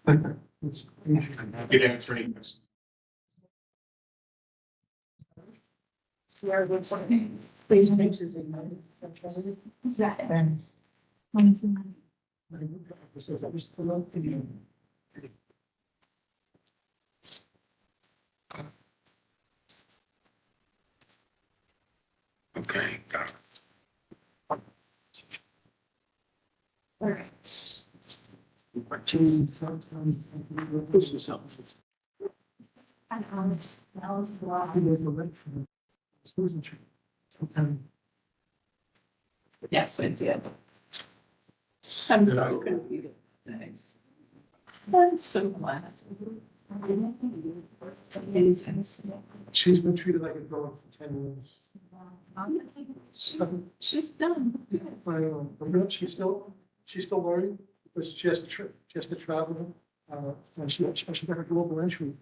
Happy to answer any questions. Please. Okay, got it. All right. This is helpful. Smells blah. Yes, I did. I'm so confused. Thanks. I'm so glad. She's been treated like a dog for 10 years. She's done. She's still learning, because she has to travel. And she got a global entry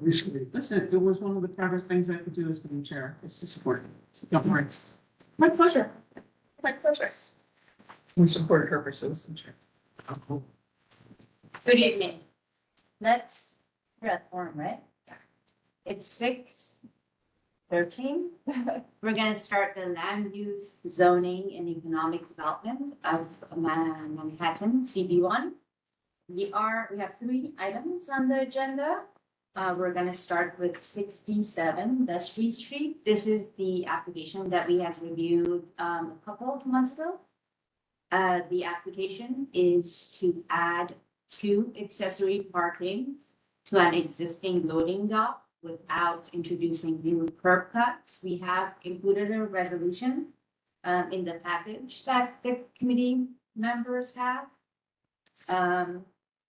recently. Listen, it was one of the proudest things I could do as being chair, is to support. So don't worry. My pleasure. My pleasure. We supported her for citizenship. Good evening. Let's, we're at forum, right? It's 6:13. We're gonna start the land use zoning and economic development of Manhattan, CB1. We have 3 items on the agenda. We're gonna start with 67 Vestry Street. This is the application that we have reviewed a couple of months ago. The application is to add 2 accessory parkings to an existing loading dock without introducing new curb cuts. We have included a resolution in the package that the committee members have.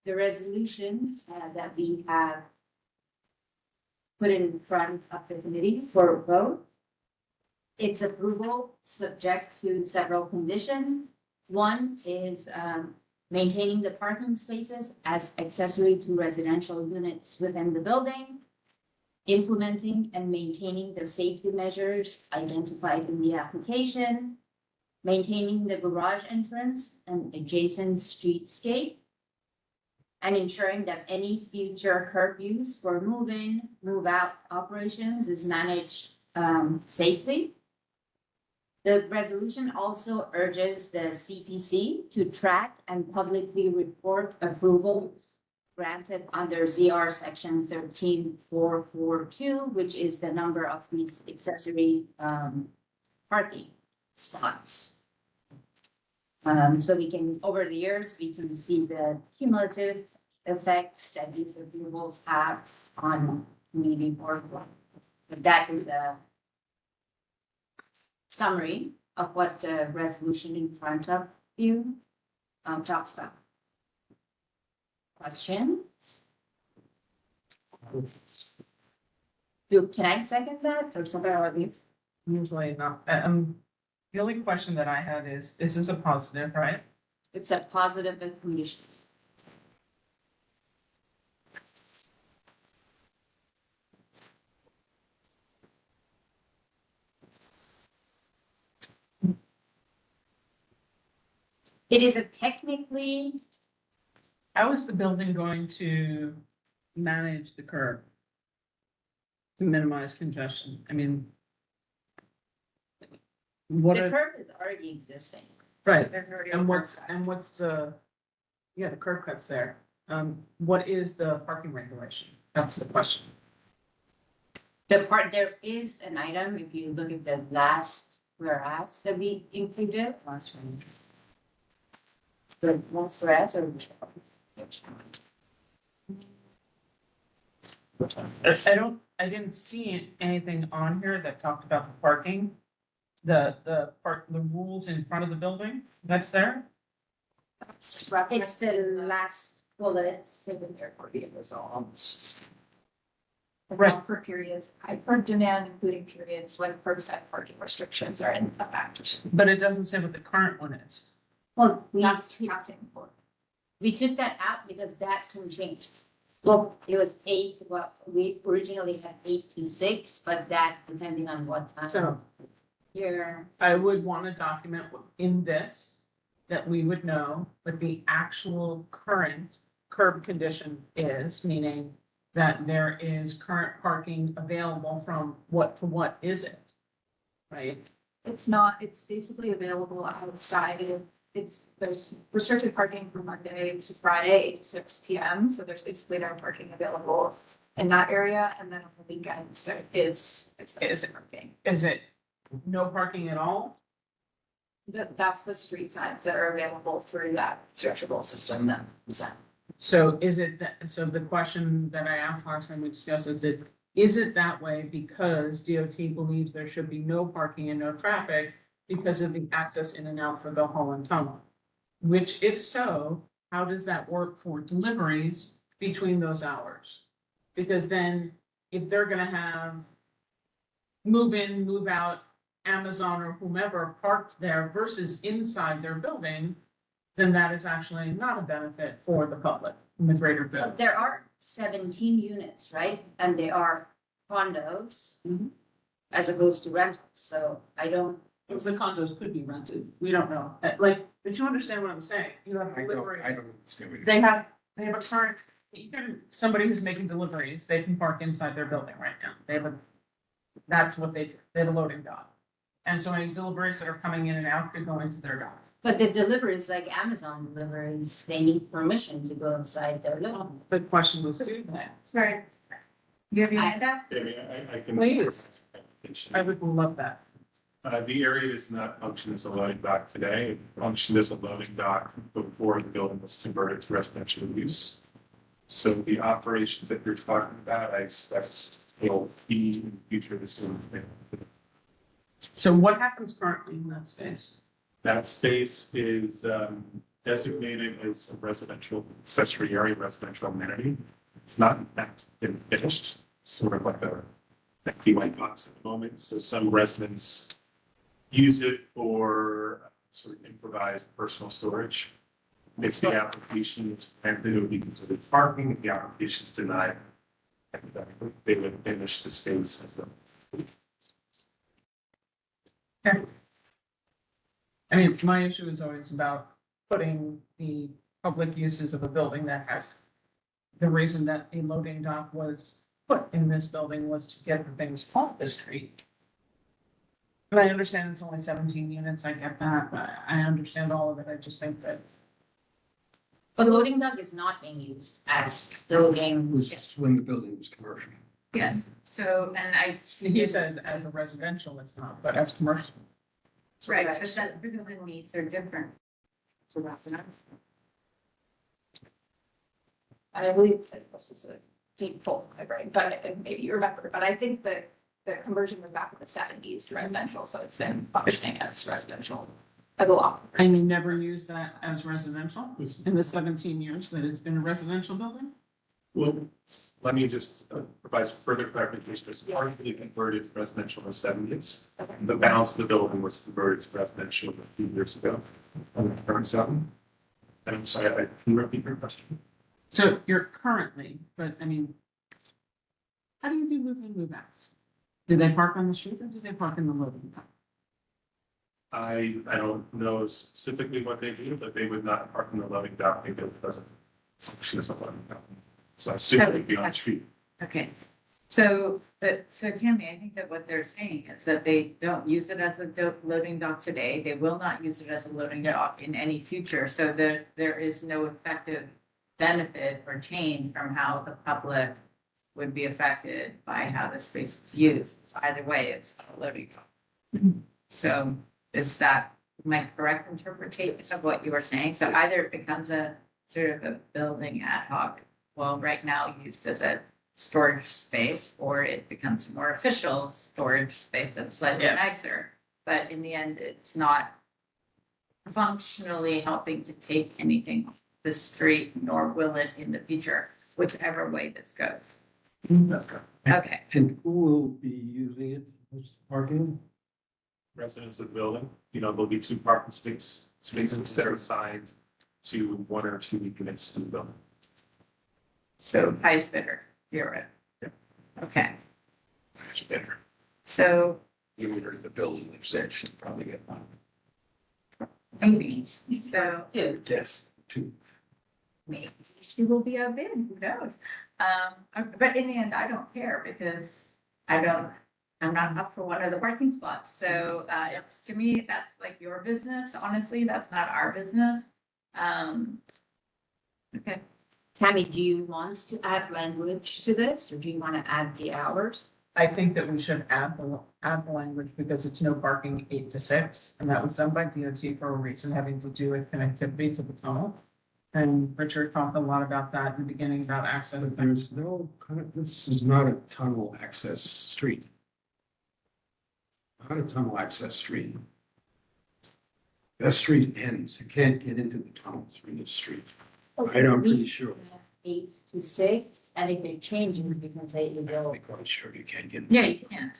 The resolution that we have put in front of the committee for a vote. Its approval subject to several conditions. One is maintaining the parking spaces as accessory to residential units within the building, implementing and maintaining the safety measures identified in the application, maintaining the garage entrance and adjacent streetscape, and ensuring that any future curb use for move-in, move-out operations is managed safely. The resolution also urges the CPC to track and publicly report approvals granted under ZR section 13442, which is the number of these accessory parking spots. So we can, over the years, we can see the cumulative effects that these approvals have on community board. But that is a summary of what the resolution in front of you talks about. Questions? Can I second that or something like this? Usually not. The only question that I had is this a positive, right? It's a positive condition. It is a technically, How is the building going to manage the curb? To minimize congestion? I mean. What the are, curb is already existing. right, and what's the, yeah, the curb cuts there. What is the parking regulation? That's the question. There is an item, if you look at the last whereas that we included. Last one. The last whereas or which one? I didn't see anything on here that talked about the parking. The rules in front of the building, that's there? It's the last bullets. Right. For periods, for demand including periods when curbside parking restrictions are in effect. But it doesn't say what the current one is. Well, That's counting for. we took that out because that can change. Well, it was 8, well, we originally had 8 to 6, but that depending on what time. So You're, I would want to document in this that we would know what the actual current curb condition is, meaning that there is current parking available from what to what is it? Right? It's not, it's basically available outside. There's restricted parking from Monday to Friday, 8 to 6 p.m. So there's basically no parking available in that area. And then on the weekends, there is excessive parking. Is it no parking at all? That's the street signs that are available through that searchable system that is that. So is it, so the question that I asked last time we discussed is it that way because DOT believes there should be no parking and no traffic because of the access in and out for the Holland Tunnel? Which if so, how does that work for deliveries between those hours? Because then if they're gonna have move in, move out, Amazon or whomever parked there versus inside their building, then that is actually not a benefit for the public in the greater good. But there are 17 units, right? And they are condos Mhm. as opposed to rentals, so I don't, Because the condos could be rented, we don't know, like, but you understand what I'm saying, you have delivery. I don't understand what you're. They have a current, somebody who's making deliveries, they can park inside their building right now, that's what they do, they have a loading dock. And so any deliveries that are coming in and out could go into their dock. but the deliveries, like Amazon deliveries, they need permission to go inside their load. The question was, do that? Sorry. You have your hand up? I can. Please. I would love that. The area does not function as a loading dock today. It functioned as a loading dock before the building was converted to residential use. So the operations that you're talking about, I expect will be in the future the same thing. So what happens currently in that space? That space is designated as a residential accessory area, residential amenity. It's not in fact been finished, sort of like a empty white box at the moment. So some residents use it for sort of improvised personal storage. If the application is granted, it would be considered parking. If the application is denied, they would finish the space as a. I mean, my issue is always about putting the public uses of a building that has. The reason that a loading dock was put in this building was to get the things off the street. But I understand it's only 17 units, I get that, but I understand all of it, I just think that. But loading dock is not being used as loading. Was when the building was commercial. Yes, so, and I. He says as a residential, it's not, but as commercial. Right, but that's because the needs are different. So that's enough. And I believe that this is a deep pull in my brain, but maybe you remember, but I think that the conversion was back in the 70s to residential, so it's been functioning as residential as a lot. And you never used that as residential in the 17 years that it's been a residential building? Well, let me just provide some further clarification. It's partially converted to residential in the 70s. The balance of the building was converted to residential a few years ago. On the current zone. And I'm sorry, can you repeat your question? So you're currently, but I mean, how do you do move in, move outs? Do they park on the street or do they park in the loading dock? I don't know specifically what they do, but they would not park in the loading dock because it doesn't function as a loading dock. So I assume it would be on the street. Okay, so, so Tammy, I think that what they're saying is that they don't use it as a loading dock today. They will not use it as a loading dock in any future, so there is no effective benefit or change from how the public would be affected by how the space is used. Either way, it's a loading dock. So is that my correct interpretation of what you were saying? So either it becomes a sort of a building ad hoc, well, right now used as a storage space, or it becomes a more official storage space that's slightly Yeah. nicer. But in the end, it's not functionally helping to take anything off the street, nor will it in the future, whichever way this goes. Okay, And who will be using it as parking? Residents of the building, there'll be two parking spaces that are assigned to one or two units in the building. so highest bidder, you're it. Okay, That's better. so The owner of the building lives there, should probably get one. maybe, so Two. Yes, two. maybe she will be outbid, who knows? But in the end, I don't care because I'm not up for one of the parking spots. So, it's, to me, that's like your business. Honestly, that's not our business. Okay. Tammy, do you want to add language to this, or do you want to add the hours? I think that we should add the language because it's no parking 8 to 6, and that was done by DOT for a reason having to do with connectivity to the tunnel. And Richard talked a lot about that in the beginning about access. But there's no, this is not a tunnel access street. Not a tunnel access street. That street ends. You can't get into the tunnel through the street. I'm pretty sure. 8 to 6, and if it changes, we can say you I'm go. quite sure you can't get. Yeah, you can.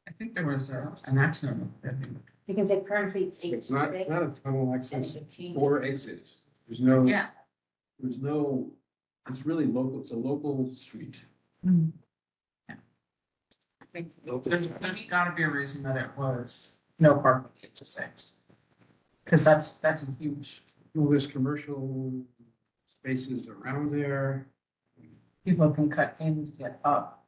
I think there was an accident. We can say currently it's 8 It's to not, 6. it's not a tunnel and access if it changes- or exits. There's no, Yeah. there's no, it's really local, it's a local street. I think there's gotta be a reason that it was no parking 8 to 6. Because that's a huge, Well, there's commercial spaces around there. people can cut in to get up.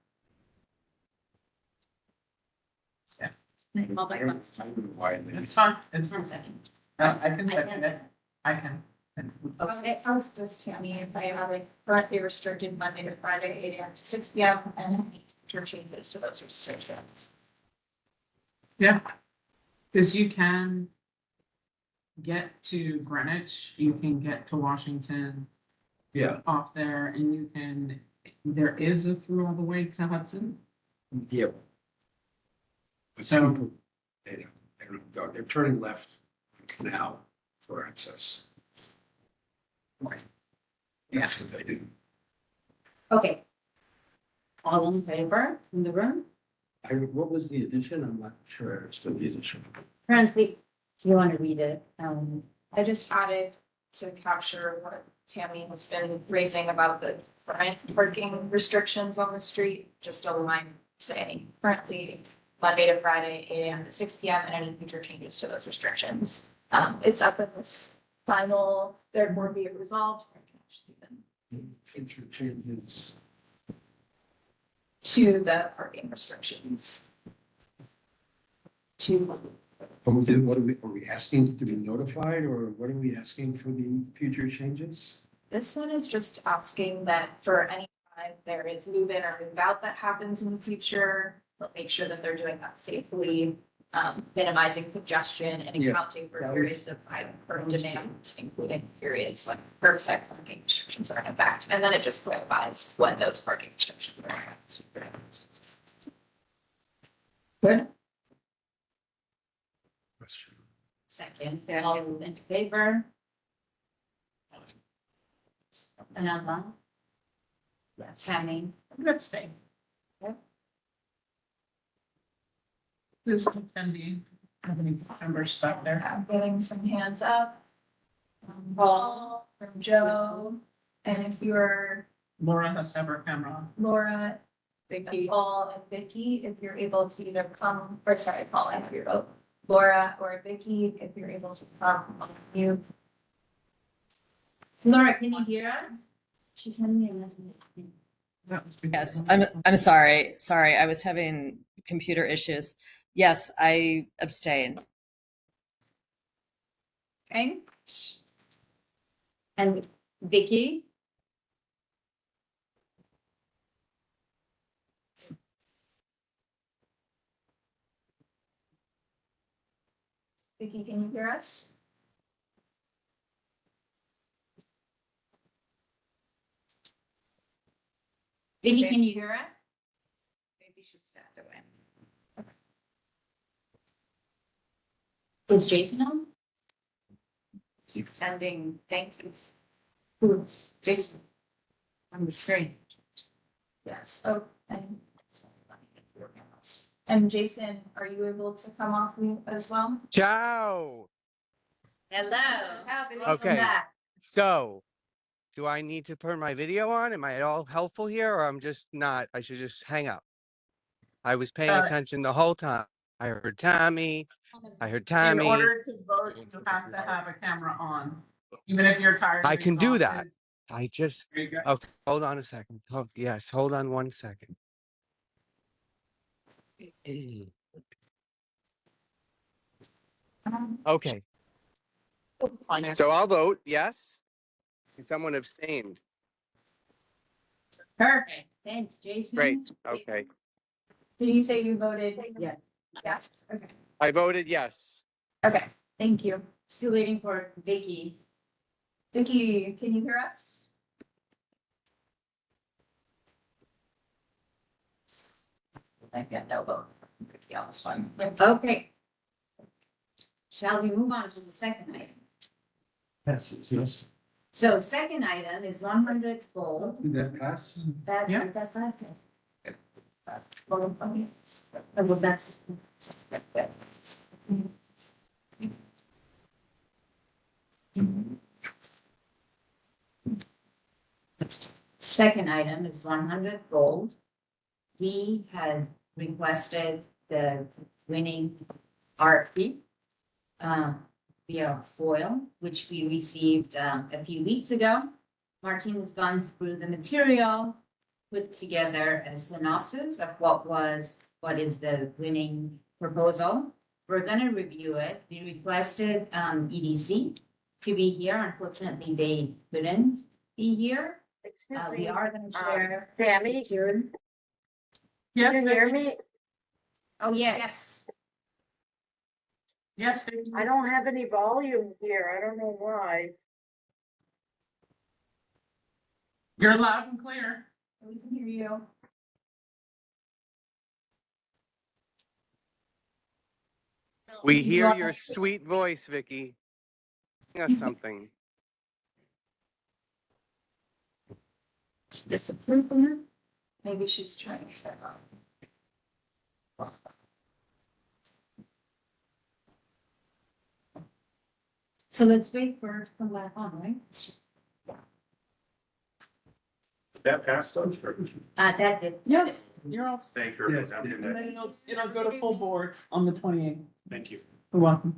Well, I don't know why they- It's fine, it's, 1 second. I can second it, I can. Okay, how's this, Tammy, if I have it currently restricted Monday to Friday, 8 AM to 6 PM, and any future changes to those restrictions? Yeah, because you can get to Greenwich, you can get to Washington Yeah, off there, and you can, there is a through all the way to Hudson. yeah. But So- people, they don't go, they're turning left on Canal for access. Right. That's what they do. Okay. All in favor in the room? What was the addition? I'm not sure I understood the addition. Currently, you want to read it, I just added to capture what Tammy has been raising about the current parking restrictions on the street, just a line saying currently Monday to Friday, 8 AM to 6 PM, and any future changes to those restrictions. It's up in this final, therefore be it resolved. I can actually even Future changes. to the parking restrictions. To, What are we asking to be notified or what are we asking for the future changes? this one is just asking that for any time there is move in or move out that happens in the future, they'll make sure that they're doing that safely, minimizing congestion and Yeah. accounting for That was- periods of high current demand, including periods when curbside parking restrictions are in effect. And then it just clarifies when those parking restrictions are in effect. good, Question. second, all in favor? Another? Yes. Tammy? I'm gonna abstain. Who's attending? Have any members stop there? I'm getting some hands up. Paul, from Joe, and if you're Laura has to have her camera on. Laura, Vicky, Paul, and Vicky, if you're able to either come, or sorry, Paul, I know you're both. Laura or Vicky, if you're able to come on mute. Laura, can you hear us? She sent me a message. That was Yes, I'm sorry. Sorry, I was having computer issues. Yes, I abstain. Okay. And Vicky? Vicky, can you hear us? Vicky, can you hear us? Maybe she stepped away. Is Jason on? Keep sending thank yous. Who's Jason? On the screen. Yes, oh, and Jason, are you able to come off mute as well? Ciao. Hello. Welcome Okay. back. So, do I need to turn my video on? Am I at all helpful here or I'm just not? I should just hang up. I was paying Uh, attention the whole time. I heard Tommy. I heard In Tommy. order to vote, you have to have a camera on. Even if you're tired. I and can do that. exhausted. I just, There you go. okay, hold on a second. Oh, yes, hold on 1 second. Okay, so I'll vote yes. Someone abstained. Perfect. Thanks, Jason. Great, okay. Did you say you voted? Yeah. Yes, okay, I voted yes. okay, thank you. Still waiting for Vicky. Vicky, can you hear us? I got no vote. Vicky on this one. Okay. Shall we move on to the second item? Yes. So second item is 100 gold. Did that pass? That, Yeah. that's not. Well, that's. Second item is 100 gold. We had requested the winning RFP via foil, which we received a few weeks ago. Martin has gone through the material, put together a synopsis of what is the winning proposal. We're gonna review it. We requested EDC to be here. Unfortunately, they couldn't be here. Excuse We me, are gonna share. Tammy, Yes, can you hear Vicky? me? Oh, yes. Yes, Vicky. I don't have any volume here. I don't know why. You're loud and clear. We can hear you. We hear your sweet voice, Vicky. Sing us something. Disapproval. Maybe she's trying to turn on. So let's wait for her to come back on, right? That passed though? That did. Yes, you're all. Thank you. Yes, Have a good And day. then it'll go to full board on the 28th. Thank you. You're welcome.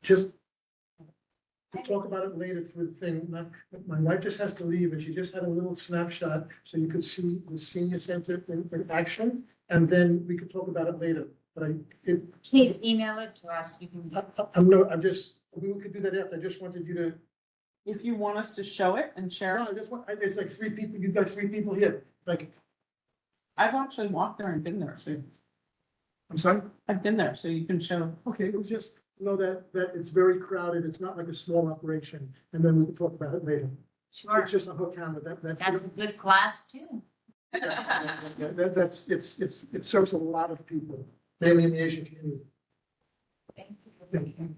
Just to talk about it later through the thing, my wife just has to leave and she just had a little snapshot so you could see the senior center in action. And then we could talk about it later, but Please email it to us. We can. we could do that after. I just wanted you to, If you want us to show it and share no, it, I just want, it's like three people, you've got three people here, like, I've actually walked there and been there, so I'm sorry? I've been there, so you can show. Okay, it was just, know that it's very crowded, it's not like a small operation, and then we can talk about it later. Sure. It's just a hook camera, That's a good class too. Yeah, it serves a lot of people, mainly in the Asian community. Thank you.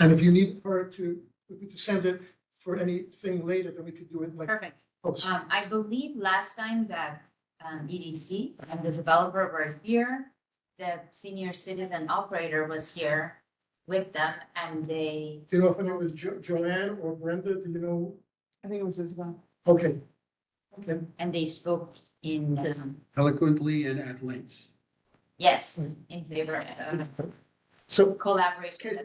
And if you need her to, if we could send it for anything later, then we could do it like Perfect. post. I believe last time that EDC and the developer were here, the senior citizen operator was here with them and they. Do you know if her name was Joanne or Brenda? Do you know? I think it was Isabel. Okay. And they spoke in, Eloquently and at length. yes, in favor of So, collaboration.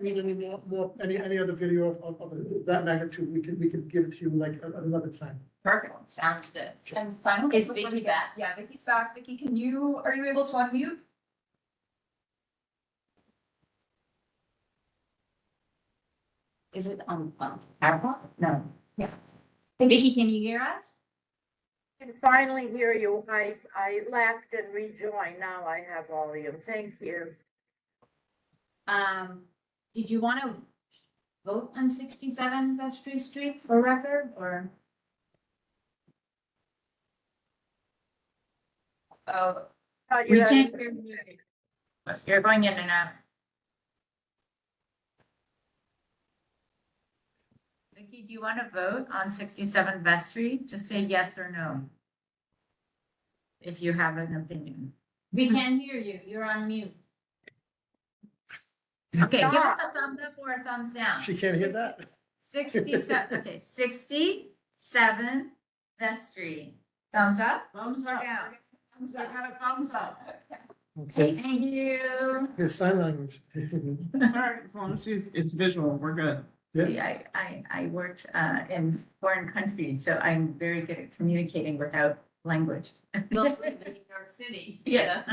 more, any other video of that magnitude, we can give it to you like another time. Perfect, sounds good. And final. Is Vicky back? Yeah, Vicky's back. Vicky, are you able to unmute? Is it on AirPod? No. Yeah. Vicky, can you hear us? I can finally hear you. I left and rejoined. Now I have volume. Thank you. Did you want to vote on 67 Vestry Street for record or? Oh, Thought We you had- can't hear you. You're going in and out. Vicky, do you want to vote on 67 Best Street? Just say yes or no. If you have an opinion. We can't hear you. You're on mute. Okay, give us a thumbs up or a thumbs down. She can't hear that. 67, okay, 67 Best Street. Thumbs up Thumbs or up. down? I got a thumbs up. Okay, Thank you. here's sign language. All right, as long as it's visual, we're good. Yeah. See, I worked in foreign countries, so I'm very good at communicating without language. You also live in New York City. Yes.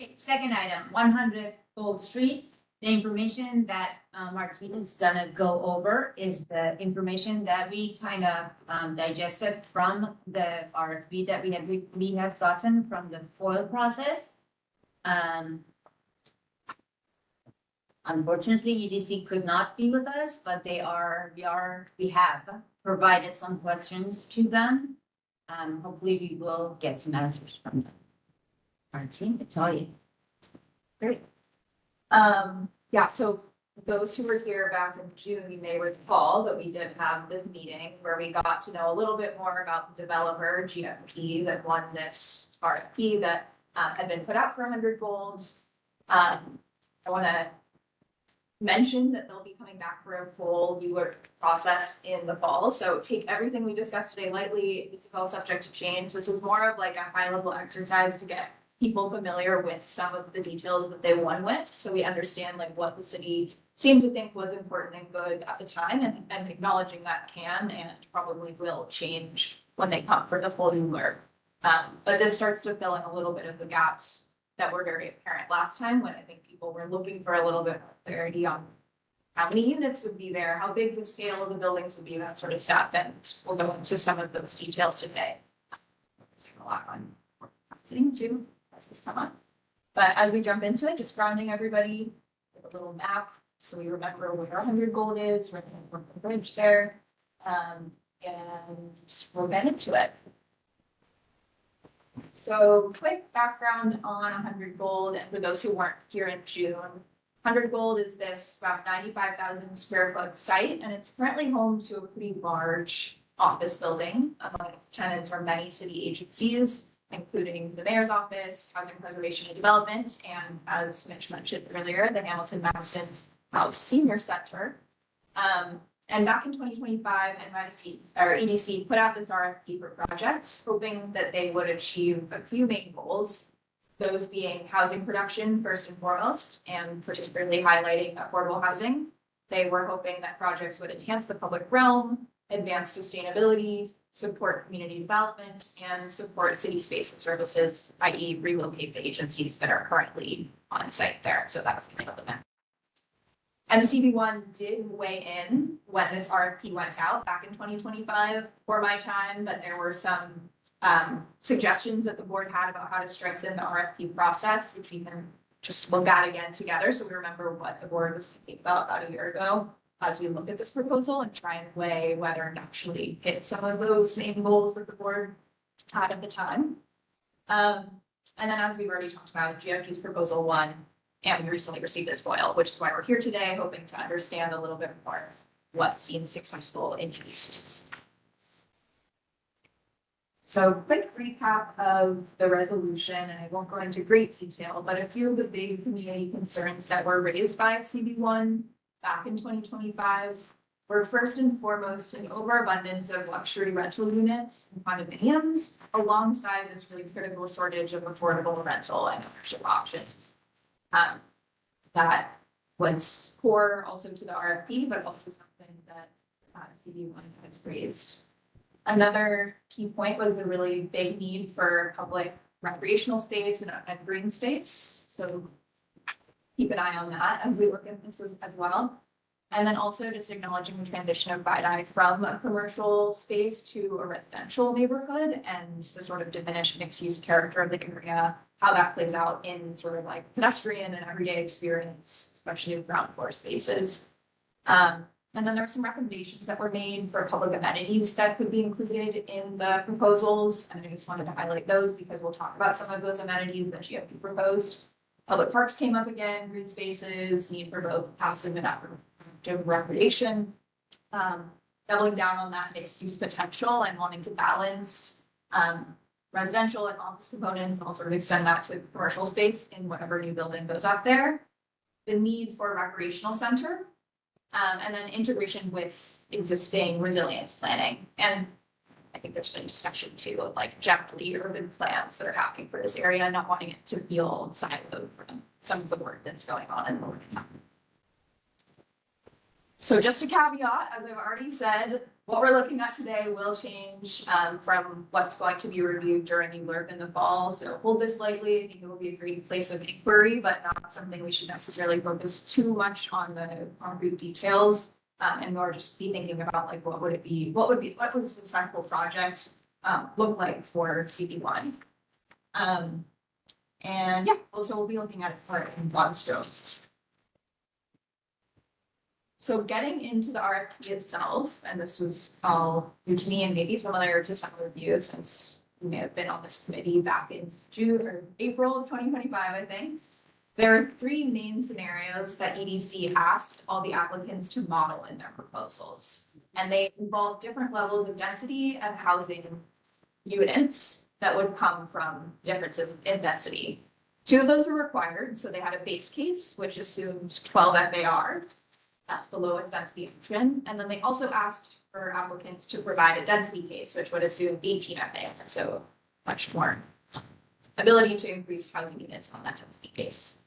Okay, second item, 100 Gold Street. The information that Martina's gonna go over is the information that we kind of digested from the RFP that we had gotten from the FOIL process. Unfortunately, EDC could not be with us, but we have provided some questions to them. Hopefully we will get some answers from them. Martine, it's all you. Great. Yeah, so those who were here back in June, you may recall that we did have this meeting where we got to know a little bit more about the developer, GFP, that won this RFP that had been put out for 100 Gold. I want to mention that they'll be coming back for a full rework process in the fall. So take everything we discussed today lightly. This is all subject to change. This is more of like a high level exercise to get people familiar with some of the details that they won with. So we understand like what the city seemed to think was important and good at the time, and acknowledging that can and probably will change when they come for the full rework. But this starts to fill in a little bit of the gaps that were very apparent last time, when I think people were looking for a little bit more clarity on how many units would be there, how big the scale of the buildings would be, that sort of stuff. And we'll go into some of those details today. There's a lot on sitting too, as this come up. But as we jump into it, just grounding everybody with a little map, so we remember where 100 Gold is, we're gonna the bridge there. And we'll get into it. So quick background on 100 Gold, and for those who weren't here in June, 100 Gold is this about 95,000 square foot site, and it's currently home to a pretty large office building. Among its tenants are many city agencies, including the mayor's office, housing preservation and development, and as Mitch mentioned earlier, the Hamilton Madison House Senior Center. And back in 2025, EDC put out this RFP for projects, hoping that they would achieve a few main goals. Those being housing production first and foremost, and particularly highlighting affordable housing. They were hoping that projects would enhance the public realm, advance sustainability, support community development, and support city space and services, i.e. relocate the agencies that are currently on site there. So that's kind of the map. MCB1 did weigh in when this RFP went out back in 2025 for my time, but there were some suggestions that the board had about how to strengthen the RFP process, which we can just look at again together. So we remember what the board was thinking about a year ago as we look at this proposal and try and weigh whether it actually hit some of those main goals that the board had at the time. And then as we've already talked about, GFP's proposal won, and we recently received this FOIL, which is why we're here today, hoping to understand a little bit more what seemed successful in these. So quick recap of the resolution, and I won't go into great detail, but a few of the big community concerns that were raised by CB1 back in 2025 were first and foremost an overabundance of luxury rental units and condominiums, alongside this really critical shortage of affordable rental and ownership options. That was core also to the RFP, but also something that CB1 has raised. Another key point was the really big need for public recreational space and green space. So keep an eye on that as we look at this as well. And then also just acknowledging the transition of Vidai from a commercial space to a residential neighborhood and the sort of diminished mixed use character of the area, how that plays out in sort of like pedestrian and everyday experience, especially with ground floor spaces. And then there were some recommendations that were made for public amenities that could be included in the proposals. And I just wanted to highlight those because we'll talk about some of those amenities that GFP proposed. Public parks came up again, green spaces, need for both passive and active recreation. Doubling down on that mixed use potential and wanting to balance residential and office components, and I'll sort of extend that to commercial space in whatever new building goes up there. The need for a recreational center, and then integration with existing resilience planning. And I think there's been discussion too of like generally urban plans that are happening for this area, not wanting it to feel siloed from some of the work that's going on in Morgantown. So just a caveat, as I've already said, what we're looking at today will change from what's going to be reviewed during ULURP in the fall. So hold this lightly. I think it will be a great place of inquiry, but not something we should necessarily focus too much on the concrete details. And more just be thinking about like what would a successful project look like for CP1. And yeah, also we'll be looking at it for in broad strokes. So getting into the RFP itself, and this was all new to me and maybe familiar to some of you since you may have been on this committee back in June or April of 2025, I think. There are three main scenarios that EDC asked all the applicants to model in their proposals. And they involve different levels of density and housing units that would come from differences in density. Two of those were required, so they had a base case, which assumed 12 FAR. That's the lowest density option. And then they also asked for applicants to provide a density case, which would assume 18 FAR, so much more ability to increase housing units on that density case.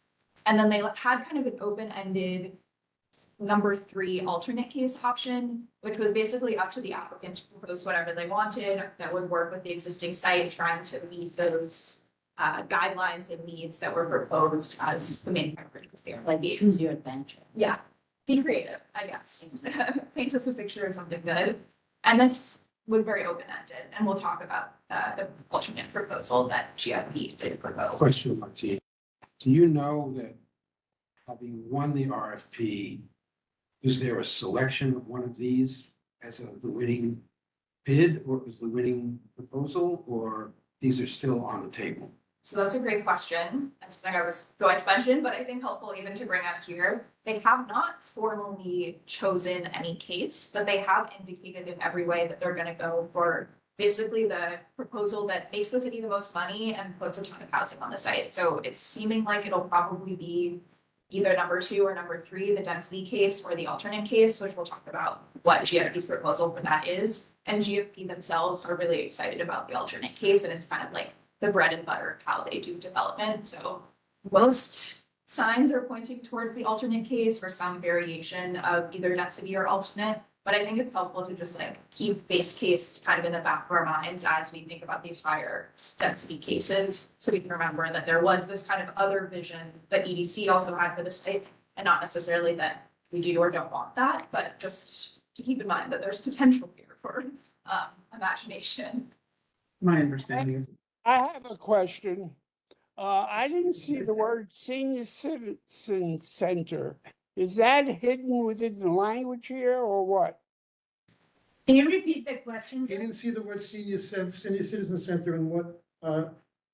And then they had kind of an open-ended number 3 alternate case option, which was basically up to the applicant to propose whatever they wanted that would work with the existing site, trying to meet those guidelines and needs that were proposed as the main priorities there. Like choose your adventure. Yeah, be creative, I guess. Paint us a picture of something good. And this was very open-ended, and we'll talk about the alternate proposal that GFP did propose. Question, Martina. Do you know that having won the RFP, is there a selection of one of these as the winning bid or as the winning proposal, or these are still on the table? So that's a great question. That's something I was going to mention, but I think helpful even to bring up here. They have not formally chosen any case, but they have indicated in every way that they're going to go for basically the proposal that makes the city the most money and puts a ton of housing on the site. So it's seeming like it'll probably be either number 2 or number 3, the density case or the alternate case, which we'll talk about what GFP's proposal for that is. And GFP themselves are really excited about the alternate case, and it's kind of like the bread and butter of how they do development. So most signs are pointing towards the alternate case for some variation of either density or alternate. But I think it's helpful to just like keep base case kind of in the back of our minds as we think about these higher density cases. So we can remember that there was this kind of other vision that EDC also had for the site, and not necessarily that we do or don't want that, but just to keep in mind that there's potential here for imagination. My understanding is. I have a question. I didn't see the word senior citizen center. Is that hidden within the language here or what? Can you repeat the question? You didn't see the word senior citizen center and what,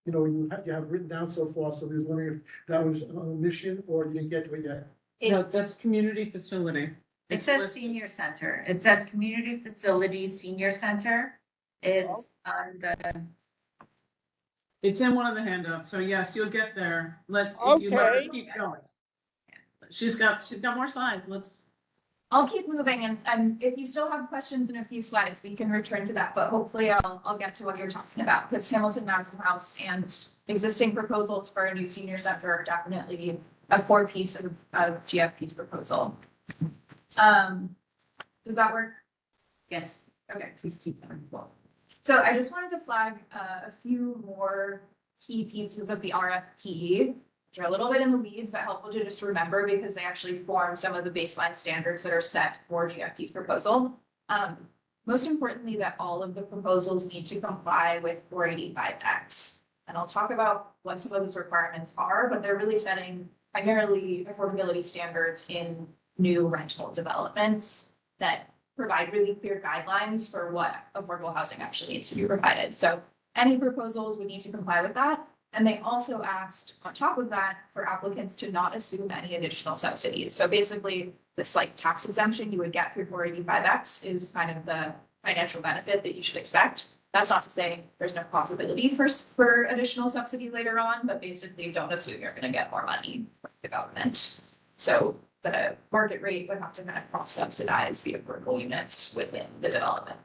you have written down so far, so I was wondering if that was an omission or you didn't get to it yet. No, It's- that's community facility. It It's says listed. senior center. It says community facilities, senior center. It's on the, It's in one of the handouts, so yes, you'll get there. If you let her Okay. keep going. She's got more slides, I'll keep moving, and if you still have questions in a few slides, we can return to that, but hopefully I'll get to what you're talking about, because Hamilton Mountain House and existing proposals for a new senior center are definitely a core piece of GFP's proposal. Does that work? yes. Okay, please keep that as well. So I just wanted to flag a few more key pieces of the RFP, which are a little bit in the weeds, but helpful to just remember because they actually form some of the baseline standards that are set for GFP's proposal. Most importantly, that all of the proposals need to comply with 485X. And I'll talk about what some of those requirements are, but they're really setting primarily affordability standards in new rental developments that provide really clear guidelines for what affordable housing actually needs to be provided. So any proposals would need to comply with that. And they also asked on top of that for applicants to not assume any additional subsidies. So basically this like tax exemption you would get through 485X is kind of the financial benefit that you should expect. That's not to say there's no possibility for additional subsidy later on, but basically don't assume you're going to get more money from the government. So the market rate would have to kind of cross subsidize the affordable units within the development,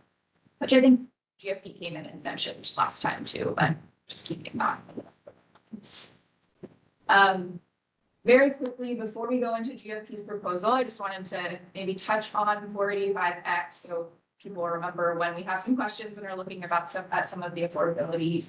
which I think GFP came in and mentioned last time too, but just keeping that. Very quickly, before we go into GFP's proposal, I just wanted to maybe touch on 485X. So people remember when we have some questions and are looking about some of the affordability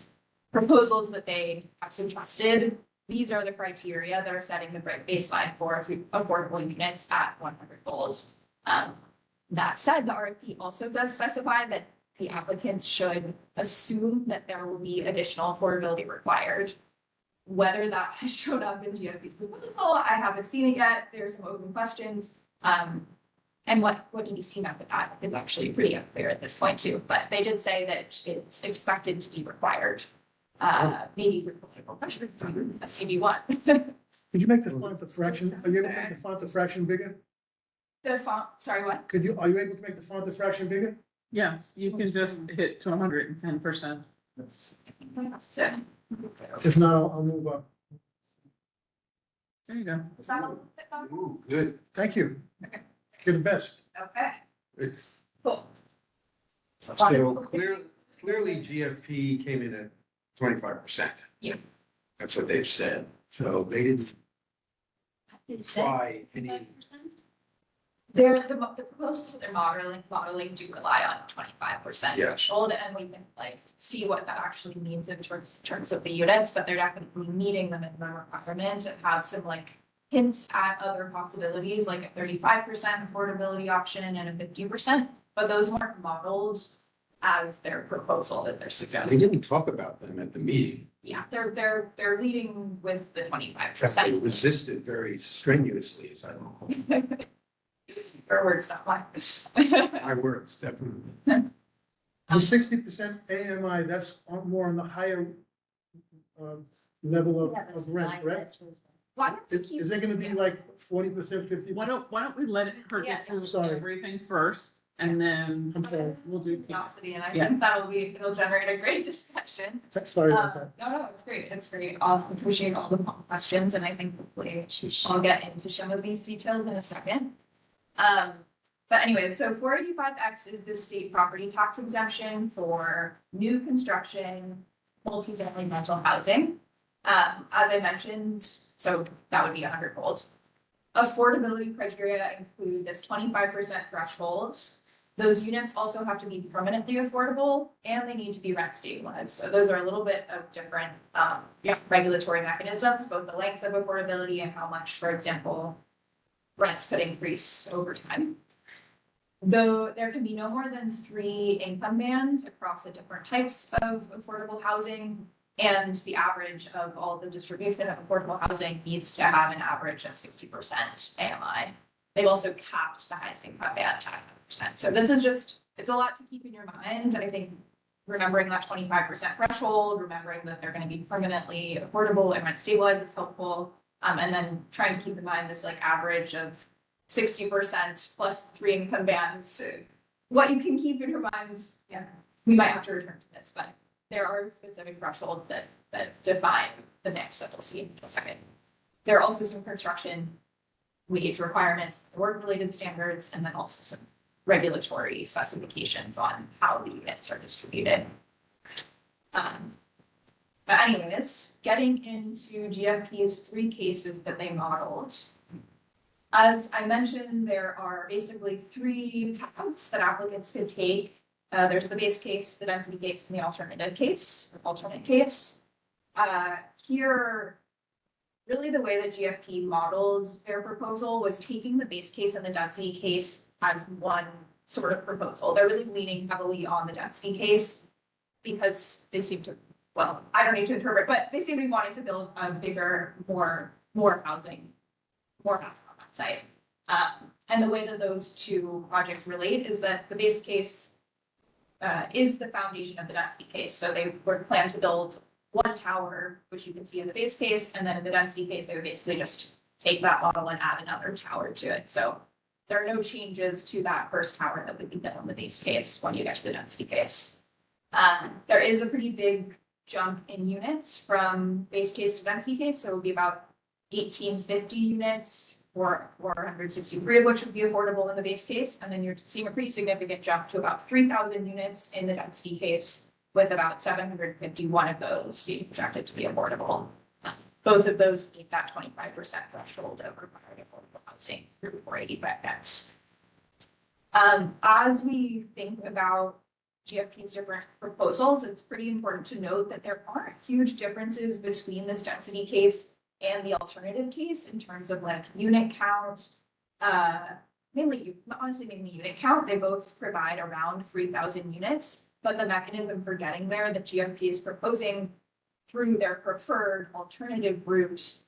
proposals that they have suggested. These are the criteria that are setting the baseline for affordable units at 100 gold. That said, the RFP also does specify that the applicants should assume that there will be additional affordability required. Whether that has shown up in GFP's proposal, I haven't seen it yet. There's some open questions. And what EDC meant with that is actually pretty unclear at this point too, but they did say that it's expected to be required. Maybe for political pressure, a CB1. Could you make the font the fraction, are you able to make the font the fraction bigger? The font, sorry, what? Are you able to make the font the fraction bigger? Yes, you can just hit to 110%. If not, I'll move up. There you go. Is that a little bit better? Ooh, good. Thank you. You're the best. Okay. Cool. So clearly GFP came in at 25%. Yeah. That's what they've said. So they didn't try any. The proposals that they're modeling do rely on 25% Yeah. threshold, and we can like see what that actually means in terms of the units, but they're definitely meeting the minimum requirement and have some like hints at other possibilities, like a 35% affordability option and a 50%, but those weren't modeled as their proposal that they're They suggesting. didn't talk about them at the meeting. Yeah, they're leading with the They 25%. resisted very strenuously, as I recall. Or words, not mine. My words, definitely. The 60% AMI, that's more on the higher level of rent, correct? Why don't we keep? Is it gonna be like 40%, 50%? Why don't we let her Yeah. get through Sorry. everything first, and then I'm sorry. we'll do. Curiosity, and I Yeah. think it'll generate a great discussion. Sorry about that. No, it's great, it's great. I'll appreciate all the questions, and I think hopefully I'll get into some of these details in a second. But anyway, so 485X is the state property tax exemption for new construction, multifamily rental housing. As I mentioned, so that would be 100 gold. Affordability criteria include this 25% threshold. Those units also have to be permanently affordable and they need to be rent stabilized. So those are a little bit of different regulatory mechanisms, both the length of affordability and how much, for example, rents could increase over time. Though there can be no more than 3 income bands across the different types of affordable housing, and the average of all the distribution of affordable housing needs to have an average of 60% AMI. They've also capped the highest income band to 100%. So this is just, it's a lot to keep in your mind. I think remembering that 25% threshold, remembering that they're going to be permanently affordable and rent stabilized is helpful. And then trying to keep in mind this like average of 60% plus 3 income bands. What you can keep in your mind, yeah, we might have to return to this, but there are specific thresholds that define the mix that we'll see in a second. There are also some construction wage requirements, work-related standards, and then also some regulatory specifications on how the units are distributed. But anyways, getting into GFP's 3 cases that they modeled. As I mentioned, there are basically 3 paths that applicants could take. There's the base case, the density case, and the alternate case. Here, really the way that GFP modeled their proposal was taking the base case and the density case as one sort of proposal. They're really leaning heavily on the density case because they seem to, well, I don't need to interpret, but they seem to be wanting to build a bigger, more housing on that site. And the way that those 2 projects relate is that the base case is the foundation of the density case. So they were planned to build 1 tower, which you can see in the base case, and then in the density case, they would basically just take that model and add another tower to it. So there are no changes to that first tower that would be done on the base case when you get to the density case. There is a pretty big jump in units from base case to density case, so it would be about 1850 units 463 of which would be affordable in the base case, and then you're seeing a pretty significant jump to about 3,000 units in the density case, with about 751 of those being projected to be affordable. Both of those meet that 25% threshold of required affordable housing through 485X. As we think about GFP's different proposals, it's pretty important to note that there aren't huge differences between this density case and the alternative case in terms of like unit count. Mainly unit count. They both provide around 3,000 units, but the mechanism for getting there that GFP is proposing through their preferred alternative route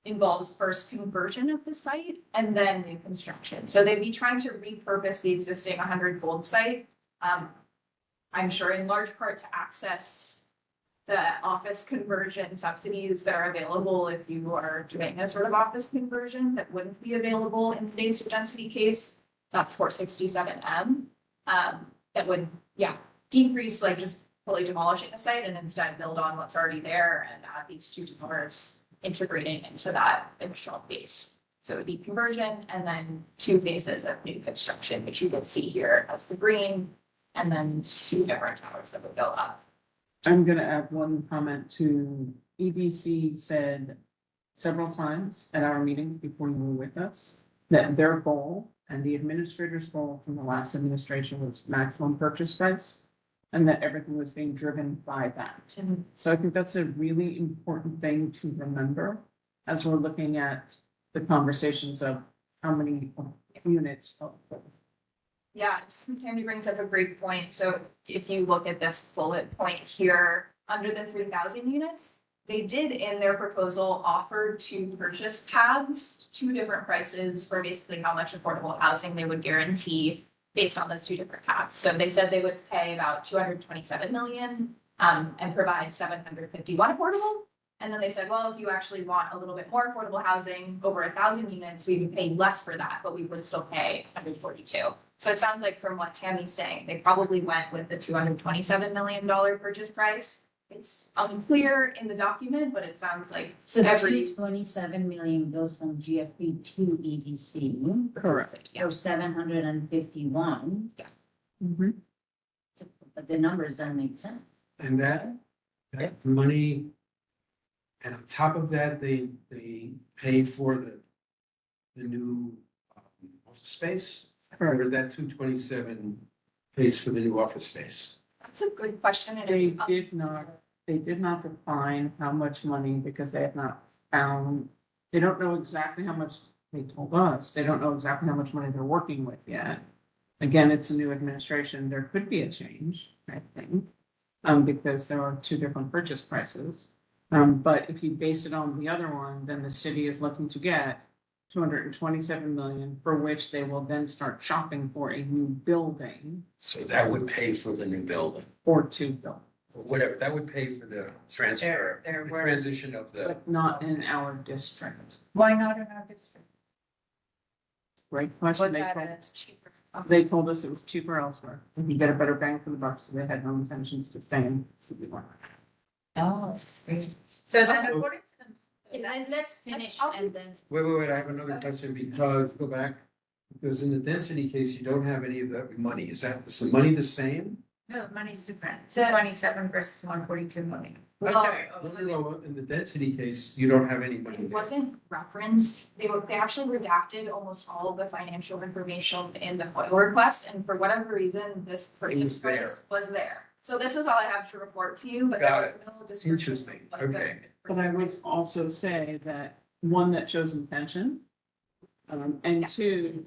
involves first conversion of the site and then new construction. So they'd be trying to repurpose the existing 100 Gold site. I'm sure in large part to access the office conversion subsidies that are available if you are doing a sort of office conversion that wouldn't be available in today's density case. That's 467M. That would, decrease like just fully demolishing the site and instead build on what's already there and add these two towers integrating into that initial base. So it would be conversion and then 2 phases of new construction, which you can see here as the green, and then 2 different towers that would go up. I'm gonna add one comment to EDC said several times at our meeting before you were with us, that their goal and the administrator's goal from the last administration was maximum purchase price, and that everything was being driven by that. So I think that's a really important thing to remember as we're looking at the conversations of how many units. Yeah, Tammy brings up a great point. So if you look at this bullet point here, under the 3,000 units, they did in their proposal offer to purchase paths, 2 different prices for basically how much affordable housing they would guarantee based on those 2 different paths. So they said they would pay about 227 million and provide 751 affordable. And then they said, well, if you actually want a little bit more affordable housing, over 1,000 units, we would pay less for that, but we would still pay 142. So it sounds like from what Tammy's saying, they probably went with the $227 million purchase price. It's unclear in the document, but it sounds like So the every 227 million goes from GFP to EDC. Correct. Yeah. Or 751. Mm-hmm. But the numbers don't make sense. And that money, and on top of that, they pay for the new office space? Or is that 227 pays for the new office space? That's a good question. And They it's did not define how much money because they have not found, they don't know exactly how much, they told us, they don't know exactly how much money they're working with yet. Again, it's a new administration, there could be a change, I think, because there are 2 different purchase prices. But if you base it on the other one, then the city is looking to get 227 million, for which they will then start shopping for a new building So that would pay for the new building, or 2 buildings, or whatever, that would pay for the transfer, There the were- transition of the. but not in our district. Why not in our district? Great question. Was They that told- a cheaper? They told us it was cheaper elsewhere. You get a better bang for the buck, so they had no intentions to stay in City-Limit. Oh, so then according to them. And let's finish and then. Wait, I have another question because, go back, because in the density case, you don't have any of the money, is the money the same? No, money's different. 227 versus 142 million. Oh, Well, sorry. Oh, No, in the density case, you don't have any money It there. wasn't referenced. They actually redacted almost all of the financial information in the FOIL request, and for whatever reason, this purchase there. price was there. So this is all I have to report to you, but Got there was no description. Interesting. of what the Okay. But I would also say that, one, that shows intention. And 2,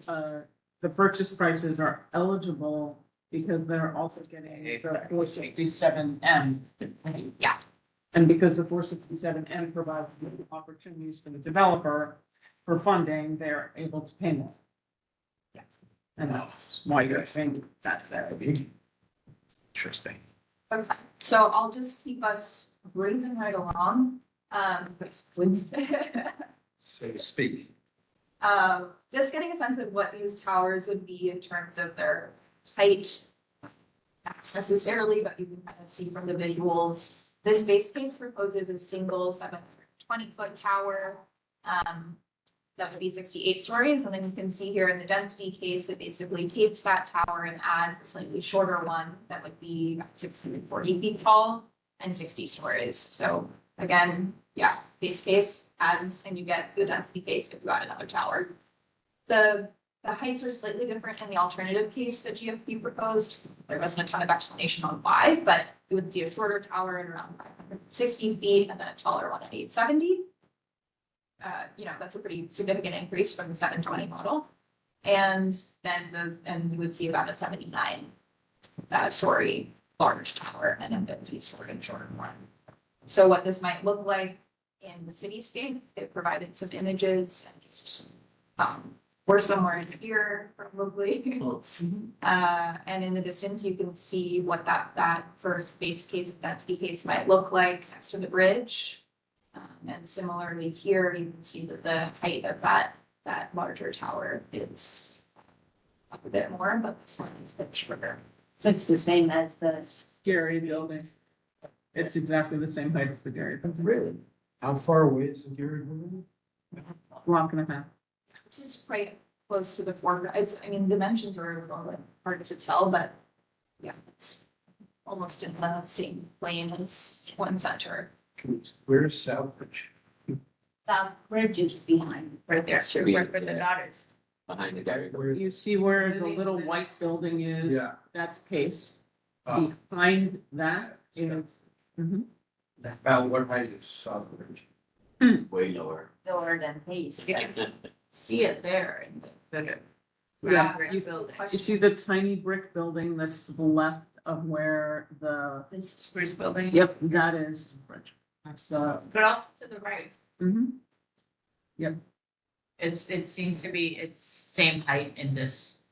the purchase prices are eligible because they're also getting the 467M. Yeah. And because the 467M provides opportunities for the developer for funding, they're able to pay more. Yeah. And that's why you're saying that there. Interesting. Okay, so I'll just keep us breezing right along. So to speak. Just getting a sense of what these towers would be in terms of their height. Not necessarily, but you can kind of see from the visuals. This base case proposes a single 720-foot tower. that would be 68 stories. And then you can see here in the density case, it basically takes that tower and adds a slightly shorter one that would be 640 feet tall and 60 stories. So again, yeah, base case adds, and you get the density case if you add another tower. The heights are slightly different in the alternative case that GFP proposed. There wasn't a ton of explanation on why, but you would see a shorter tower at around 560 feet and then a taller one at 870. That's a pretty significant increase from the 720 model. And then you would see about a 79 story large tower and a 50 story shorter one. So what this might look like in the cityscape, it provided some images and just, we're somewhere in here, probably. And in the distance, you can see what that first base case and density case might look like next to the bridge. And similarly here, you can see that the height of that larger tower is up a bit more, but this one is a bit shorter. So it's the same as the, Gary building. It's exactly the same height as the Gary building. Really? How far away is the Gary building? Block and a half. This is quite close to the foreground. Dimensions are a little bit hard to tell, but yeah, it's almost in the same plane as one center. Where's Southbridge? the bridge is behind, right there. Sure, where the dot is. Behind the Gary. You see where the little white building is? Yeah. That's Case. Oh. Behind that is, About what height is Southbridge? Way lower. Lower than Hayes. See it there in the photo. Yeah, Progress building. you see the tiny brick building that's to the left of where This Spruce building. yep, that is. That's the, But also to the right, mhm. it seems to be, it's same height in this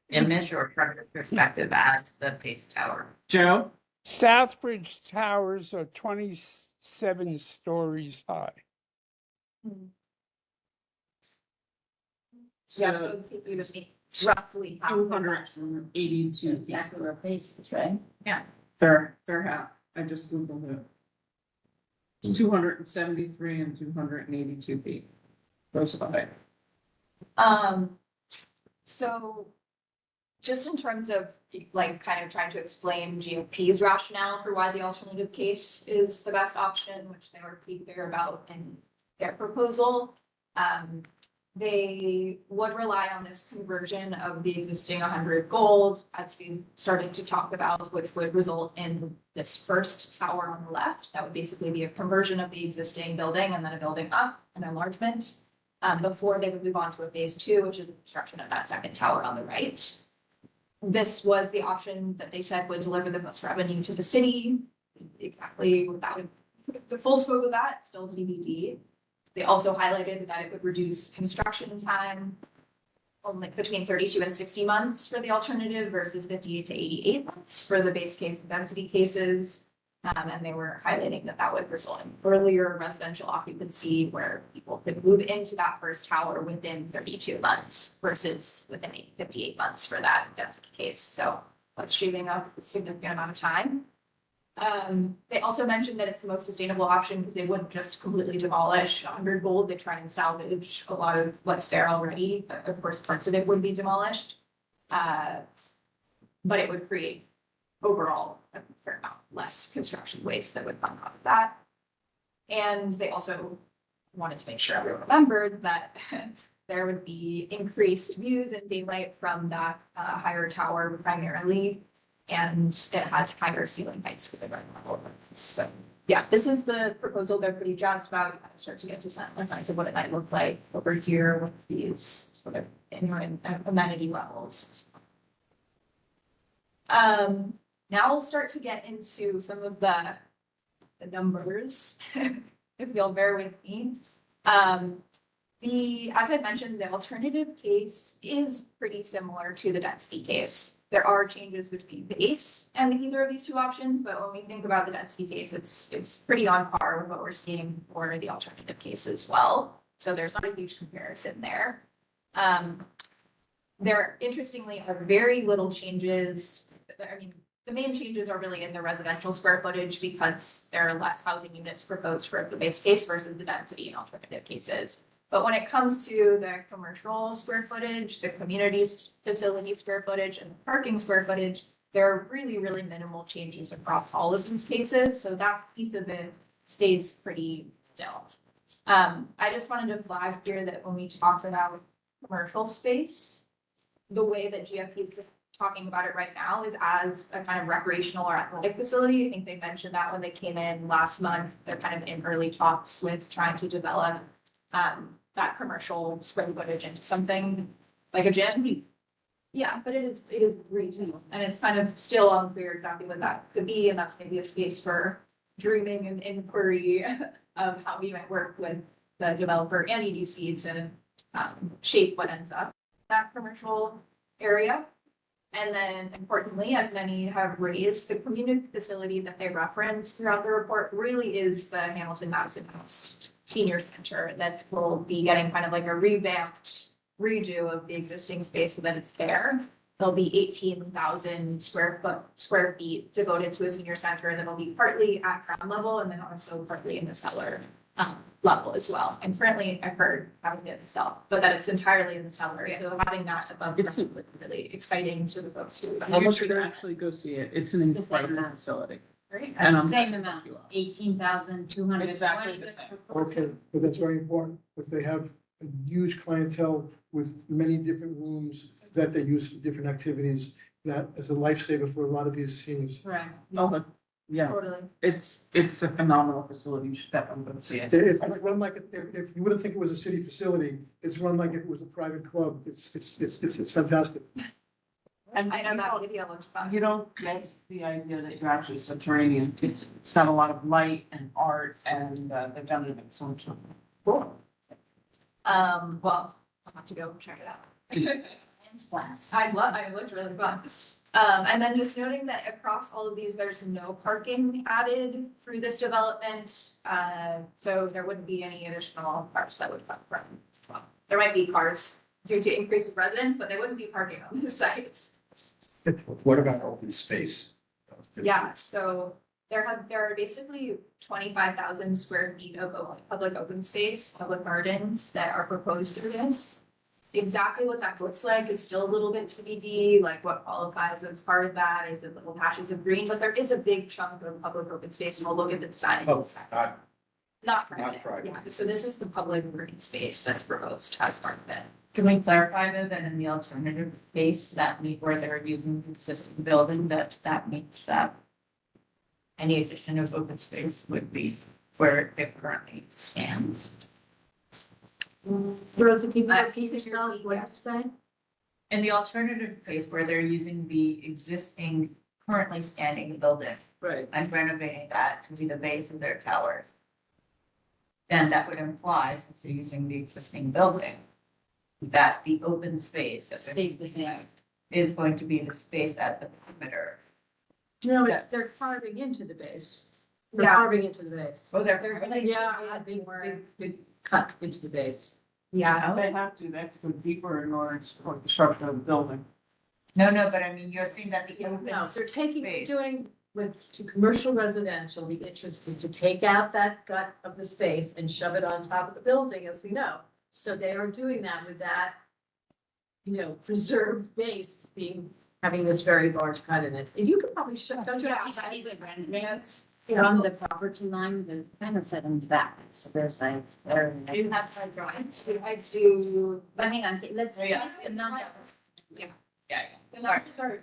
image or from this perspective as the Pace Tower. Joe? Southbridge Towers are 27 stories high. Yeah, so it'd take you to see roughly half of that. 282 feet. exactly where Hayes is, right? They're half. I just Googled it. It's 273 and 282 feet. Those are the height. So just in terms of like kind of trying to explain GOP's rationale for why the alternative case is the best option, which they were pretty clear about in their proposal. They would rely on this conversion of the existing 100 gold, as we started to talk about, which would result in this first tower on the left. That would basically be a conversion of the existing building and then a building up, an enlargement, before they would move on to a phase 2, which is the construction of that second tower on the right. This was the option that they said would deliver the most revenue to the city. Exactly without the full scope of that, still TBD. They also highlighted that it would reduce construction time only between 32 and 60 months for the alternative versus 58 to 88 months for the base case and density cases. And they were highlighting that that would result in earlier residential occupancy where people could move into that first tower within 32 months versus within 58 months for that density case. So that's shaving up a significant amount of time. They also mentioned that it's the most sustainable option because they wouldn't just completely demolish 100 gold. They try and salvage a lot of what's there already. But of course, parts of it would be demolished. But it would create overall a fair amount less construction waste that would come out of that. And they also wanted to make sure everyone remembered that there would be increased views and daylight from that higher tower primarily. And it has higher ceiling heights for the ground level. So yeah, this is the proposal they're pretty jazzed about. You kind of start to get to a sense of what it might look like over here with these sort of amenity levels. Now we'll start to get into some of the numbers, if you'll bear with me. As I mentioned, the alternative case is pretty similar to the density case. There are changes between base and either of these two options, but when we think about the density case, it's pretty on par with what we're seeing for the alternative case as well. So there's not a huge comparison there. There, interestingly, are very little changes. I mean, the main changes are really in the residential square footage because there are less housing units proposed for the base case versus the density and alternative cases. But when it comes to the commercial square footage, the community's facility square footage and the parking square footage, there are really, really minimal changes across all of these cases. So that piece of it stays pretty still. I just wanted to flag here that when we talk about commercial space, the way that GFP is talking about it right now is as a kind of recreational or athletic facility. I think they mentioned that when they came in last month. They're kind of in early talks with trying to develop that commercial square footage into something like a gym. Yeah, but it is regional, and it's kind of still unclear exactly what that could be, and that's maybe a space for dreaming and inquiry of how we might work with the developer and EDC to shape what ends up that commercial area. And then importantly, as many have raised, the community facility that they reference throughout the report really is the Hamilton Madison House Senior Center that will be getting kind of like a revamped redo of the existing space so that it's there. There'll be 18,000 square feet devoted to a senior center, and that'll be partly at ground level and then also partly in the cellar level as well. And currently I've heard having it itself, but that it's entirely in the cellar. So having that above ground would be really exciting to the folks who. You should actually go see it. It's an incredible facility. Great. And I'm Same amount, 18,200. Exactly the same. Okay, but that's very important, but they have a huge clientele with many different rooms that they use for different activities, that is a lifesaver for a lot of these seniors. Correct. Oh, yeah, Totally. it's a phenomenal facility. You should definitely go see it. It's run like, if you wouldn't think it was a city facility, it's run like if it was a private club. It's fantastic. And I know that video looks fun. you don't get the idea that you're actually subterranean. It's got a lot of light and art, and they've done an excellent job. Cool. Well, I'll have to go check it out. Class. I looked really fun. And then just noting that across all of these, there's no parking added through this development. So there wouldn't be any additional cars that would come from. Well, there might be cars due to increase of residents, but they wouldn't be parking on this site. What about open space? Yeah, so there are basically 25,000 square feet of public open space, public gardens that are proposed through this. Exactly what that looks like is still a little bit TBD, like what qualifies as part of that, is it little patches of green, but there is a big chunk of public open space, and we'll look at the design. Oh, Not private, private. yeah, so this is the public green space that's proposed as part of it. Can we clarify though that in the alternative case, that where they're using the existing building, that means that any addition of open space would be where it currently stands? Rosa, can you I- repeat yourself, what did you say? In the alternative case where they're using the existing currently standing building Right. and renovating that to be the base of their towers, then that would imply, since they're using the existing building, that the open space that Stays the same. is going to be the space at the perimeter. No, Yeah. they're carving into the base. They're Yeah. carving into the base. Oh, they're. Yeah, big cut into the base. Yeah, They have to go deeper in order to support the structure of the building. No, but I mean, you're saying that the open No, they're taking, space- doing with, to commercial residential, the interest is to take out that gut of the space and shove it on top of the building, as we know. So they are doing that with that, preserved base being, having this very large cut in it. And you could probably show, don't you You have? see the renderings from the property line, they're kind of set in the back, so there's like, there. do you have a drawing? I do. But hang on, let's. Yeah. the number. The numbers are,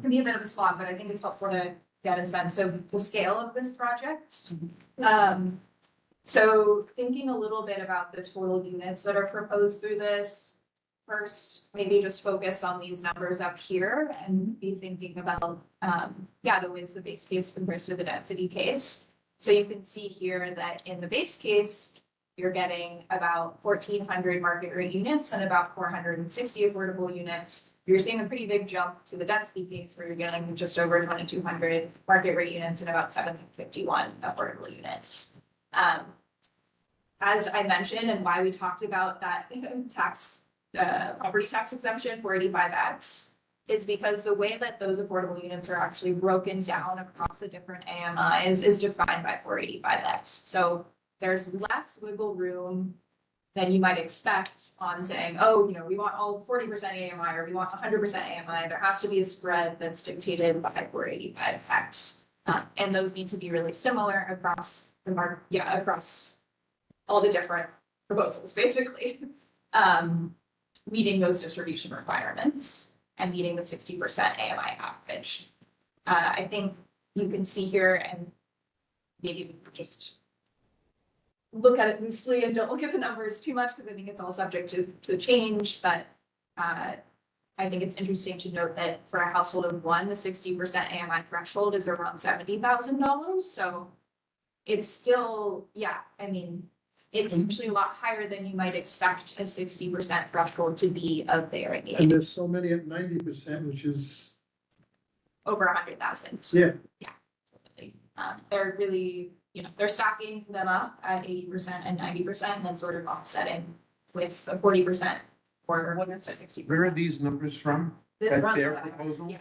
can be a bit of a slog, but I think it's helpful to get a sense of the scale of this project. So thinking a little bit about the total units that are proposed through this, first, maybe just focus on these numbers up here and be thinking about, the ways the base case compares to the density case. So you can see here that in the base case, you're getting about 1,400 market rate units and about 460 affordable units. You're seeing a pretty big jump to the density case where you're getting just over 2,200 market rate units and about 751 affordable units. As I mentioned, and why we talked about that property tax exemption 485X is because the way that those affordable units are actually broken down across the different AMIs is defined by 485X. So there's less wiggle room than you might expect on saying, oh, we want all 40% AMI or we want 100% AMI. There has to be a spread that's dictated by 485X. And those need to be really similar across the market, across all the different proposals, basically. Meeting those distribution requirements and meeting the 60% AMI average. I think you can see here, and maybe we could just look at it loosely and don't look at the numbers too much because I think it's all subject to change, but I think it's interesting to note that for a household of one, the 60% AMI threshold is around $70,000. So it's still, it's actually a lot higher than you might expect a 60% threshold to be of the area. And there's so many at 90%, which is, Over 100,000. yeah. Yeah, totally. They're really, they're stacking them up at 80% and 90% and then sort of offsetting with a 40% or a 60%. Where are these numbers from? This That's runs their that. proposal? Yeah.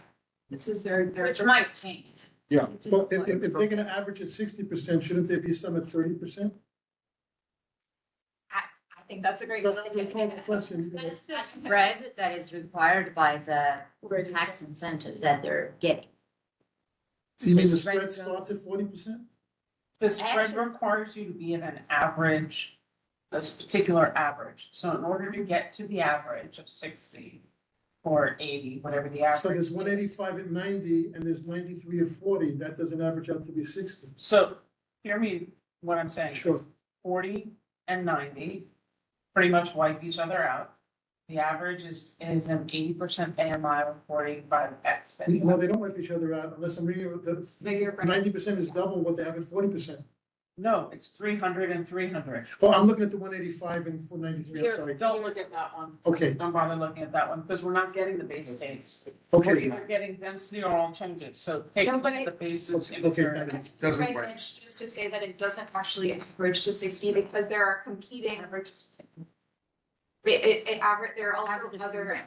This is their. Which might change. Yeah. Well, if they're gonna average at 60%, shouldn't there be some at 30%? I think that's a great Question. That's the spread that is required by the tax incentive that they're getting. You mean the The spread spread starts at 40%? The spread Actually- requires you to be at an average, this particular average. So in order to get to the average of 60 or 80, whatever the average. So there's is. 185 at 90 and there's 93 at 40, that doesn't average out to be 60. So hear me, what I'm saying. Sure. 40 and 90 pretty much wipe each other out. The average is an 80% AMI with 45X. No, they don't wipe each other out unless I'm reading it, the Figure. 90% is double what they have at 40%. No, it's 300 and 300. Oh, I'm looking at the 185 and 493, I'm Here, sorry. don't look at that one. Okay, Don't bother looking at that one because we're not getting the base states. okay. We're either getting density or alternatives. So take a No, look but at the bases. Okay, okay, integer. thank you. Doesn't Right, work. Mitch, just to say that it doesn't actually average to 60 because there are competing. There are also other,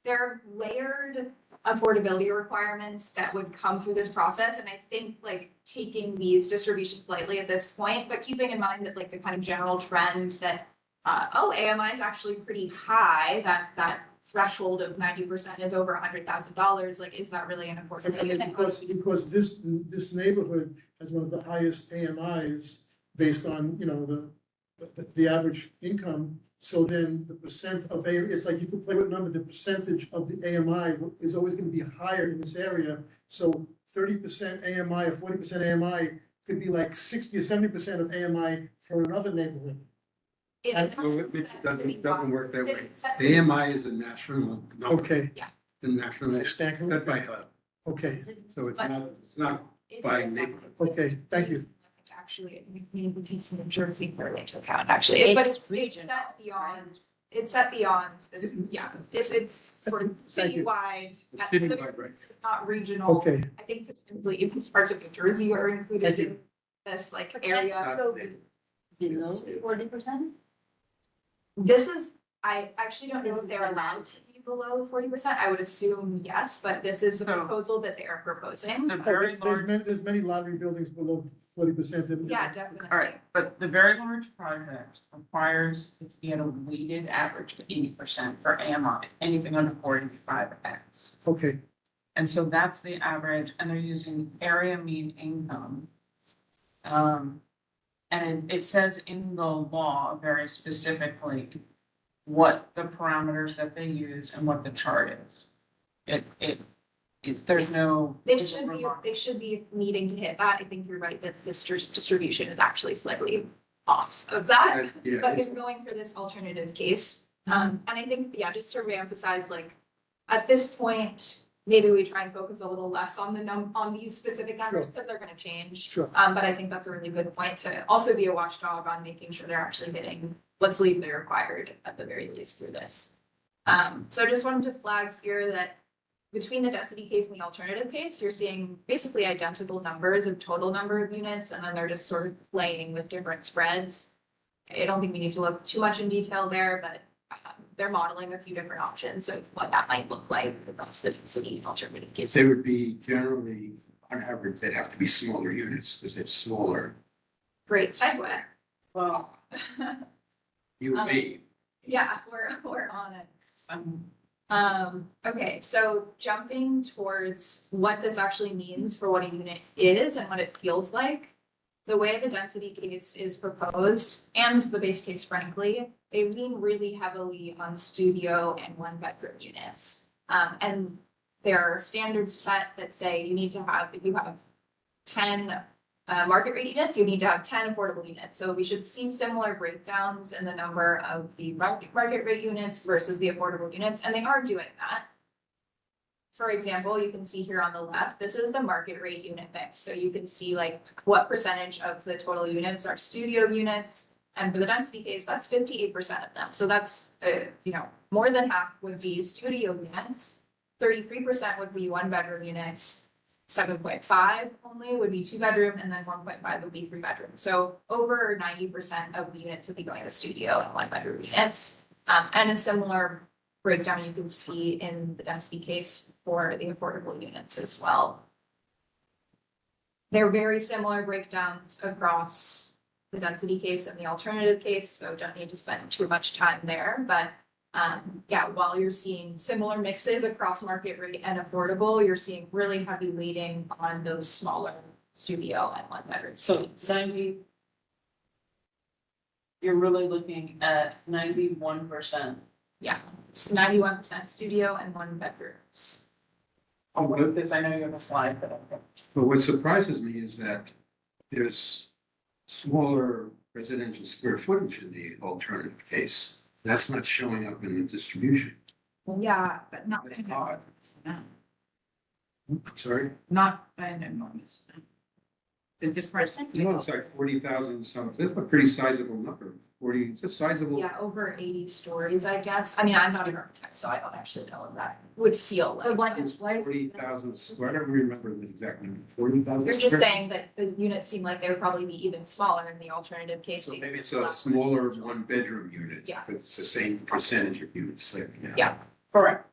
there are layered affordability requirements that would come through this process. And I think like taking these distributions lightly at this point, but keeping in mind that like the kind of general trend that, AMI is actually pretty high, that threshold of 90% is over $100,000. Like, is that really an affordability? Because this neighborhood has one of the highest AMIs based on, the average income. So then the percent of it's like you could play with number, the percentage of the AMI is always gonna be higher in this area. So 30% AMI or 40% AMI could be like 60 or 70% of AMI for another neighborhood. It's Well, it doesn't work that way. Set- The AMI is a national number, Okay, the national, Stank, set by HUD, okay, so it's not by neighborhood. okay, thank you. Actually, we take some New Jersey for into account, actually, but it's regional, set beyond, it's set beyond this, it's sort of Thank you. citywide. It's citywide, right. It's not regional. Okay, I think potentially even parts of New Jersey are Thank included you. in this like But area. that's go below 40%? This is, I actually don't know This if is they're the allowed to be below 40%. I would assume yes, but this is the So- proposal that they are proposing. The very large, there's many lottery buildings below 40%. Yeah, definitely. all right, but the very large project requires it to be at a weighted average of 80% for AMI, anything under 45X. Okay, And so that's the average, and they're using area mean income. And it says in the law very specifically what the parameters that they use and what the chart is. There's no. They should be needing to hit that. I think you're right that this distribution is actually slightly off of that. Yeah, But it's- in going for this alternative case, and I think, just to reemphasize, like, at this point, maybe we try and focus a little less on on these specific numbers because they're gonna change. sure. But I think that's a really good point to also be a watchdog on making sure they're actually hitting what's legally required at the very least through this. So I just wanted to flag here that between the density case and the alternative case, you're seeing basically identical numbers of total number of units, and then they're just sort of playing with different spreads. I don't think we need to look too much in detail there, but they're modeling a few different options of what that might look like across the density and alternative case. They would be generally, on average, they'd have to be smaller units because it's smaller. Great segue. Well, You and me. Yeah, we're on it. Okay, so jumping towards what this actually means for what a unit is and what it feels like. The way the density case is proposed and the base case, frankly, they lean really heavily on studio and one bedroom units. And there are standards set that say you need to have, if you have 10 market rate units, you need to have 10 affordable units. So we should see similar breakdowns in the number of the market rate units versus the affordable units, and they are doing that. For example, you can see here on the left, this is the market rate unit mix. So you can see like what percentage of the total units are studio units. And for the density case, that's 58% of them. So that's, more than half would be studio units. 33% would be one bedroom units. 7.5 only would be two bedroom, and then 1.5 would be three bedroom. So over 90% of the units would be going to studio and one bedroom units. And a similar breakdown you can see in the density case for the affordable units as well. They're very similar breakdowns across the density case and the alternative case, so don't need to spend too much time there, but yeah, while you're seeing similar mixes across market rate and affordable, you're seeing really heavy weighting on those smaller studio and one bedroom. So 90. You're really looking at 91%. Yeah, it's 91% studio and one bedrooms. Oh, what is, I know you have a slide, but But what surprises me is that there's smaller residential square footage in the alternative case. That's not showing up in the distribution. Yeah, but not. That's odd. I'm sorry? Not by an enormous. The difference. You know, it's like 40,000 something. That's a pretty sizable number. 40, it's a sizable. Yeah, over 80 stories, I guess. I mean, I'm not an architect, so I don't actually know what that would feel But like. what, what is? 40,000, I don't remember the exact number, 40,000. You're just square? saying that the units seem like they would probably be even smaller in the alternative case. So maybe it's a smaller one bedroom unit. Yeah. But it's the same percentage of units, like, Yeah. correct.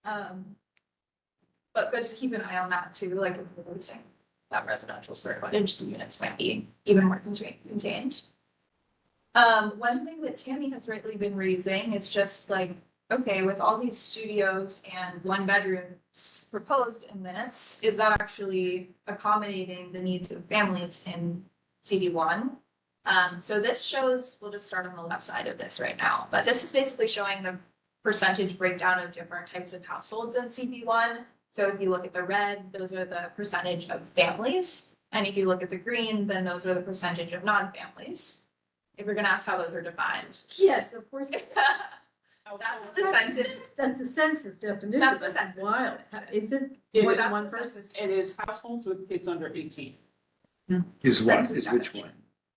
But good to keep an eye on that too, like if we're losing that residential square footage, the units might be even more contained. One thing that Tammy has rightly been raising is just like, okay, with all these studios and one bedrooms proposed in this, is that actually accommodating the needs of families in CD1? So this shows, we'll just start on the left side of this right now, but this is basically showing the percentage breakdown of different types of households in CD1. So if you look at the red, those are the percentage of families. And if you look at the green, then those are the percentage of non-families. If you're gonna ask how those are defined. Yes, of course. That's the census. That's the census definition. That's the census. Wild. Is it? It Well, is that's one the person, census. it is households with kids under 18 Is what, Census is which definition. one?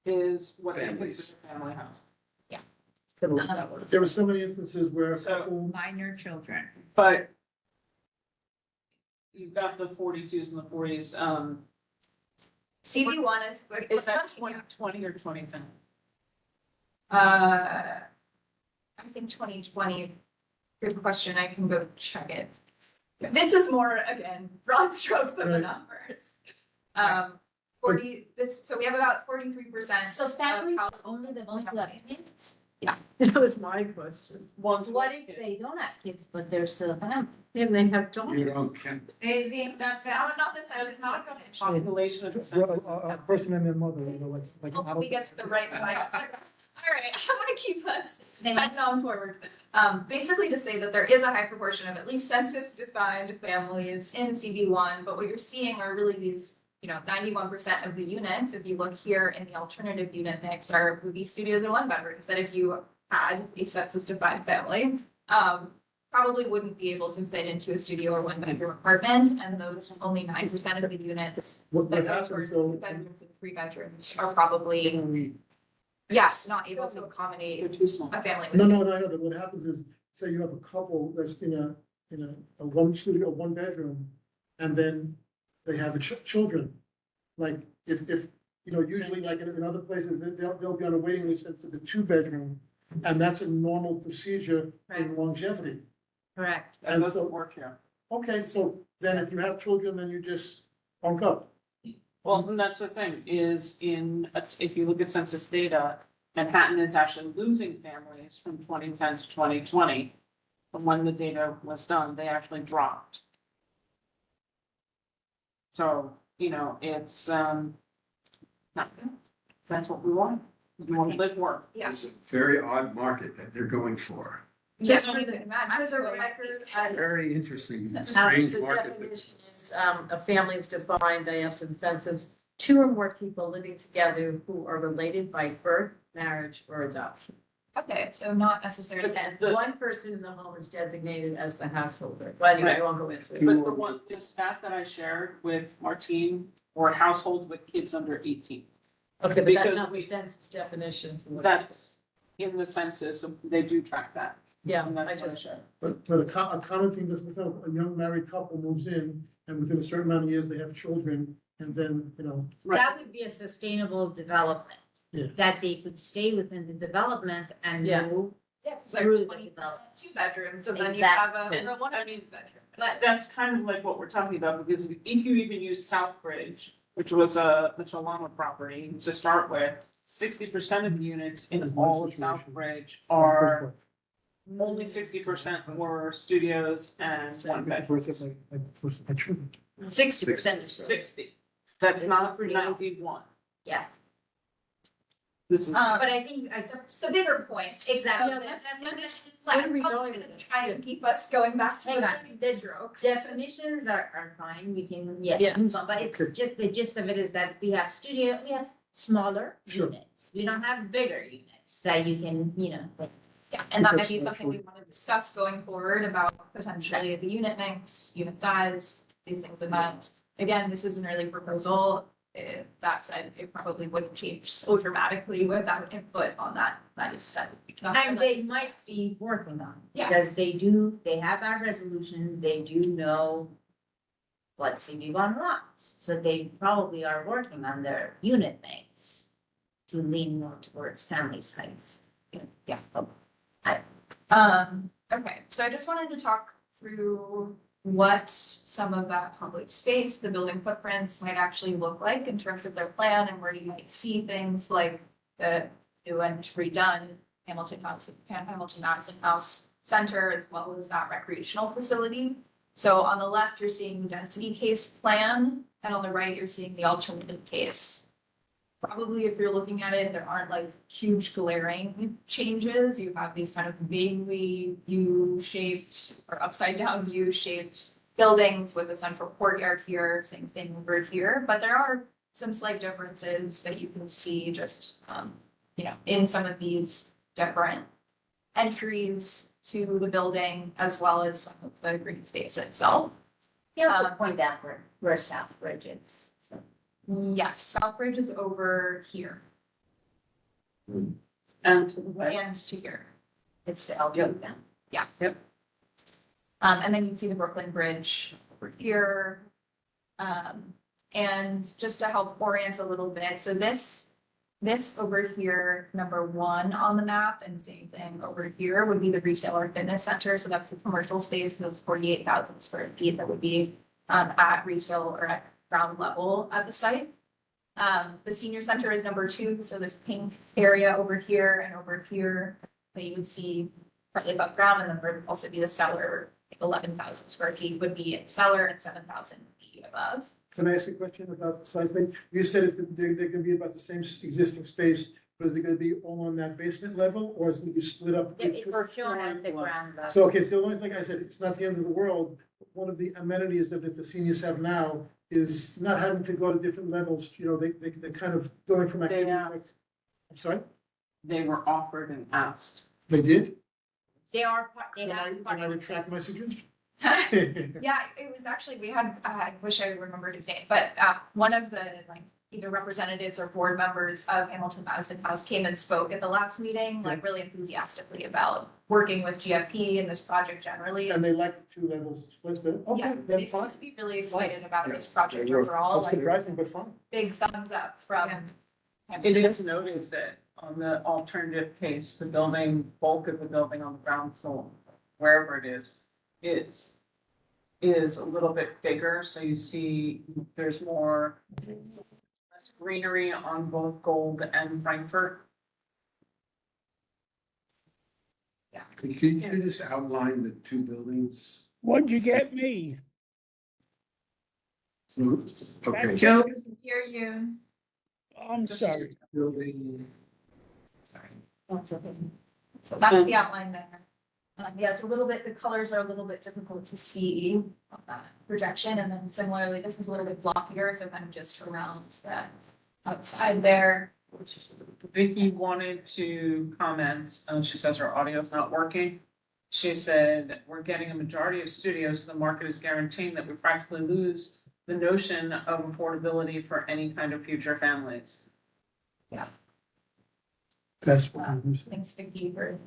is what they Families. consider family house. There were so many instances where a So- couple, Minor children. But you've got the 42s and the 40s, CD1 is. is that 2020 or 2010? I think 2020, good question, I can go check it. This is more, again, broad strokes of the Right. numbers. 40, so we have about 43%. So families of households only the with ones who have families. kids? That was my question. One to What one if kid. they don't have kids, but they're still a family? And they have You dogs. don't count. That's That's not the census, not a finish. population of the a census. person and their mother, like. Hopefully we get to the right slide. All right, I want to keep us Thanks. heading on forward. Basically to say that there is a high proportion of at least census-defined families in CV1, but what you're seeing are really these, 91% of the units, if you look here in the alternative unit mix, are movie studios and one bedrooms, that if you had a census-defined family, probably wouldn't be able to fit into a studio or one bedroom apartment, and those only 9% of the units What that go happens towards though, two bedrooms and three bedrooms are probably, not able to They're accommodate too small. a family. with no, kids. I know that what happens is, say you have a couple that's in a one studio, one bedroom, and then they have children. Like, if, usually like in other places, they'll be on a waiting list for the two bedroom, and that's a normal procedure in longevity. Correct. That And doesn't so, work here. okay, so then if you have children, then you just bunk up. Well, and that's the thing, is if you look at census data, Manhattan is actually losing families from 2010 to 2020. From when the data was done, they actually dropped. So, you know, it's, not good. That's what we want. We want to live, work. Yeah. It's a very odd market that they're going for. Just Yeah. for the record, Very interesting, The strange market. definition is, a family is defined, I asked in the census, two or more people living together who are related by birth, marriage, or adoption. okay, so not necessarily. And one person in the home is designated as the householder. Well, anyway, I won't go into it. But the one, the stat that I shared with Martine, or households with kids under 18. Okay, but Because that's not the we- census definition for what. That's in the census, they do track that. Yeah, And I that's what I just, shared. But a common thing that's within a young married couple moves in, and within a certain amount of years, they have children, and then, you know, That would be a sustainable development. Yeah. That they could stay within the development and Yeah. move. Yeah, because Through they're the 20 development. 2 bedrooms and then you have a, Exactly. or one of these bedrooms. But That's kind of like what we're talking about, because if you even use Southbridge, which was the Chalama property, to start with, 60% of the units in That's my all of situation. Southbridge are, only 60% were studios and one bedroom. birth of my children. 60% is 60. That's not pretty low. 91. Yeah. This is. But I think, It's the bigger point. Exactly. Yeah, That's- that's where are we I'm just going gonna with this? try and keep us going back to Hang on, the the strokes. definitions are fine, we can, Yeah. move on, but it's Okay. just, the gist of it is that we have we have smaller Sure. units. We don't have bigger units that you can, you know, like, Yeah, and that might That's be not something we true. want to discuss going forward about potentially the unit mix, unit size, these things like that. Again, this is an early proposal. That said, it probably wouldn't change so dramatically without input on that 90%. and they might be working on it. Yeah. Because they have our resolution, they do know what CB1 wants, so they probably are working on their unit mix to lean more towards family size. Yeah. Okay, so I just wanted to talk through what some of that public space, the building footprints might actually look like in terms of their plan and where you might see things like the new and redone Hamilton Madison House Center, as well as that recreational facility. So on the left, you're seeing the density case plan, and on the right, you're seeing the alternative case. Probably if you're looking at it, there aren't like huge glaring changes. You have these kind of vaguely U-shaped or upside down U-shaped buildings with a central courtyard here, same thing over here. But there are some slight differences that you can see just, in some of these different entries to the building, as well as some of the green space itself. You also point out where Southbridge is, so. Yes, Southbridge is over here And to the right. and to here. It's the LG then. Yeah. Yep. And then you can see the Brooklyn Bridge over here. And just to help orient a little bit, so this over here, number 1 on the map, and same thing over here would be the retail or fitness center. So that's the commercial space, those 48,000 square feet that would be at retail or at ground level at the site. The senior center is number 2, so this pink area over here and over here that you would see partly above ground, and then there would also be the cellar, 11,000 square feet would be in cellar and 7,000 would be above. Can I ask a question about the size? You said they're gonna be about the same existing space, but is it gonna be all on that basement level, or is it gonna be split up? It's shown at the ground level. So, okay, so the only thing I said, it's not the end of the world. One of the amenities that the seniors have now is not having to go to different levels, they're kind of going from activity. I'm sorry, They were offered and asked. they did? They have. Can I retract my suggestion? Yeah, it was actually, we had, I wish I remembered his name, but one of the either representatives or board members of Hamilton Madison House came and spoke at the last meeting, really enthusiastically about working with GFP and this project generally. And they like the 2 levels. Yeah, Okay, they then seem fine. to be really excited about this project overall, That's surprising, but fine. big thumbs up from. It is noted that on the alternative case, the building, bulk of the building on the ground floor, wherever it is a little bit bigger, so you see there's less greenery on both Gold and Frankfurt. Could you just outline the two buildings? What'd you get me? Okay, Joe, we can hear you. I'm sorry. building, That's okay. So that's the outline there. Yeah, it's a little bit, the colors are a little bit difficult to see on that projection, and then similarly, this is a little bit blockier, so kind of just around that outside there. Vicky wanted to comment, she says her audio's not working. She said, we're getting a majority of studios, the market is guaranteeing that we practically lose the notion of affordability for any kind of future families. That's what I was. Thanks to Beaver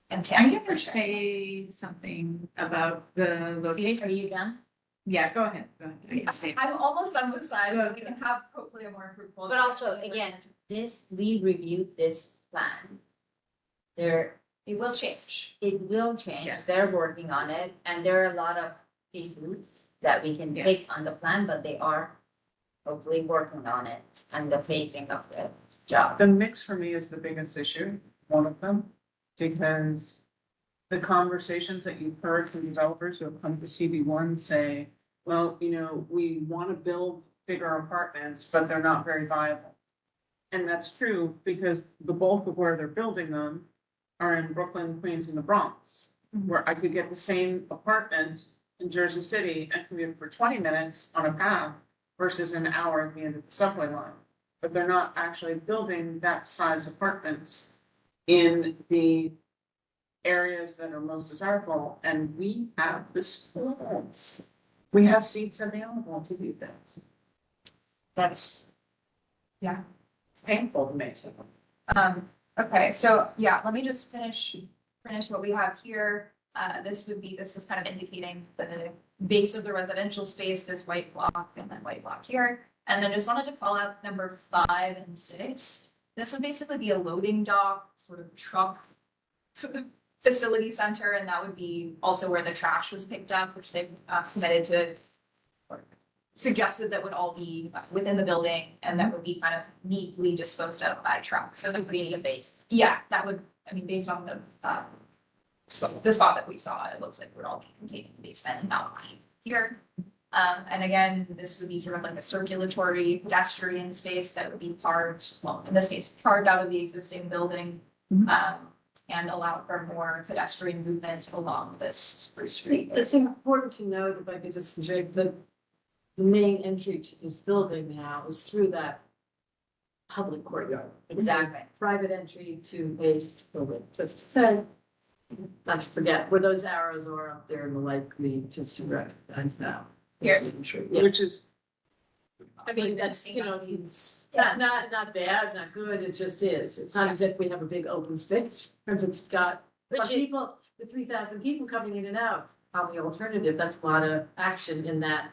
and I'm Tammy gonna for sharing. say something about the location. Are you done? Yeah, go ahead. Go ahead. I'm almost done with slides, so we can have hopefully a more fruitful. But also, discussion. again, we reviewed this plan. There, It will change. it will change, Yes. they're working on it, and there are a lot of issues that we can Yes. pick on the plan, but they are hopefully working on it and the phasing of the job. The mix for me is the biggest issue, one of them, because the conversations that you've heard from developers who have come to CB1 say, well, we want to build bigger apartments, but they're not very viable. And that's true because the bulk of where they're building them are in Brooklyn, Queens, and the Bronx, where I could get the same apartment in Jersey City and commute for 20 minutes on a path versus an hour at the end of the subway line. But they're not actually building that size apartments in the areas that are most desirable, and we have the schools. We have seats available to do that. That's, It's painful to me too. Okay, so yeah, let me just finish what we have here. This is kind of indicating the base of the residential space, this white block and then white block here. And then just wanted to call out number 5 and 6. This would basically be a loading dock, sort of truck facility center, and that would be also where the trash was picked up, which they've committed to, or suggested that would all be within the building, and that would be kind of neatly disposed of by trucks. So would be a base. yeah, that would, based on the spot that we saw, it looks like it would all be contained in the basement and not lying here. And again, this would be sort of like a circulatory pedestrian space that would be carved, well, in this case, carved out of the existing building. And allow for more pedestrian movement along this Spruce Street. It's important to note, if I could just interject, that the main entry to this building now is through that public courtyard. Exactly. Private entry to a building, just to say, not to forget where those arrows are up there in the light green, just to recognize now. Here. Yeah. Which is, That's, not bad, not good, it just is. It's not as if we have a big open space, because it's got, but Which is, people, the 3,000 people coming in and out, probably alternative, that's a lot of action in that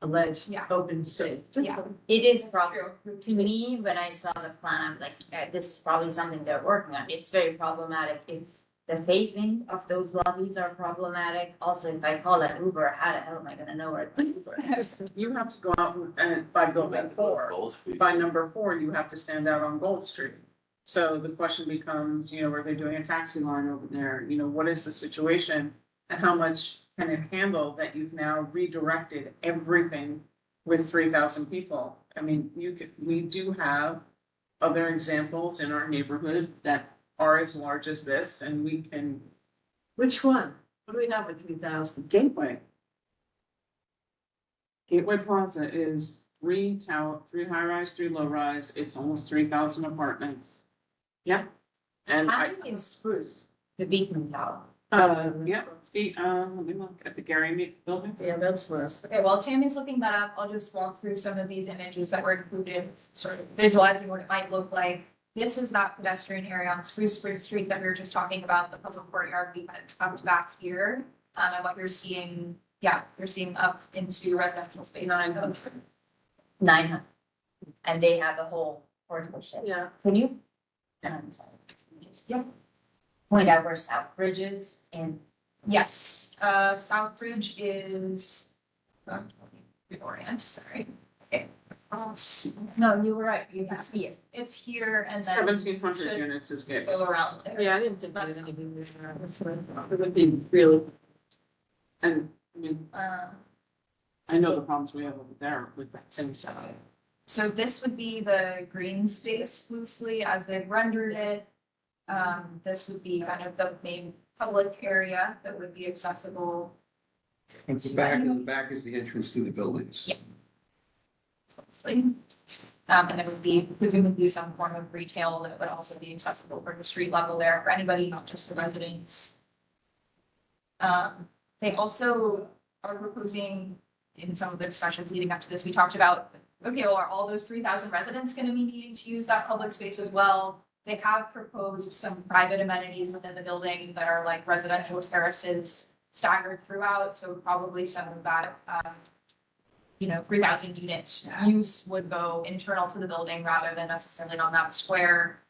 alleged Yeah. open space. Just- Yeah. it is problem, to me, when I saw the plan, I was like, this is probably something they're working on. It's very problematic if the phasing of those lobbies are problematic. Also, if I call that Uber, how the hell am I gonna know where it's Uber? you have to go out and by building 4. By number 4, you have to stand out on Gold Street. So the question becomes, are they doing a taxi line over there? What is the situation? And how much can it handle that you've now redirected everything with 3,000 people? We do have other examples in our neighborhood that are as large as this, and we can. Which one? What do we have with 3,000? Gateway. Gateway Plaza is 3 high-rise, 3 low-rise, it's almost 3,000 apartments. Yep. And How I, many is Spruce, the Beacon Tower? let me look at the Gary Mead building. Yeah, that's less. Okay, while Tammy's looking that up, I'll just walk through some of these images that were included, sort of visualizing what it might look like. This is that pedestrian area on Spruce Street that we were just talking about, the public courtyard we kind of tucked back here. And what you're seeing, you're seeing up into residential space. 900. And they have a whole portable shed. Yeah. Can you? Sorry. Just point out where South Bridge is and Yes, Southbridge is, reorient, sorry. Okay. No, you were right, you can see it. It's here and then 1,700 should units is good. go around there. Yeah, I didn't think So there was that's- anything there. That's what I thought. It would be really, And, I mean, I know the problems we have over there with that same side. So this would be the green space loosely as they've rendered it. This would be kind of the main public area that would be accessible. At the back is the entrance to the buildings. Yeah. And there would be, presumably some form of retail that would also be accessible from the street level there for anybody, not just the residents. They also are proposing, in some of the discussions leading up to this, we talked about, okay, well, are all those 3,000 residents gonna be needing to use that public space as well? They have proposed some private amenities within the building that are like residential terraces staggered throughout, so probably some of that, 3,000 unit use would go internal to the building rather than necessarily on that square.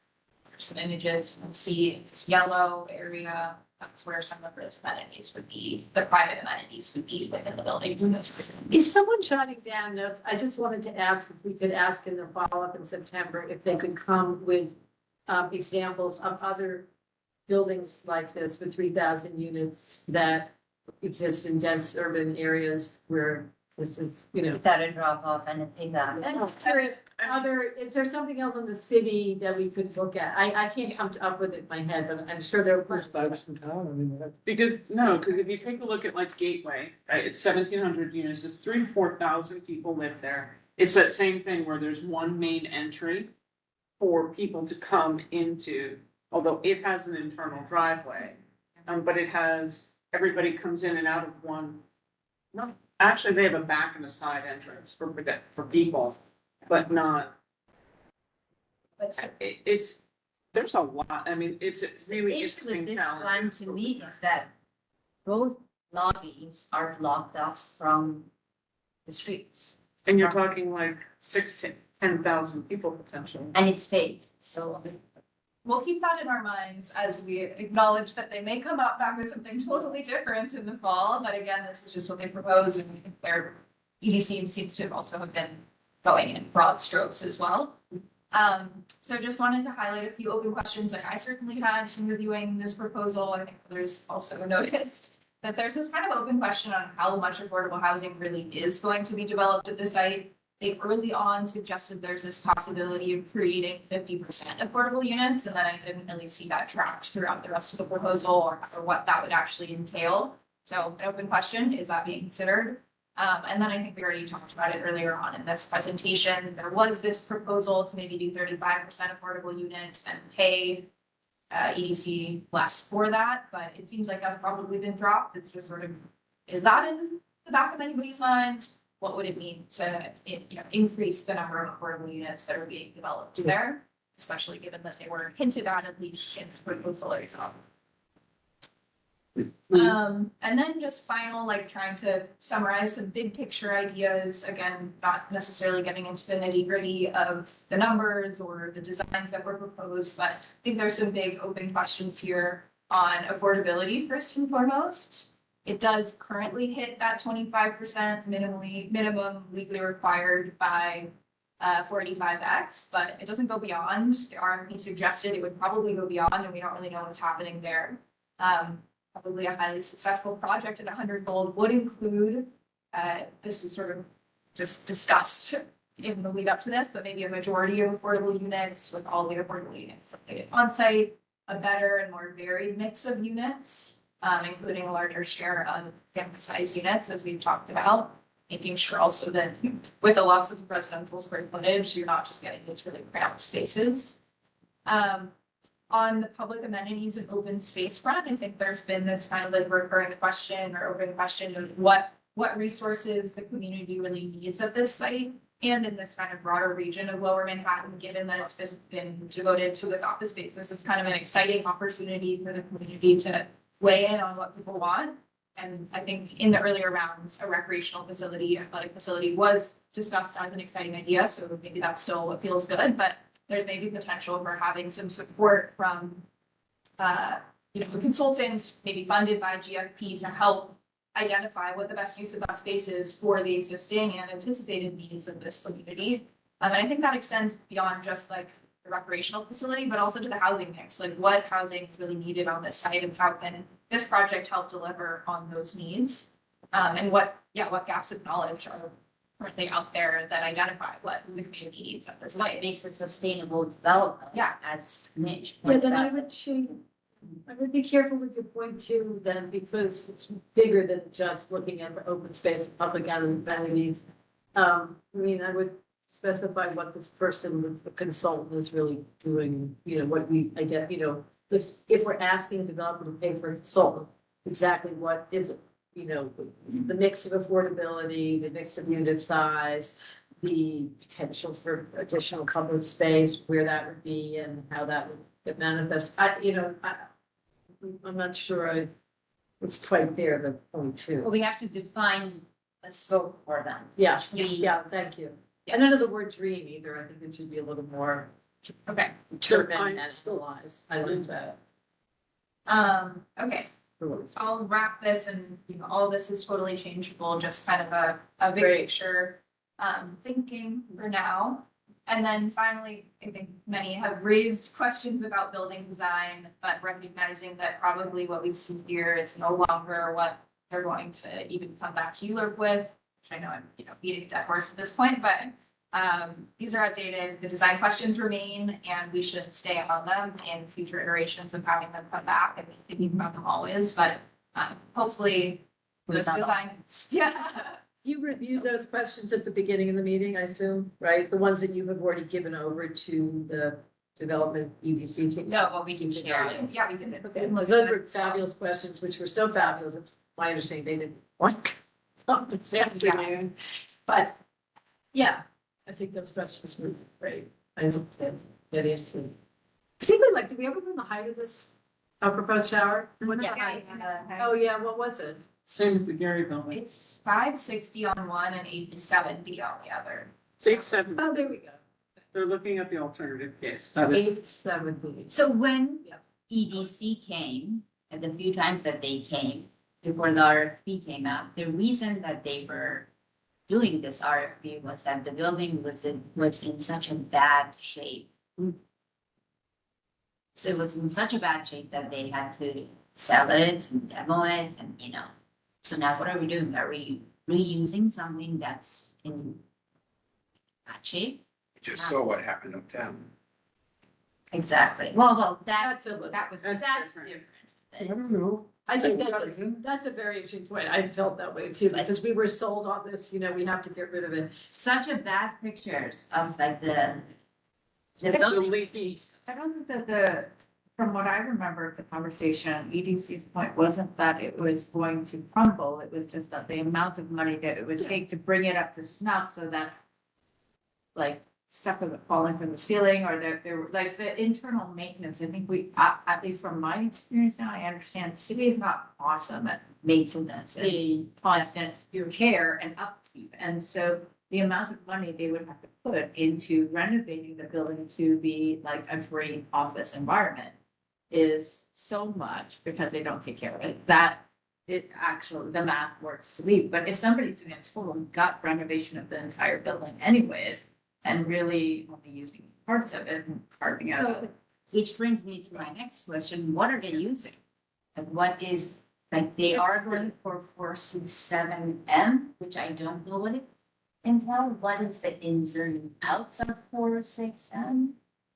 There's some images, you can see this yellow area, that's where some of those amenities would be, the private amenities would be within the building. is someone jotting down notes? I just wanted to ask if we could ask in the follow-up in September if they could come with examples of other buildings like this with 3,000 units that exist in dense urban areas where this is, Without a drop off and a pickup. I'm just curious, is there something else in the city that we could look at? I can't come up with it in my head, but I'm sure there are. First types in town, I mean, Because if you take a look at like Gateway, right, it's 1,700 units, it's 3,000 to 4,000 people live there. It's that same thing where there's one main entry for people to come into, although it has an internal driveway. But it has, everybody comes in and out of one. No, actually, they have a back and a side entrance for people, but not. It's, there's a lot, I mean, it's really The issue interesting. with this challenge. one to me is that both lobbies are blocked off from the streets And you're talking like 6,000 to 10,000 people potentially. and it's phased, so. We'll keep that in our minds as we acknowledge that they may come up back with something totally different in the fall, but again, this is just what they proposed and their EDC seems to also have been going in broad strokes as well. So just wanted to highlight a few open questions that I certainly had in reviewing this proposal. I think others also noticed that there's this kind of open question on how much affordable housing really is going to be developed at the site. They early on suggested there's this possibility of creating 50% affordable units, and then I didn't really see that tracked throughout the rest of the proposal or what that would actually entail. So an open question, is that being considered? And then I think we already talked about it earlier on in this presentation. There was this proposal to maybe do 35% affordable units and pay EDC less for that, but it seems like that's probably been dropped. It's just sort of, is that in the back of anybody's mind? What would it mean to, increase the number of affordable units that are being developed there, especially given that they were hinted at least in the proposal itself. And then just final, trying to summarize some big picture ideas, again, not necessarily getting into the nitty gritty of the numbers or the designs that were proposed, but I think there's some big open questions here on affordability first and foremost. It does currently hit that 25% minimum legally required by 485X, but it doesn't go beyond. The RFP suggested it would probably go beyond, and we don't really know what's happening there. Probably a highly successful project at 100 gold would include, this is sort of just discussed in the lead up to this, but maybe a majority of affordable units with all the affordable units located on site, a better and more varied mix of units, including a larger share of family size units, as we've talked about, making sure also that with the loss of residential square footage, you're not just getting these really cramped spaces. On the public amenities and open space front, I think there's been this kind of like recurring question or open question of what resources the community really needs at this site and in this kind of broader region of Lower Manhattan, given that it's been devoted to this office space. This is kind of an exciting opportunity for the community to weigh in on what people want. And I think in the earlier rounds, a recreational facility, athletic facility was discussed as an exciting idea. So maybe that's still what feels good, but there's maybe potential for having some support from, a consultant, maybe funded by GFP to help identify what the best use of that space is for the existing and anticipated needs of this community. And I think that extends beyond just like the recreational facility, but also to the housing mix, like what housing is really needed on this site and how can this project help deliver on those needs? And what gaps of knowledge are currently out there that identify what the community needs at this What site. makes a sustainable development? Yeah. As Mitch Yeah, pointed then I out. would be careful with your point too, then, because it's bigger than just looking at the open space and public amenities. I mean, I would specify what this person, the consultant is really doing, you know, what we, if we're asking a developer to pay for a consultant, exactly what is it? You know, the mix of affordability, the mix of unit size, the potential for additional public space, where that would be and how that would get manifest. I'm not sure it's quite there, the point Well, two. we have to define a scope for them. Yeah, We- yeah, thank you. And none of the word dream either. I think it should be a little more Okay. determined and analyzed. I like that. Okay. I'll wrap this and, all of this is totally changeable, just kind of a big Great. picture, thinking for now. And then finally, I think many have raised questions about building design, but recognizing that probably what we see here is no longer what they're going to even come back to ULURP with, which I know I'm, beating a dead horse at this point, but these are outdated, the design questions remain, and we should stay on them in future iterations of having them come back and thinking about them always, but hopefully those designs, You reviewed those questions at the beginning of the meeting, I assume, right? The ones that you have already given over to the development EDC team? No, but we can share it. Yeah, we did it. Okay, well, those were fabulous questions, which were so fabulous, it's my understanding they didn't want this afternoon. But, yeah, I think those questions were great. I just get into. Particularly like, did we ever learn the height of this proposed tower? What's the height? Oh, yeah, what was it? Same as the Gary building. It's 560 on one and 870 on the other. 870. Oh, there we go. They're looking at the alternative case. 870. So when Yeah. EDC came, and the few times that they came, before the RFP came out, the reason that they were doing this RFP was that the building was in such a bad shape. So it was in such a bad shape that they had to sell it and demo it and, So now what are we doing? Are we reusing something that's in bad shape? Just saw what happened uptown. Exactly. Well, That's that's different. different. I don't know. I think that's a very interesting point. I felt that way too, because we were sold on this, we have to get rid of it. Such a bad pictures of like the building. leaky. I don't think that from what I remember of the conversation, EDC's point wasn't that it was going to crumble. It was just that the amount of money that it would take to bring it up to snuff so that like stuff was falling from the ceiling or there were like the internal maintenance. I think at least from my experience now, I understand the city is not awesome at maintenance and constant care and upkeep. And so the amount of money they would have to put into renovating the building to be like a great office environment is so much because they don't take care of it, that it actually, the math works to leave. But if somebody's doing a total gut renovation of the entire building anyways, and really only using parts of it and carving out. So, which brings me to my next question, what are they using? Like what is, like they are going for 467M, which I don't know what it entails. What is the ins and outs of 467?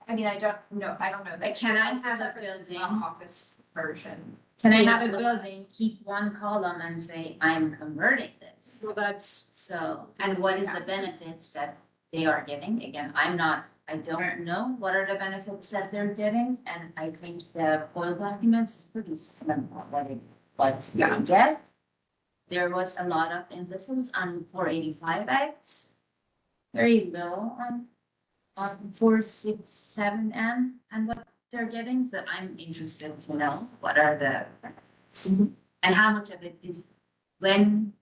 I mean, I don't know. Like, can I have a building? Office version. Can I have a building, keep one column and say, I'm converting this? Well, that's, So, and what is the benefits that they are getting? Again, I don't know what are the benefits that they're getting, and I think the FOIL documents is pretty slim on what they get. There was a lot of emphasis on 485X, very low on 467M and what they're getting, so I'm interested to know what are the benefits. And how much of it is when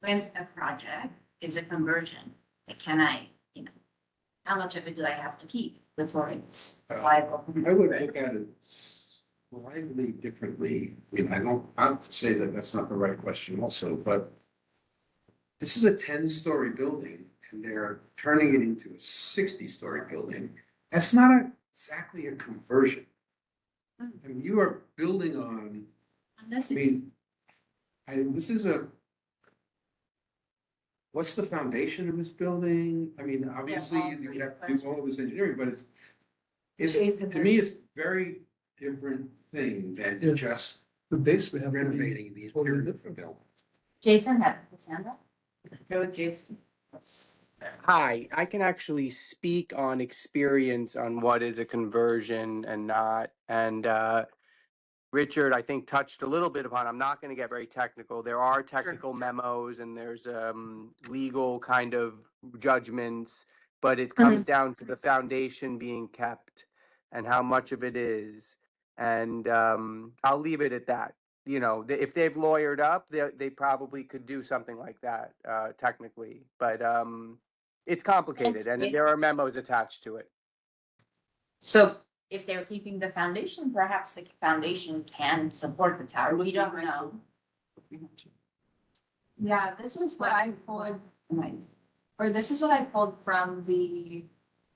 a project is a conversion, like can I, how much of it do I have to keep before it's viable? I would look at it Well, I believe differently. I mean, I don't, I'll say that that's not the right question also, but this is a 10-story building and they're turning it into a 60-story building. That's not exactly a conversion. I mean, you are building on, Unless I it's mean, this is what's the foundation of this building? I mean, obviously, all you three have to do all this engineering, but it's, Jason, to me, it's very different thing than Yeah. just The basement has to be renovating these totally period different. buildings. Jason had his hand up. Go with Jason. Hi, I can actually speak on experience on what is a conversion and not. And Richard, I think, touched a little bit upon, I'm not going to get very technical. There are technical memos and there's legal kind of judgments, but it comes down to the foundation being kept and how much of it is. And I'll leave it at that. You know, if they've lawyered up, they probably could do something like that technically. But it's complicated and there are memos attached to it. So if they're keeping the foundation, perhaps the foundation can support the tower. We don't know. Yeah, this was what I pulled, Right. or this is what I pulled from the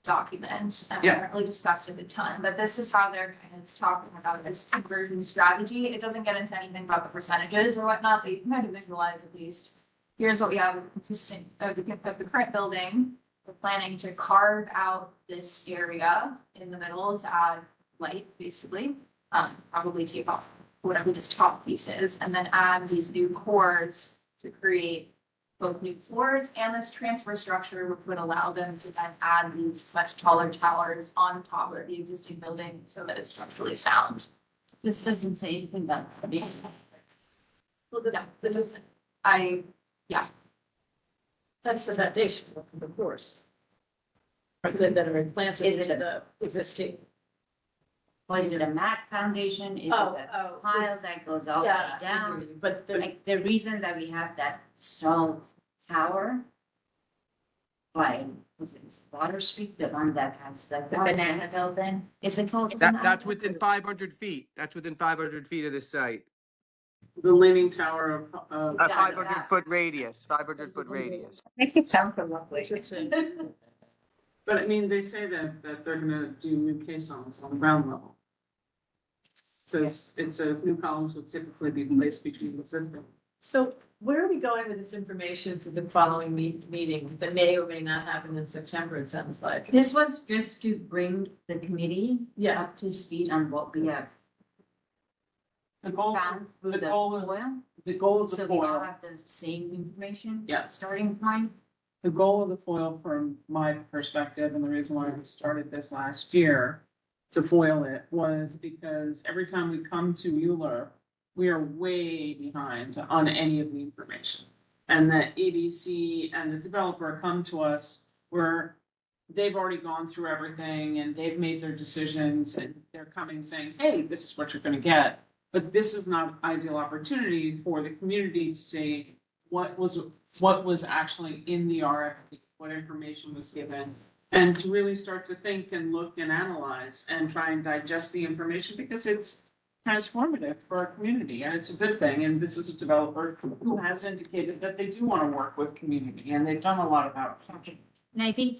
document. And we Yeah. haven't really discussed it a ton, but this is how they're kind of talking about this conversion strategy. It doesn't get into anything about the percentages or whatnot, but you can kind of visualize at least. Here's what we have consistent of the current building. We're planning to carve out this area in the middle to add light, basically. Probably take off whatever this top piece is, and then add these new cores to create both new floors and this transfer structure, which would allow them to then add these much taller towers on top of the existing building so that it's structurally sound. This doesn't say anything about. Well, no, that doesn't, That's the foundation, of course. That are implanted Is it into the existing. Was it a mat foundation? Is it a pile that goes all the way Yeah, I down? agree, but the, Like the reason that we have that stone tower. By, was it Water Street, the one that has the banana building? Is it called? That's within 500 feet. That's within 500 feet of this site. The leaning tower of, A 500-foot radius, 500-foot radius. Makes it sound so lovely. interesting. but I mean, they say that they're gonna do new caissons on the ground level. It says new columns will typically be placed between the existing. So where are we going with this information for the following meeting that may or may not happen in September, it sounds like? This was just to bring the committee Yeah, up to speed on what we have The goal, found through the the goal of- FOIL. the goal of the So we all foil, have the same information. Yeah. Starting point. the goal of the foil from my perspective, and the reason why we started this last year to foil it was because every time we come to Euler, we are way behind on any of the information. And that ABC and the developer come to us where they've already gone through everything and they've made their decisions and they're coming saying, hey, this is what you're gonna get. But this is not an ideal opportunity for the community to say what was actually in the RFP, what information was given. And to really start to think and look and analyze and try and digest the information because it's transformative for our community and it's a good thing. And this is a developer who has indicated that they do want to work with community and they've done a lot about something. And I think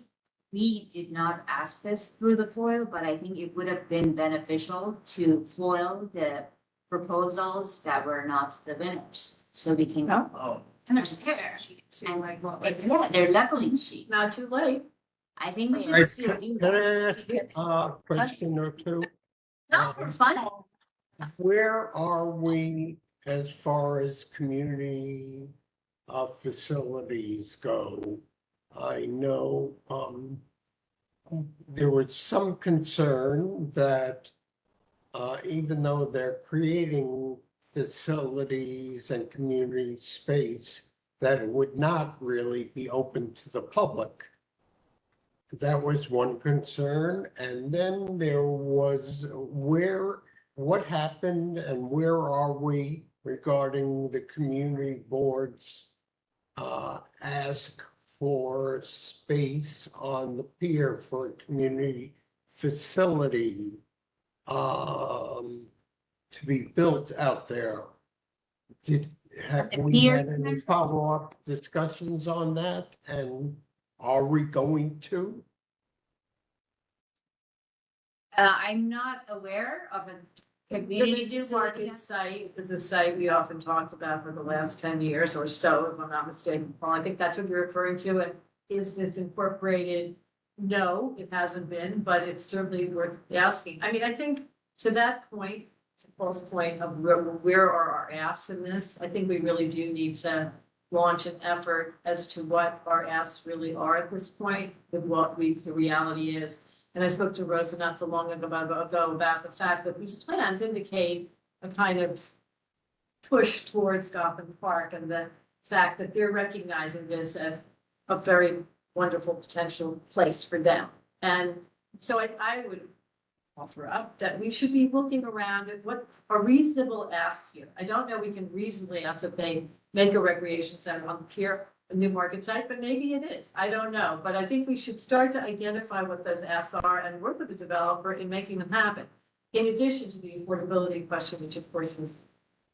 we did not ask this through the FOIL, but I think it would have been beneficial to FOIL the proposals that were not the winners. So we can. Oh. and they're scared. And like, what? Yeah, they're leveling sheet. not too late. I think we should Right, still do Can that. I ask a question or two? Not for fun. Where are we as far as community facilities go? I know there was some concern that even though they're creating facilities and community space, that it would not really be open to the public. That was one concern. And then there was what happened and where are we regarding the community board's ask for space on the pier for a community facility? to be built out there. Have The we pier had any connects- follow-up discussions on that? And are we going to? I'm not aware of a So community the new facility. market site is a site we often talked about for the last 10 years or so, if I'm not mistaken. Paul, I think that's what you're referring to. And is this incorporated? No, it hasn't been, but it's certainly worth asking. I mean, I think to that point, to Paul's point of where are our asks in this? I think we really do need to launch an effort as to what our asks really are at this point, with what the reality is. And I spoke to Rosa not so long ago about the fact that these plans indicate a kind of push towards Gotham Park, and the fact that they're recognizing this as a very wonderful potential place for them. And so I would offer up that we should be looking around at what are reasonable asks here. I don't know we can reasonably ask that they make a recreation center on the pier, a new market site, but maybe it is. I don't know. But I think we should start to identify what those asks are and work with the developer in making them happen. In addition to the affordability question, which of course is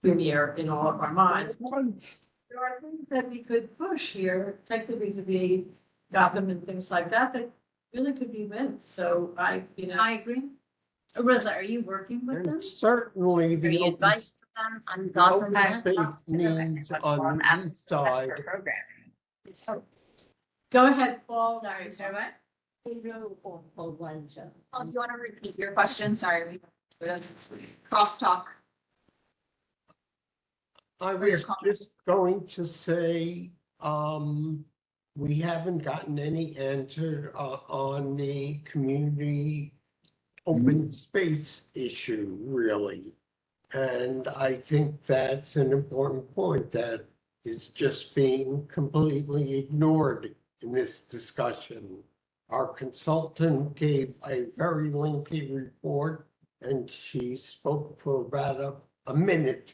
premier in all of our minds. There are things that we could push here, technically to be Gotham and things like that, that really could be wins. So I agree. Rosa, are you working with them? Certainly Are the you open, advised them on the Gotham? open space needs on the east side. Go ahead, Paul. Sorry, what? Oh, do you want to repeat your question? Sorry, we crosstalk. I Or your was comment. just going to say, we haven't gotten any answer on the community open space issue, really. And I think that's an important point that is just being completely ignored in this discussion. Our consultant gave a very lengthy report, and she spoke for about a minute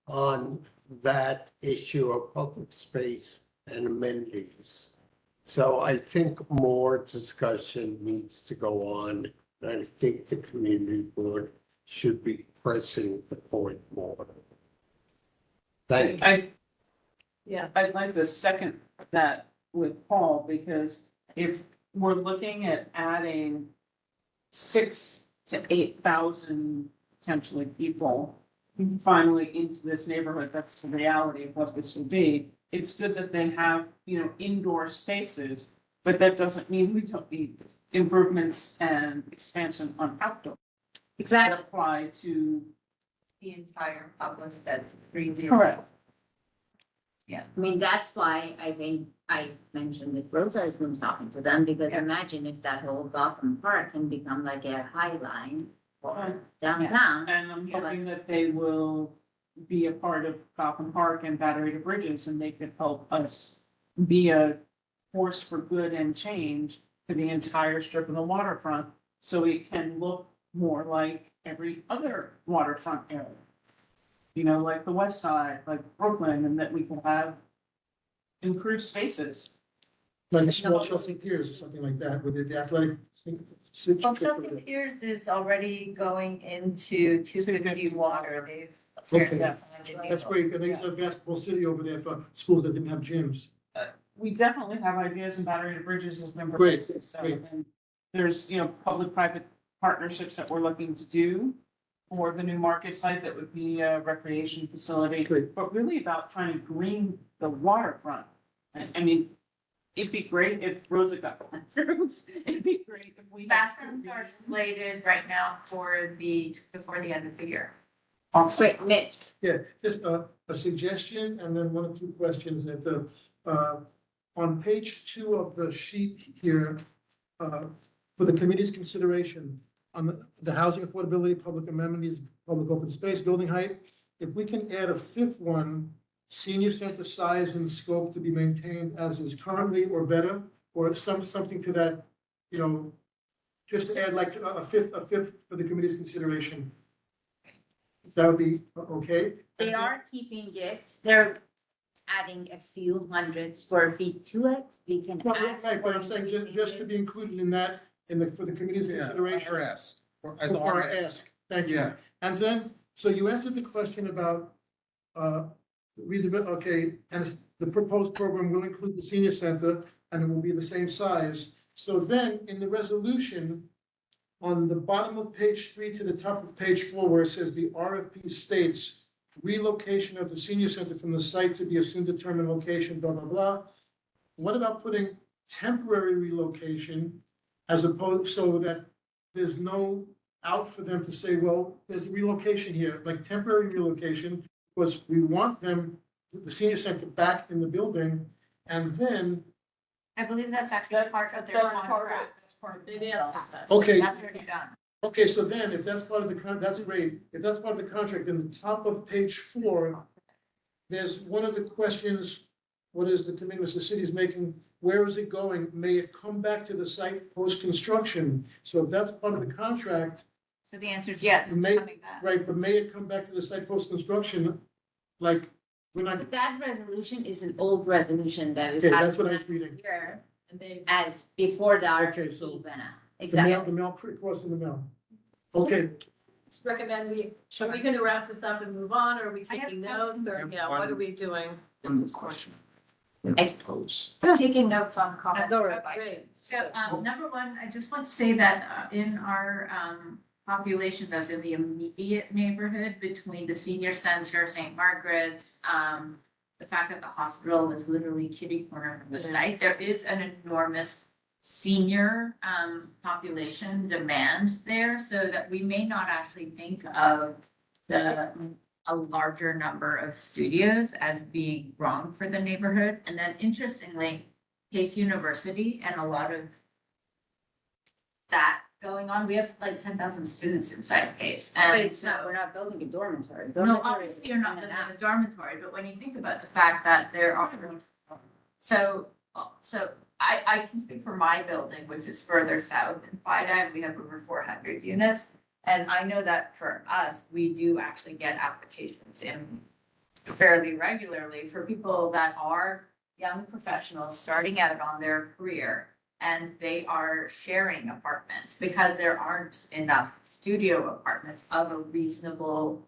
on that issue of public space and amenities. So I think more discussion needs to go on, and I think the community board should be pressing the point more. Thank you. I'd like to second that with Paul, because if we're looking at adding 6,000 to 8,000 potentially people finally into this neighborhood, that's the reality of what this will be. It's good that they have, indoor spaces, but that doesn't mean we don't need improvements and expansion on outdoor. Exactly. That apply to. The entire public that's green. Correct. I mean, that's why I think I mentioned that Rosa has been talking to them, because imagine if that whole Gotham Park can become like a high line for downtown. And I'm hoping that they will be a part of Gotham Park and Battery to Bridges, and they could help us be a force for good and change for the entire strip of the waterfront, so it can look more like every other waterfront area. Like the west side, like Brooklyn, and that we can have improved spaces. Like a small Chelsea Piers or something like that, with the athletic. Well, Chelsea Piers is already going into 250 water. They've. Okay, definitely- that's great, because they used to have basketball city over there for schools that didn't have gyms. We definitely have ideas, and Battery to Bridges has been Great, proposing so, great. and there's, public-private partnerships that we're looking to do for the new market site that would be a recreation facility, Great. but really about trying to green the waterfront. I mean, it'd be great if Rosa got bathrooms. It'd be great if we. Bathrooms are slated right now before the end of the year. Wait, Mitch, Yeah, just a suggestion and then one or two questions at the, on page 2 of the sheet here, for the committee's consideration on the housing affordability, public amenities, public open space, building height, if we can add a 5th one, senior center size and scope to be maintained as is currently or better, or something to that, just add like a fifth for the committee's consideration. That would be okay. they are keeping it, they're adding a few hundred square feet to it. We can Right, ask. right, but for I'm saying increasing just it. to be included in that, for the committee's consideration. RS. For our ask, thank you. Yeah. And then So you answered the question about, okay, and the proposed program will include the senior center and it will be the same size. So then in the resolution, on the bottom of page 3 to the top of page 4, where it says the RFP states relocation of the senior center from the site to be a soon determined location, blah, blah, blah. What about putting temporary relocation as opposed, so that there's no out for them to say, well, there's a relocation here, like temporary relocation, because we want them, the senior center back in the building, and then, I believe that's actually part of their contract. Maybe I'll okay, That's already done. okay, so then, if that's part of the that's great, if that's part of the contract, then the top of page 4, there's one of the questions, what is the commitments the city's making, where is it going? May it come back to the site post-construction? So if that's part of the contract, So the answer is yes, it's May- coming back. right, but may it come back to the site post-construction? Like, we're So not, that resolution is an old resolution that we Okay, passed that's what I was last reading. year And they, as before the Okay, so RFP went out. the Exactly. mail crossed in the mail. Okay, recommend are we gonna wrap this up and move on, or are we I have taking a notes, or, question. yeah, what are we doing? One question. I- Suppose. I'm taking notes on comments. Dora, as I- Great. So, number one, I just want to say that in our population that's in the immediate neighborhood between the senior center, St. Margaret's, the fact that the hospital is literally kitty corner of the site, there is an enormous senior population demand there, so that we may not actually think of a larger number of studios as being wrong for the neighborhood. And then interestingly, Case University and a lot of that going on, we have like 10,000 students inside Case. But And it's not, so, we're not building a dormitory. no, Dormitory obviously you're not is in building and a out. dormitory, but when you think about the fact that there are, so I can speak for my building, which is further south in FIDA, we have over 400 units. And I know that for us, we do actually get applications in fairly regularly for people that are young professionals starting out on their career. And they are sharing apartments because there aren't enough studio apartments of a reasonable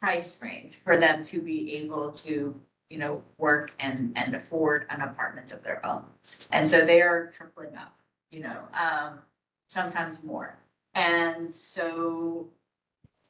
price range for them to be able to, you know, work and afford an apartment of their own. And so they are tripling up, you know, sometimes more. And so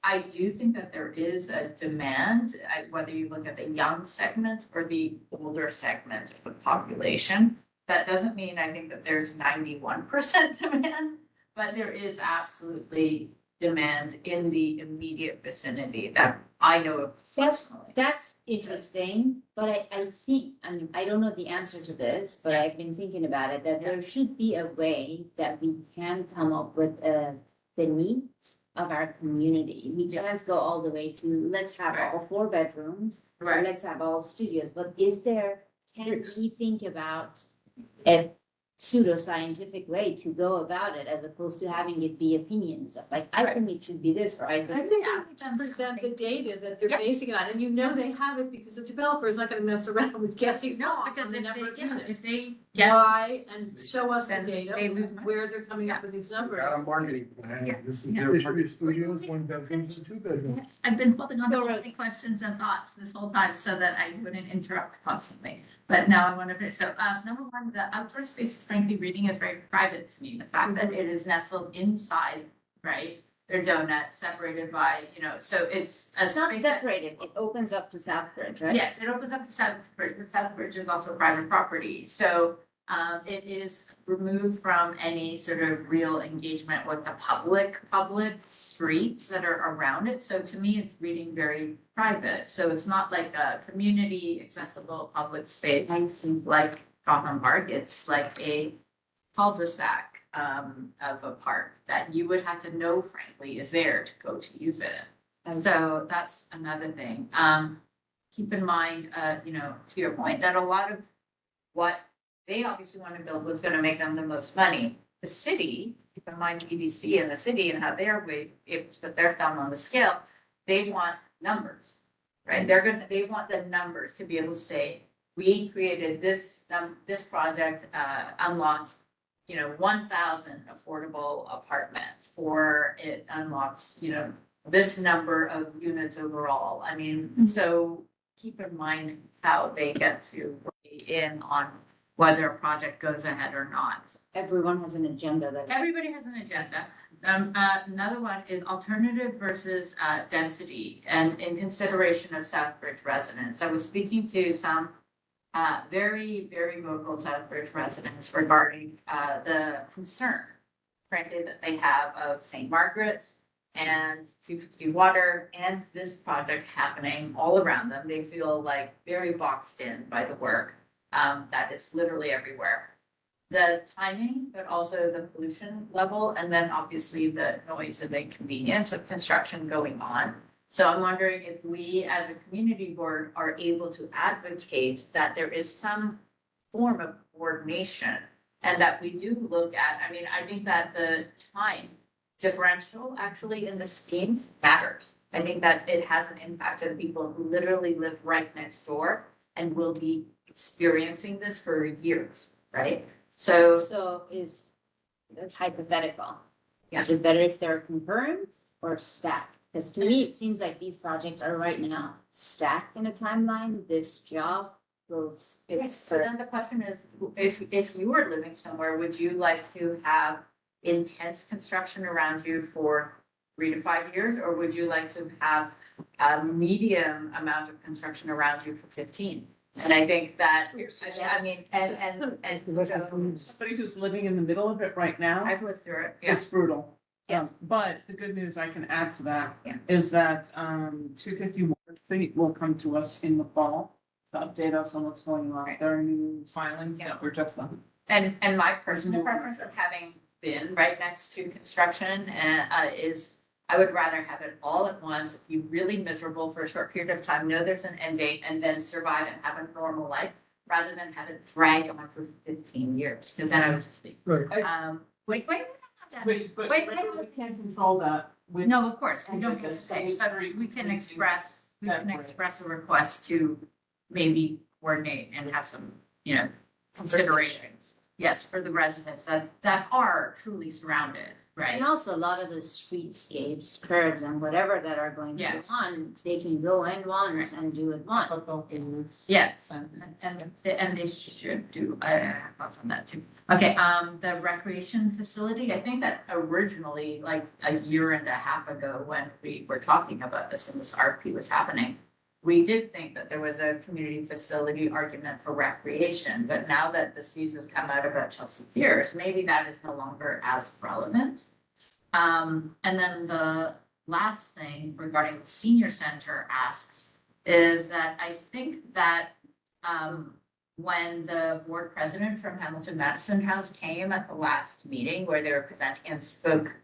I do think that there is a demand, whether you look at the young segment or the older segment of the population. That doesn't mean I think that there's 91% demand, but there is absolutely demand in the immediate vicinity that I know of personally. That's interesting, but I think, I mean, I don't know the answer to this, but I've been thinking about it, that there should be a way that we can come up with the needs of our community. We can't go all the way to, let's have Right. all 4 bedrooms, or Right. let's have all studios, but is there, can Yes. we think about a pseudoscientific way to go about it as opposed to having it be opinions of like, I think it should be this, or I I think. think we have to present the data that they're Yeah. basing it on, and you know they have it because the developer is not gonna mess around with guessing. No, on because the if number of they, yeah, units. if they guess. Why, and show us the Then data, they lose money. where they're coming up with these numbers. Got a marketing plan. Yeah. This is Yeah. their There should be marketing. studios, 1 bedrooms and 2 bedrooms. I've been holding on to all Dora's- the questions and thoughts this whole time so that I wouldn't interrupt constantly. But now I want to finish. So, number one, the outdoor spaces, frankly, reading is very private to me. The fact that it is nestled inside, right? Their donut, separated by, you know, so it's a It's not space that- separated, it opens up to Southbridge, right? Yes, it opens up to Southbridge, but Southbridge is also private property, so it is removed from any sort of real engagement with the public streets that are around it. So to me, it's reading very private, so it's not like a community accessible public space I see. like Gotham Park. It's like a cul-de-sac of a park that you would have to know, frankly, is there to go to use it. So that's another thing. Keep in mind, you know, to your point, that a lot of what they obviously want to build was gonna make them the most money. The city, keep in mind EDC and the city and how they're able to put their thumb on the scale, they want numbers, right? They want the numbers to be able to say, we created this project, unlocks, you know, 1,000 affordable apartments, or it unlocks, you know, this number of units overall. I mean, so keep in mind how they get to weigh in on whether a project goes ahead or not. Everyone has an agenda that. Everybody has an agenda. Another one is alternative versus density and in consideration of Southbridge residents. I was speaking to some very, very vocal Southbridge residents regarding the concern, frankly, that they have of St. Margaret's and 250 Water and this project happening all around them. They feel like very boxed in by the work that is literally everywhere. The timing, but also the pollution level, and then obviously the noise and the inconvenience of construction going on. So I'm wondering if we, as a community board, are able to advocate that there is some form of coordination and that we do look at, I mean, I think that the time differential actually in the schemes matters. I think that it has an impact on people who literally live right next door and will be experiencing this for years, right? So is hypothetical. Yeah. Is it better if they're concurrent or stacked? Because to me, it seems like these projects are right now stacked in a timeline. This job goes. So then the question is, if you were living somewhere, would you like to have intense construction around you for 3 to 5 years? Or would you like to have a medium amount of construction around you for 15? And I think that, I mean, and so Somebody who's living in the middle of it right now, I've lived through it, yeah. it's brutal. Yes. But the good news I can add to that Yeah. is that 250 Water Street will come to us in the fall to update us on what's going on. Right. There are new filings Yeah. that were just done. And my personal new preference of having been right next to construction is I would rather have it all at once, be really miserable for a short period of time, know there's an end date, and then survive and have a normal life, rather than have it drag on for 15 years, because then I would just think, Right. wait, But Wait, we can't control that with. no, of course, we don't get to Because say, those but three we can things express, separate. a request to maybe coordinate and have some, considerations. Yes, for the residents that are truly surrounded, right? And also a lot of the streetscapes, curbs and whatever that are going to go Yes. on, they can go in once and do it once. Yes, and they should do, I have thoughts on that too. Okay, the recreation facility, I think that originally, like a year and a half ago, when we were talking about this and this RFP was happening, we did think that there was a community facility argument for recreation, but now that the seas has come out about Chelsea Piers, maybe that is no longer as relevant. And then the last thing regarding the senior center asks is that I think that when the board president from Hamilton Madison House came at the last meeting where they were presenting and spoke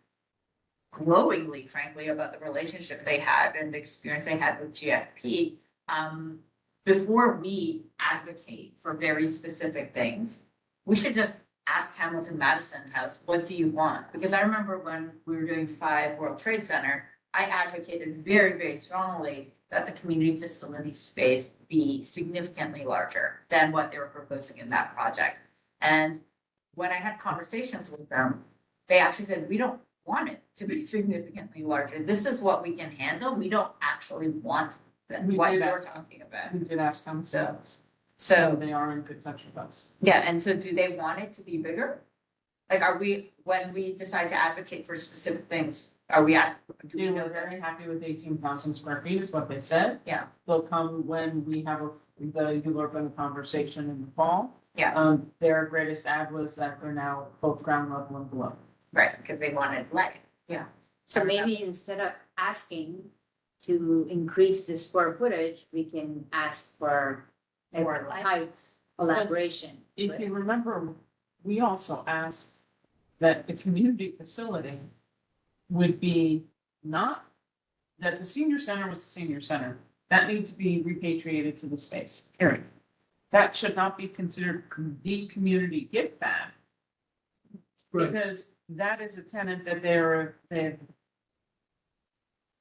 glowingly, frankly, about the relationship they had and the experience they had with GFP. Before we advocate for very specific things, we should just ask Hamilton Madison House, what do you want? Because I remember when we were doing 5 World Trade Center, I advocated very, very strongly that the community facility space be significantly larger than what they were proposing in that project. And when I had conversations with them, they actually said, we don't want it to be significantly larger. This is what we can handle. We don't actually want what you're talking about. We did ask them, so So, they are in good touch with us. yeah, and so do they want it to be bigger? Like, when we decide to advocate for specific things, do we They know were that? very happy with 18,000 square feet is what they said. Yeah. They'll come when we have the ULURBAN conversation in the fall. Yeah. Their greatest ad was that they're now both ground level and below. Right, because they wanted light, yeah. So maybe instead of asking to increase the square footage, we can ask for a More light. height collaboration. If you remember, we also asked that the community facility would be not, that the senior center was the senior center. That needs to be repatriated to the space, period. That should not be considered the community gift bag. Right. Because that is a tenant that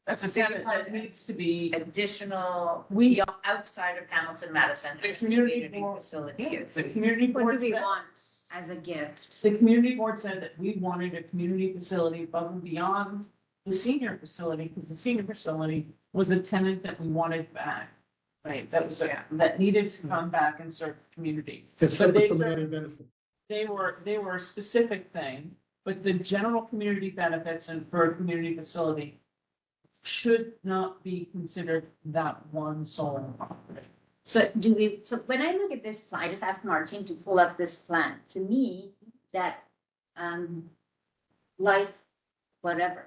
that's a tenant that needs to be. Additional, We, outside of Hamilton Madison. The community board- facility use. the community What board do we said, want as a gift? the community board said that we wanted a community facility above and beyond the senior facility, because the senior facility was a tenant that we wanted back. Right, that was, that needed to come back and serve the community. That's So separate they from the serve- added benefit. They were a specific thing, but the general community benefits and for a community facility should not be considered that one sole property. So when I look at this plan, I just asked Martin to pull up this plan. To me, that, light, whatever,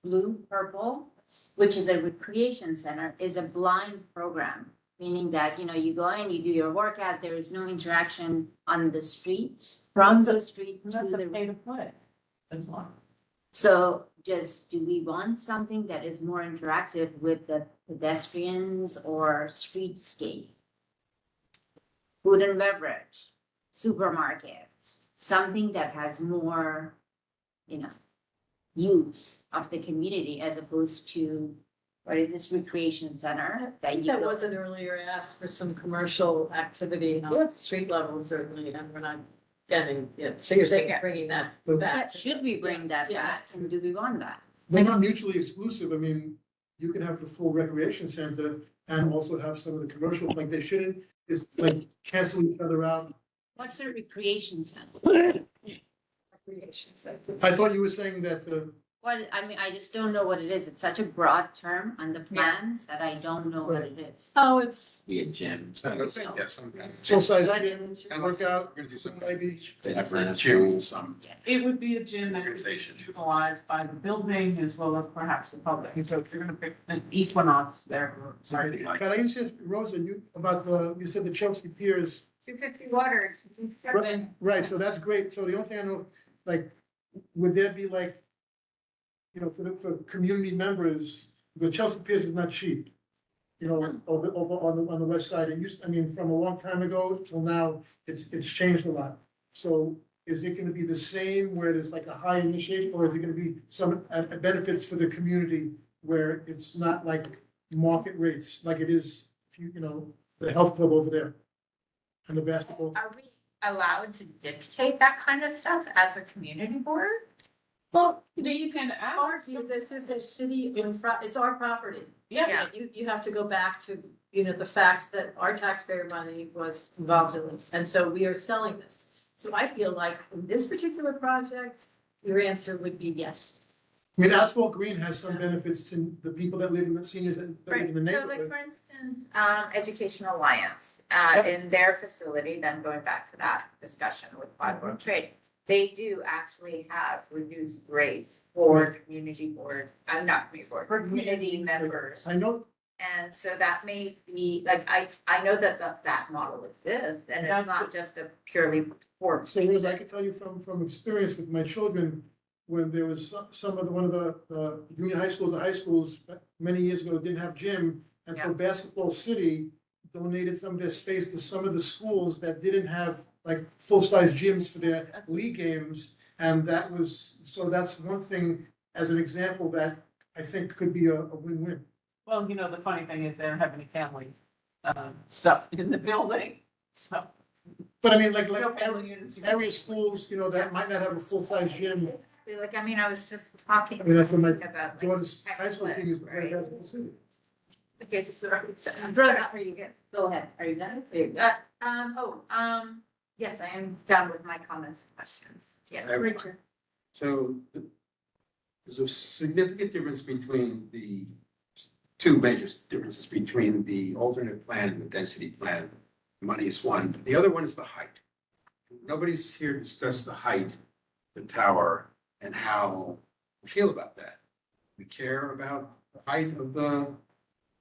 blue, purple, which is a recreation center, is a blind program. Meaning that, you go in, you do your workout, there is no interaction on the street, from the street to That's a the. pay to play. That's one. So do we want something that is more interactive with the pedestrians or streetscape? Food and beverage, supermarkets, something that has more, use of the community as opposed to, what is this recreation center that you That go. wasn't earlier asked for some commercial activity on street level certainly, and we're not getting, so you're saying bringing that back. Should we bring that Yeah. back and do we want that? They're not mutually exclusive. I mean, you can have the full recreation center and also have some of the commercial, like they shouldn't, it's like cancel each other out. What's a recreation center? Recreation, so. I thought you were saying that the, I just don't know what it is. It's such a broad term on the plans that I don't know what it is. Oh, it's. Be a gym. full-size gym, workout, maybe. They have a gym, some. It would be a gym that would be utilized by the building as well as perhaps the public. And so if you're gonna pick an Equinox there, sorry. Can I just ask, Rosa, you said the Chelsea Piers, 250 water. right, so that's great. So the only thing I know, like, would there be like, for community members, the Chelsea Piers is not cheap. Over on the west side, it used, from a long time ago till now, it's changed a lot. So is it gonna be the same where there's like a high initiation, or is it gonna be some benefits for the community where it's not like market rates, like it is, the health club over there? And the basketball, Are we allowed to dictate that kind of stuff as a community board? Well, you can ask. This is a city, it's our property. Yeah, You have to go back to, the facts that our taxpayer money was involved in this, and so we are selling this. So I feel like in this particular project, your answer would be yes. Asphalt Green has some benefits to the people that live in the seniors that live in the So like, neighborhood. for instance, Education Alliance, in their facility, then going back to that discussion with Quad World Trading, they do actually have reduced rates for community board, not community board, for community members. I know, And so that may be, like, I know that that model exists, and it's not just a purely for. so Liz, I can tell you from experience with my children, when there was one of the junior high schools or high schools many years ago didn't have gym, and so Basketball City donated some of their space to some of the schools that didn't have like full-size gyms for their league games. And that's one thing as an example that I think could be a win-win. well, the funny thing is they don't have any family, stuff in the building, so. But like No family units. area schools, that might not have a full-size gym. Like, I was just talking That's what my about. like, daughter's high school team is, right? Basketball City. Okay, so Rosa, are you good? Go ahead. Are you done? yes, I am done with my comments and questions. Yes, Everyone. Richard. So there's a significant difference between two major differences between the alternate plan and the density plan. Money is one. The other one is the height. Nobody's here to discuss the height, of the tower, and how we feel about that. We care about the height of the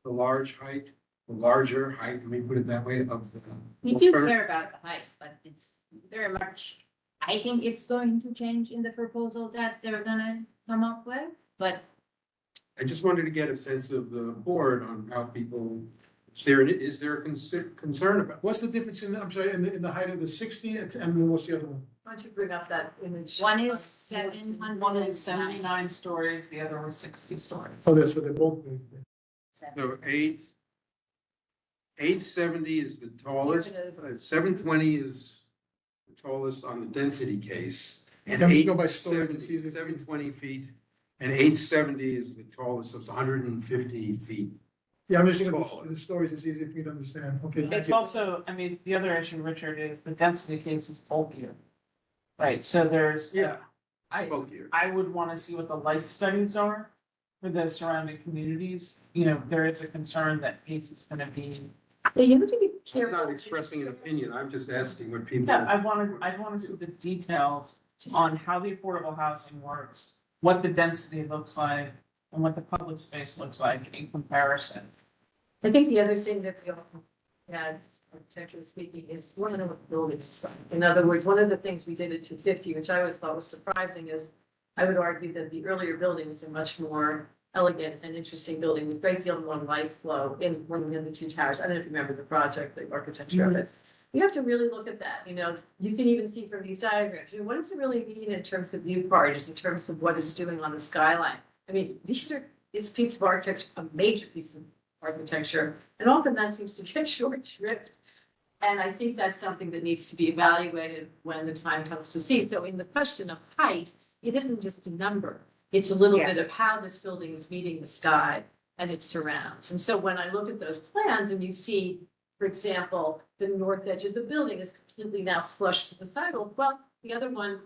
larger height, let me put it that way, of the. We do care about the height, but it's very much, I think it's going to change in the proposal that they're gonna come up with, but I just wanted to get a sense of the board on how people, is there a concern about? What's the difference in the height of the 60 and then what's the other one? Why don't you bring up that image? one is 700. One is 79 stories, the other was 60 stories. Oh, that's what they're both big. So 870 is the tallest, 720 is the tallest on the density case. And Yeah, just go by stories, it's easy. 720 feet And 870 is the tallest, so it's 150 feet. Yeah, I'm just gonna, Taller. the stories is easy for you to understand. Okay. thank It's you. also, I mean, the other issue, Richard, is the density case is bulkier. Right, so there's. Yeah. I, Spoke here. I would want to see what the light studies are for the surrounding communities. You know, there is a concern that Pace is gonna be. Yeah, you have to be I'm careful. not expressing an opinion, I'm just asking what people. Yeah, I want to see the details on how the affordable housing works, what the density looks like, and what the public space looks like in comparison. I think the other thing that we often had, architecturally speaking, is one of the buildings. In other words, one of the things we did at 250, which I always thought was surprising, is I would argue that the earlier buildings are much more elegant and interesting building with a great deal more light flow in one of the other two towers. I don't know if you remember the project, the architecture of it. You have to really look at that, you know, you can even see from these diagrams, you know, what does it really mean in terms of view corridors, in terms of what it's doing on the skyline? I mean, it's a piece of architecture, a major piece of architecture, and often that seems to get short shrift. And I think that's something that needs to be evaluated when the time comes to see. So in the question of height, it isn't just a number. It's a little bit of how this building is meeting the sky and its surrounds. And so when I look at those plans and you see, for example, the north edge of the building is completely now flush to the sidewalk, well, the other one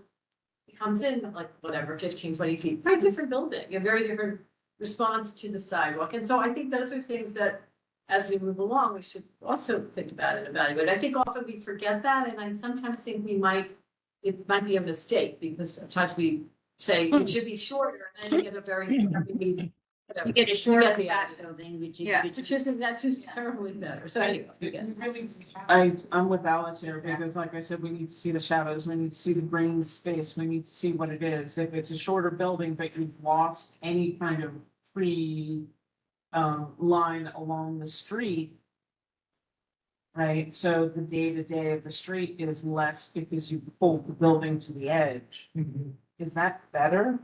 comes in like whatever, 15, 20 feet, very different building, a very different response to the sidewalk. And so I think those are things that as we move along, we should also think about and evaluate. I think often we forget that, and I sometimes think it might be a mistake, because sometimes we say it should be shorter, and then you get a very. You get a short the fat idea. building, which is. Yeah, which isn't necessarily better. So anyway, again. I'm with Alice here, because like I said, we need to see the shadows, we need to see the green space, we need to see what it is. If it's a shorter building, but you've lost any kind of free line along the street. Right, so the day-to-day of the street is less because you pulled the building to the edge. Is that better?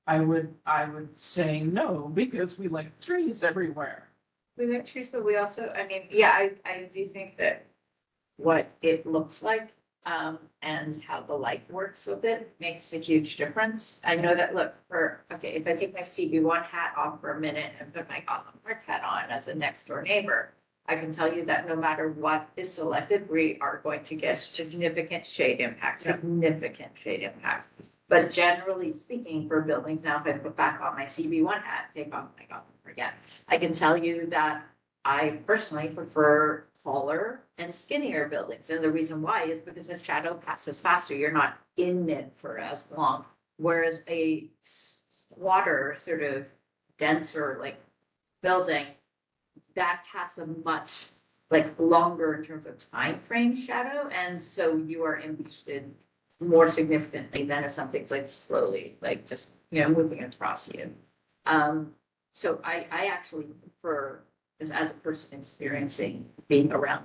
I would say no, because we like trees everywhere. We like trees, but we also, I mean, yeah, I do think that what it looks like, and how the light works with it makes a huge difference. I know that, look, okay, if I take my CB1 hat off for a minute and put my Gotham Park hat on as a next door neighbor, I can tell you that no matter what is selected, we are going to get significant shade impacts, But generally speaking, for buildings, now if I put back on my CB1 hat, take off my Gotham Park hat, I can tell you that I personally prefer taller and skinnier buildings. And the reason why is because the shadow passes faster. You're not in it for as long. Whereas a squatter, sort of denser like building, that has a much like longer in terms of time frame shadow. And so you are impacted more significantly than if something's like slowly, like just, you know, moving across you. So I actually prefer, as a person experiencing being around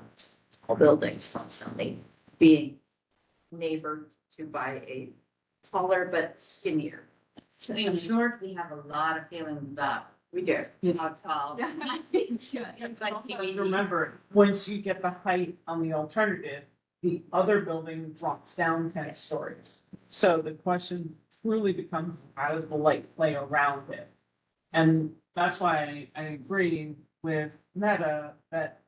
tall buildings constantly, being neighbored to by a taller but skinnier. So in short, we have a lot of feelings about We do. how tall. Remember, once you get the height on the alternative, the other building drops down 10 stories. So the question truly becomes, how does the light play around it? And that's why I agree with Meta that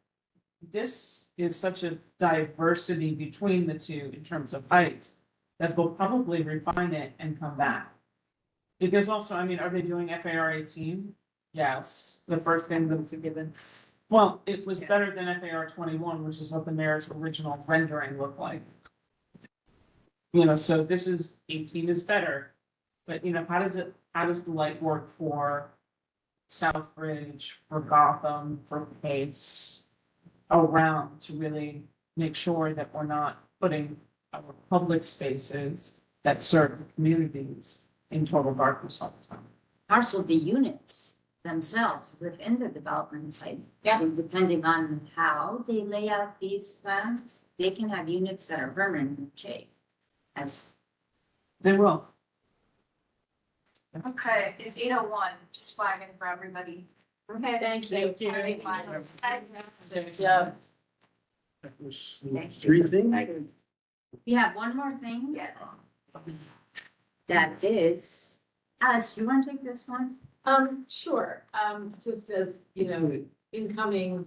this is such a diversity between the two in terms of heights that we'll probably refine it and come back. Because also, I mean, are they doing FAR 18? Yes, the first thing that's given. Well, it was better than FAR 21, which is what the mayor's original rendering looked like. You know, so this is 18 is better, but you know, how does the light work for Southbridge, for Gotham, for Pace, around to really make sure that we're not putting our public spaces that serve the communities in total darkness all the time. Also, the units themselves within the development site. Yeah. Depending on how they lay out these plans, they can have units that are permanent shade. As They will. Okay, it's 8:01, just flagging for everybody. Okay, thank you. Thank you. All right, bye. Yeah. That was 3 things. we have one more thing. Yeah. That is Alice, do you want to take this one? Sure, just as, incoming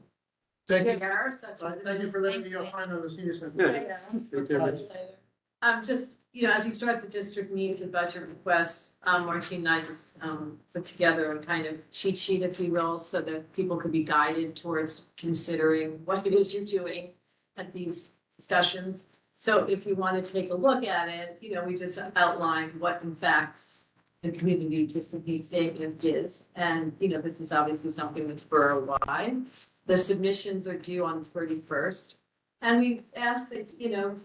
Thank you. chair, such as. Thank you for letting me opine on the senior center. Just, as we start the district needs and budget requests, Martine and I just, put together a kind of cheat sheet, if you will, so that people could be guided towards considering what it is you're doing at these discussions. So if you want to take a look at it, we just outlined what in fact the community district needs statement is. And, this is obviously something that's borough-wide. The submissions are due on the 31st. And we asked that,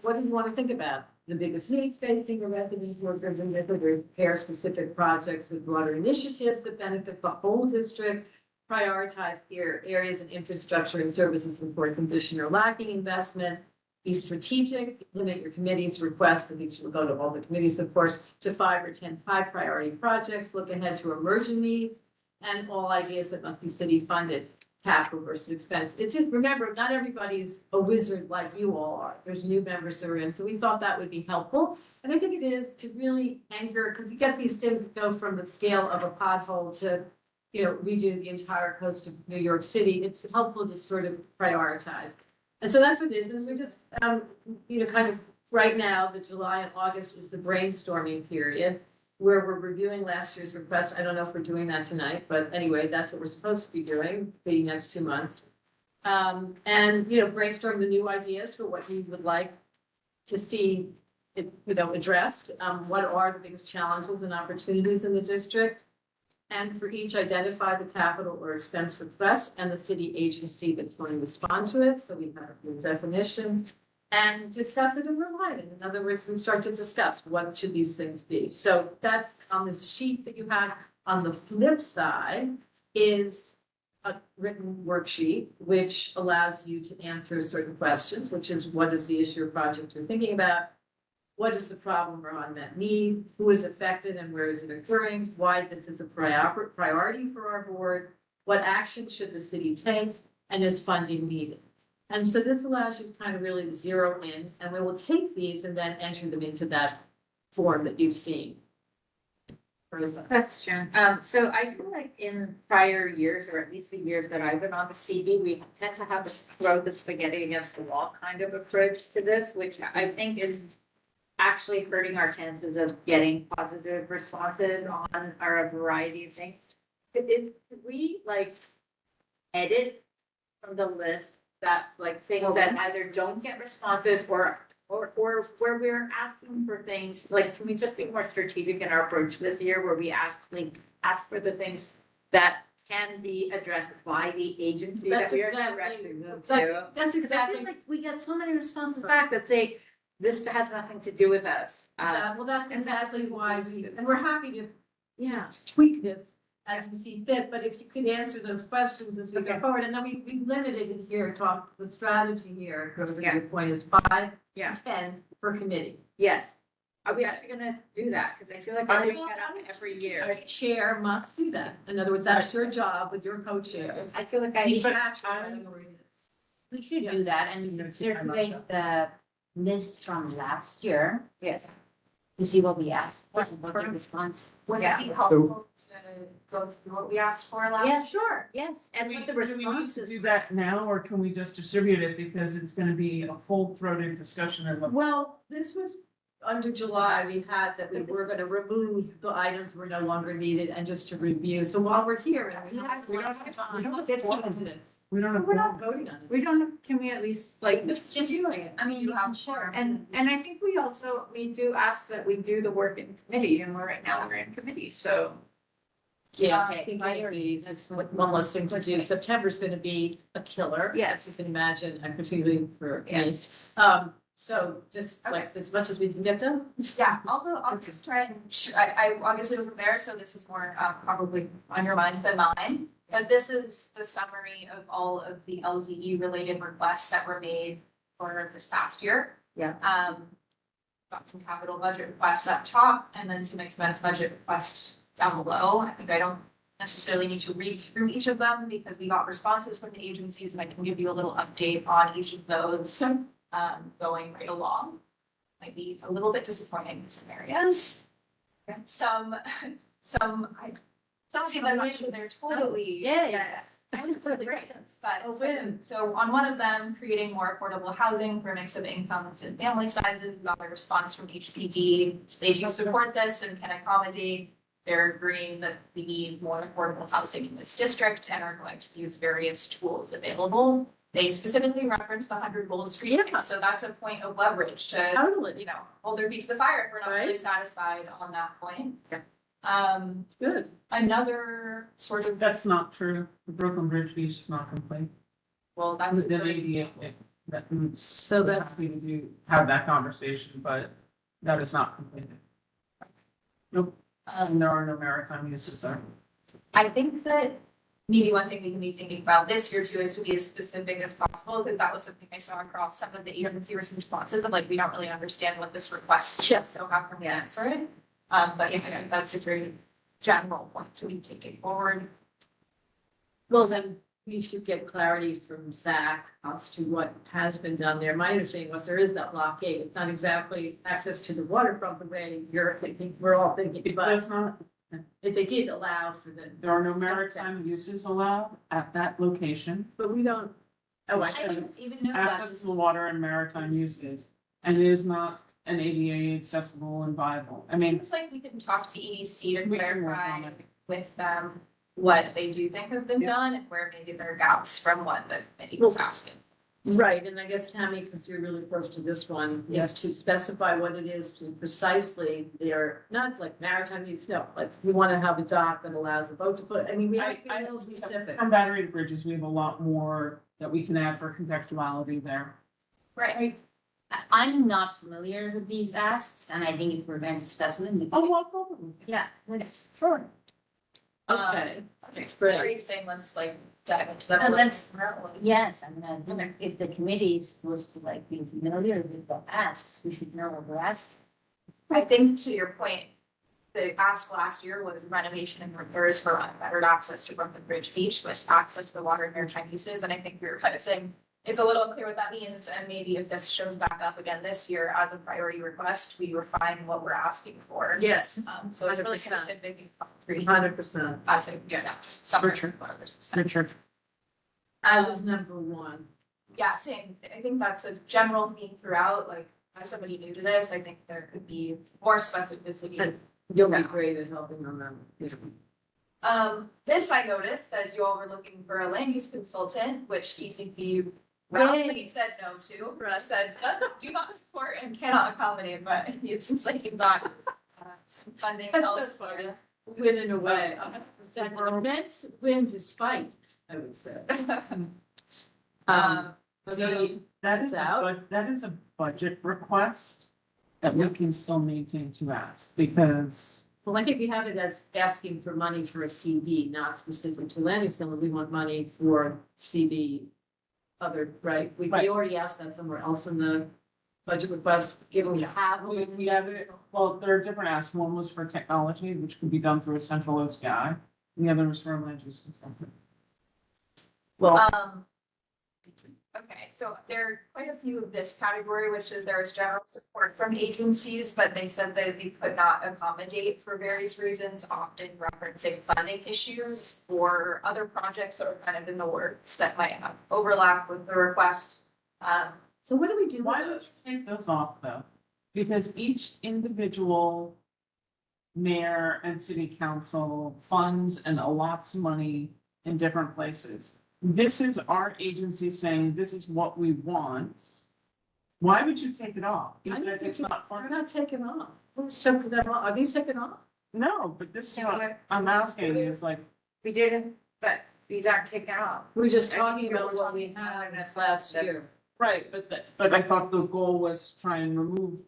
what do you want to think about? The biggest needs facing a residents, workers, and visitors, pair specific projects with broader initiatives that benefit the whole district, prioritize areas and infrastructure and services in poor condition or lacking investment, be strategic, limit your committee's request, because these will go to all the committees, of course, to 5 or 10 high priority projects, look ahead to emerging needs, and all ideas that must be city funded, capital versus expense. It's just, remember, not everybody's a wizard like you all are. There's new members that are in, so we thought that would be helpful. And I think it is to really anchor, because you get these things that go from the scale of a pothole to, redo the entire coast of New York City. It's helpful to sort of prioritize. And so that's what it is we just, kind of right now, the July and August is the brainstorming period where we're reviewing last year's request. I don't know if we're doing that tonight, but anyway, that's what we're supposed to be doing the next 2 months. And, brainstorm the new ideas for what you would like to see, addressed. What are the biggest challenges and opportunities in the district? And for each, identify the capital or expense request and the city agency that's going to respond to it. So we have a definition and discuss it and remind it. In other words, we start to discuss what should these things be. So that's on this sheet that you have. On the flip side is a written worksheet, which allows you to answer certain questions, which is what is the issue or project you're thinking about? What is the problem or unmet need? Who is affected and where is it occurring? Why this is a priority for our board? What action should the city take? And is funding needed? And so this allows you to kind of really zero in, and we will take these and then enter them into that form that you've seen. Question. So I feel like in prior years, or at least the years that I've been on the CD, we tend to have a throw the spaghetti against the wall kind of approach to this, which I think is actually hurting our chances of getting positive responses on a variety of things. If we edit from the list that things that either don't get responses or where we're asking for things, can we just be more strategic in our approach this year where we ask for the things that can be addressed by the agency that we are directing them to? That's exactly. I feel like we get so many responses back that say, this has nothing to do with us. Well, that's exactly why and we're happy to Yeah. tweak this as we see fit, but if you could answer those questions as we go forward, and then we limited it here, talk the strategy here, your point is 5, Yeah. 10 per committee. Yes. Are we actually gonna do that? Because I feel like I bring that up every year. A chair must do that. In other words, that's your job with your co-chair. I feel like Each action. We should do that and circulate the list from last year Yes. to see what we asked for and what the response. Would Yeah. it be helpful to go through what we asked for last? Yeah, sure. Yes. And Do what the we need to responses. do that now, or can we just distribute it because it's gonna be a full-throated discussion and Well, this was under July, we had that we were gonna remove the items were no longer needed and just to review. So while we're here and we have we don't have this. we don't have. We're not voting on it. We don't, can we at least It's just doing it. I mean, you have sure. and I think we do ask that we do the work in committee and right now we're in committee, so. Yeah, I think that's one less thing to do. September's gonna be a killer. Yes. As you can imagine, and particularly for me. Yes. So just as much as we can get done. Yeah, I'll just try and, I obviously wasn't there, so this is more probably on your mind than mine. But this is the summary of all of the LZE related requests that were made for this past year. Yeah. Got some capital budget requests up top and then some expense budget requests down below. I think I don't necessarily need to read through each of them because we got responses from the agencies and I can give you a little update on each of those going right along. Might be a little bit disappointing in some areas. Some some of these I'm not sure they're totally. Yeah. It's totally right, but Oh, so, win. so on one of them, creating more affordable housing for a mix of incomes and family sizes, we got a response from HPD. They do support this and can accommodate. They're agreeing that we need more affordable housing in this district and are going to use various tools available. They specifically referenced the 100 Gold Street, Yeah. so that's a point of leverage to, Totally. hold their feet to the fire if we're not really Right. satisfied on that point. Yeah. Good. Another sort of, That's not true. The Brooklyn Bridge Beach is not complete. well, that's. Within ADA, that, So that, that's, we do have that conversation, but that is not completed. Nope, and there are no maritime uses there. I think that maybe one thing we can be thinking about this year too is to be as specific as possible, because that was something I saw across some of the agency responses of like, we don't really understand what this request is, so how can we answer it? But yeah, that's a very general point to be taken forward. well, then we should get clarity from Zach as to what has been done there. My understanding was there is that blockade. It's not exactly access to the waterfront the way you're thinking, we're all thinking, It but does not, if they did allow for the. there are no maritime uses allowed at that location. But we don't, oh, I I see. didn't even know that. Access to the water and maritime uses, and it is not an ADA accessible and viable. I mean, Seems like we can talk to EDC to We can work clarify on it. with them what they do think has been Yeah. done and where maybe there are gaps from what the committee was asking. Right, and I guess Tammy, because you're really close to this one, is Yes. to specify what it is to precisely, they're not like maritime use, no, like you want to have a dock that allows a boat to put, I mean, we have to be a little specific. from Battery to Bridges, we have a lot more that we can add for contextuality there. Right. I'm not familiar with these asks, and I think if we're going to discuss them, we Oh, can- well, probably. yeah, let's. Sure. Okay, Okay, That's so great. are you saying let's like dive into that? And a let's, little more? yes, I mean, if the committee is supposed to like be familiar with the asks, we should know what we're asking. I think to your point, the ask last year was renovation and repairs for unfettered access to Brooklyn Bridge Beach, which access to the water and maritime uses, and I think we were kind of saying it's a little unclear what that means, and maybe if this shows back up again this year as a priority request, we refine what we're asking for. yes, So it's really kind of thinking concrete 100%, as a, just summer. Richard. Richard. Richard. as is number one. Yeah, same. I think that's a general theme throughout, like, as somebody new to this, I think there could be more specificity. You'll be great at helping on that. This I noticed that you all were looking for a land use consultant, which TCP roundly said no to. Said, do not support and cannot accommodate, but it seems like you've got some funding That's so elsewhere. Win in a way, 100%, an immense win despite, I would say. Um, So that is, that is a budget request that we can still maintain to ask, because Well, I think we have it as asking for money for a CB, not specific to land use, we want money for CB other, right? We Right. already asked that somewhere else in the budget request, given we have. we have it, well, there are different asks. One was for technology, which could be done through a central OCI. The other was for a land use consultant. Well, Okay, so there are quite a few of this category, which is there is general support from agencies, but they said that they could not accommodate for various reasons, often referencing funding issues or other projects that are kind of in the works that might have overlap with the request. so what do we do? Why with don't those? you take those off though? Because each individual mayor and city council funds and allots money in different places. This is our agency saying, this is what we want. Why would you take it off? I Even don't if think it's we- not We're fun? not taking off. Who's taking them off? Are these taken off? No, but this is what I'm asking is like, We didn't, but these aren't taken off. We're just I talking think it about was what we talking had about this last that- year. right, but I thought the goal was try and remove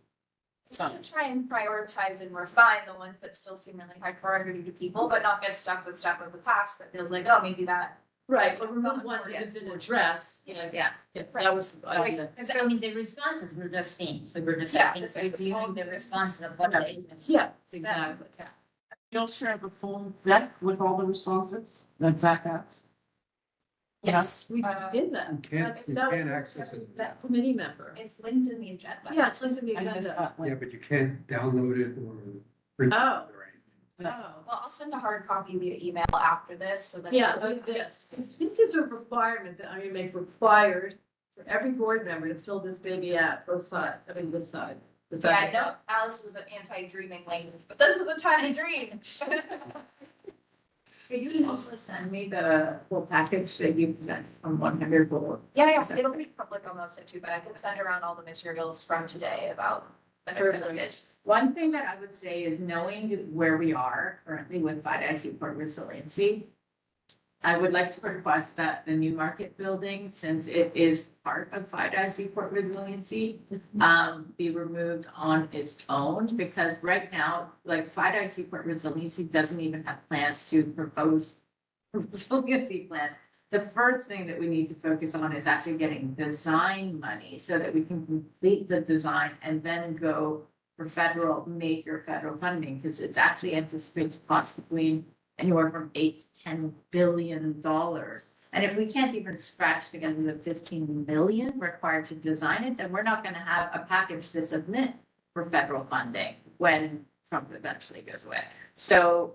Just to try and prioritize and refine the ones that still seem really high priority to people, but not get stuck with stuff of the past that feels like, oh, maybe that. Right, but remove ones that have been addressed, you know, yeah, that was the idea. Because I mean, the responses we're just seeing, so we're just, Yeah, I think, this is reviewing the responses of what the agency. Yeah, exactly. You'll share the full deck with all the responses that Zach has? Yes. We did that. You can't, Is you that can't what- access it. That committee member. It's linked in the agenda. Yeah, it's linked in the I missed agenda. that Yeah, link. but you can't download it or print it Oh. or anything. Well, I'll send a hard copy via email after this, so that. Yeah, this is a requirement that I'm gonna make required for every board member to fill this baby out, both sides, I mean, this side. the Yeah, I federal know Alice was an anti-dreaming language, but this is the time to dream. Can you also send me the full package that you present from 100 Board? Yeah, it'll be public on the website too, but I can send around all the materials from today about the package. One thing that I would say is knowing where we are currently with FIDI Seaport Resiliency. I would like to request that the New Market building, since it is part of FIDI Seaport Resiliency, be removed on its own, because right now, like FIDI Seaport Resiliency doesn't even have plans to propose a resiliency plan. The first thing that we need to focus on is actually getting design money so that we can complete the design and then go for major federal funding, because it's actually anticipated to cost between anywhere from $8 to $10 billion. And if we can't even scratch together the 15 million required to design it, then we're not gonna have a package to submit for federal funding when Trump eventually goes away. So,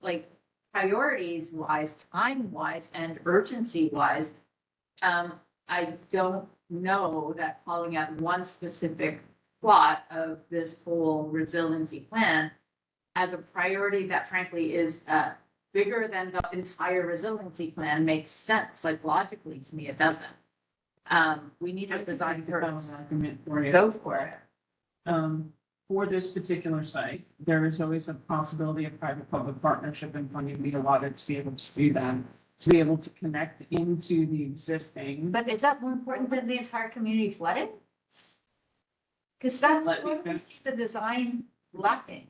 like, priorities wise, time wise, and urgency wise, I don't know that calling out one specific plot of this whole resiliency plan as a priority that frankly is bigger than the entire resiliency plan makes sense, like logically to me, it doesn't. We need a design first. Argument for you. Go for it. For this particular site, there is always a possibility of private-public partnership and funding being allotted to be able to do that, to be able to connect into the existing. But is that more important than the entire community flooding? Because that's Let me what finish. the design lacking.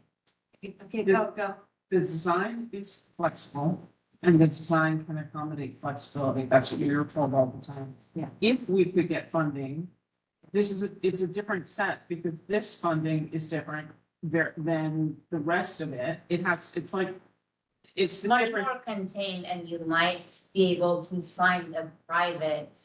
Okay, The- go. The design is flexible and the design can accommodate flexibility. That's what you're told all the time. Yeah. If we could get funding, it's a different set because this funding is different than the rest of it. It's Much different. more contained and you might be able to find a private.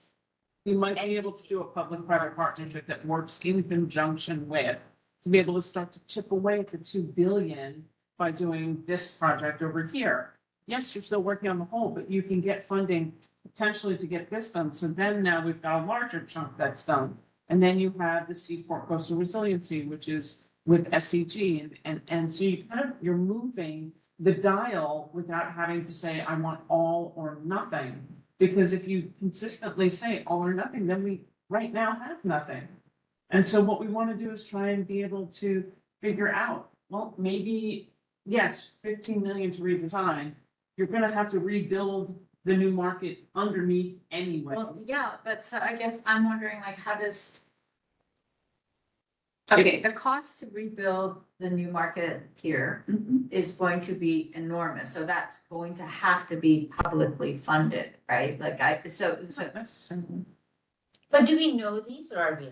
You might be able to do a public-private partnership that works in conjunction with, to be able to start to chip away at the 2 billion by doing this project over here. Yes, you're still working on the whole, but you can get funding potentially to get this done. So then now we've got a larger chunk that's done. And then you have the Seaport Coastal Resiliency, which is with SCG. And so you're moving the dial without having to say, I want all or nothing. Because if you consistently say all or nothing, then we right now have nothing. And so what we want to do is try and be able to figure out, well, maybe, yes, 15 million to redesign. You're going to have to rebuild the New Market underneath anyway. Well, yeah, but so I guess I'm wondering, like, how does. Okay, the cost to rebuild the New Market pier is going to be enormous, so that's going to have to be publicly funded, right? Like so. Not necessarily. But do we know these or are we?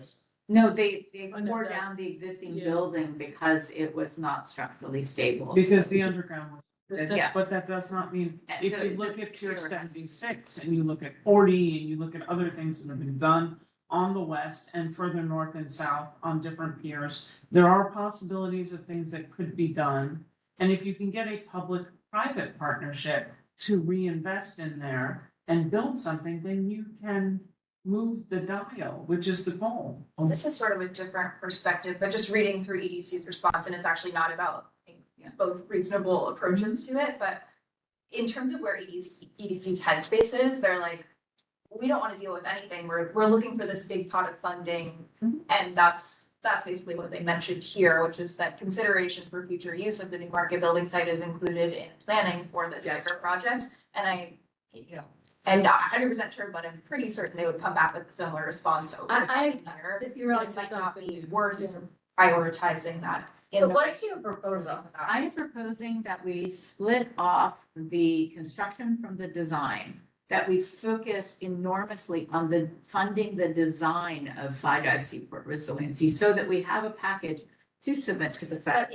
No, they Oh, no, tore that- down the existing Yeah. building because it was not structurally stable. Because the underground was, Yeah. but that does not mean, And if so you it's look a at Pier pure- 76 and you look at 40 and you look at other things that have been done on the west and further north and south on different piers, there are possibilities of things that could be done. And if you can get a public-private partnership to reinvest in there and build something, then you can move the dial, which is the goal. This is sort of a different perspective, but just reading through EDC's response, and it's actually not about both reasonable approaches to it, but in terms of where EDC's headspace is, they're like, we don't want to deal with anything. We're looking for this big pot of funding. And that's basically what they mentioned here, which is that consideration for future use of the New Market building site is included in planning for this Yes. bigger project. And I'm not 100% sure, but I'm pretty certain they would come back with a similar response over here. If you're on It might not be something. worth prioritizing that. So what's your proposal? I'm proposing that we split off the construction from the design, that we focus enormously on the funding the design of FIDI Seaport Resiliency so that we have a package to submit to the Fed.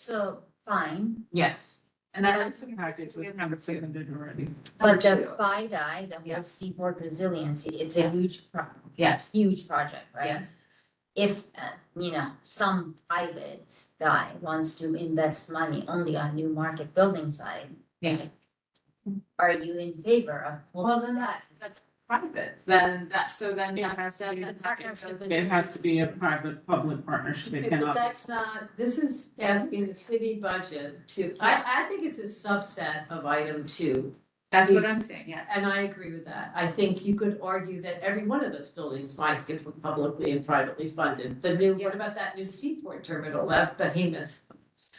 But fine, Yes. And That's that's the package with number 200 already. but the FIDI, the whole Seaport Resiliency, it's a huge Yes, huge project, right? yes. if, some private guy wants to invest money only on new market building side. Yeah. Are you in favor of? Well, then that's private, then It has to be, that's a partnership. it has to be a private-public partnership. It Okay, but cannot. that's not, this is asking the city budget to, I think it's a subset of item 2. That's what I'm saying, yes. And I agree with that. I think you could argue that every one of those buildings might get publicly and privately funded. The new, what about that new seaport terminal, that behemoth?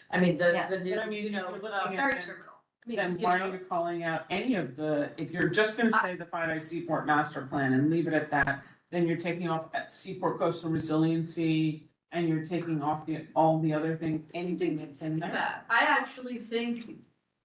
I mean, the new, But I mean, you're looking at ferry that. terminal. I mean, Then you why know, are you calling out any of the, if you're just gonna say the Finite Seaport Master Plan and leave it at that, then you're taking off Seaport Coastal Resiliency and you're taking off all the other things, anything that's in there. that. I actually think,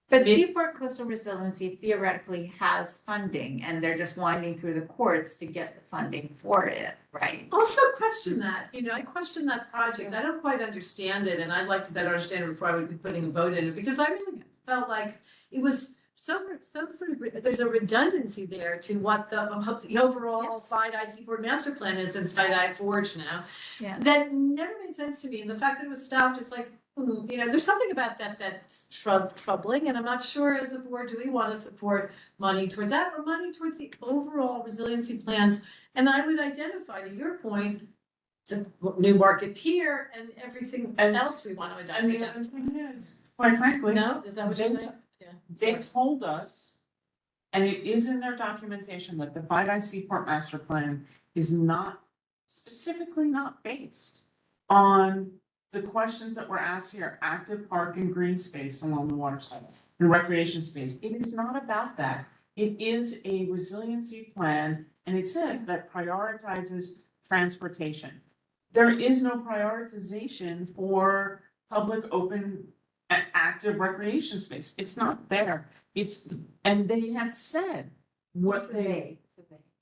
But Seaport Coastal Resiliency theoretically has funding, and they're just winding through the courts to get the funding for it, right? also question that, I question that project. I don't quite understand it, and I'd like to better understand it before I would be putting a vote in it, because I really felt like it was so sort of, there's a redundancy there to what the overall FIDI Seaport Master Plan is in FIDI Forge now. Yeah. That never made sense to me, and the fact that it was stopped, it's like, there's something about that that's troubling, and I'm not sure as a board, do we want to support money towards that or money towards the overall resiliency plans? And I would identify, to your point, the new market pier and everything And- else we want to adopt. And the other thing is, quite frankly. No, is that what you're they- saying? Yeah. They told us, and it is in their documentation, that the Finite Seaport Master Plan is not, specifically not based on the questions that were asked here, active park and green space along the waterside, and recreation space. It is not about that. It is a resiliency plan, and it says that prioritizes transportation. There is no prioritization for public, open, active recreation space. It's not there. And they have said what they.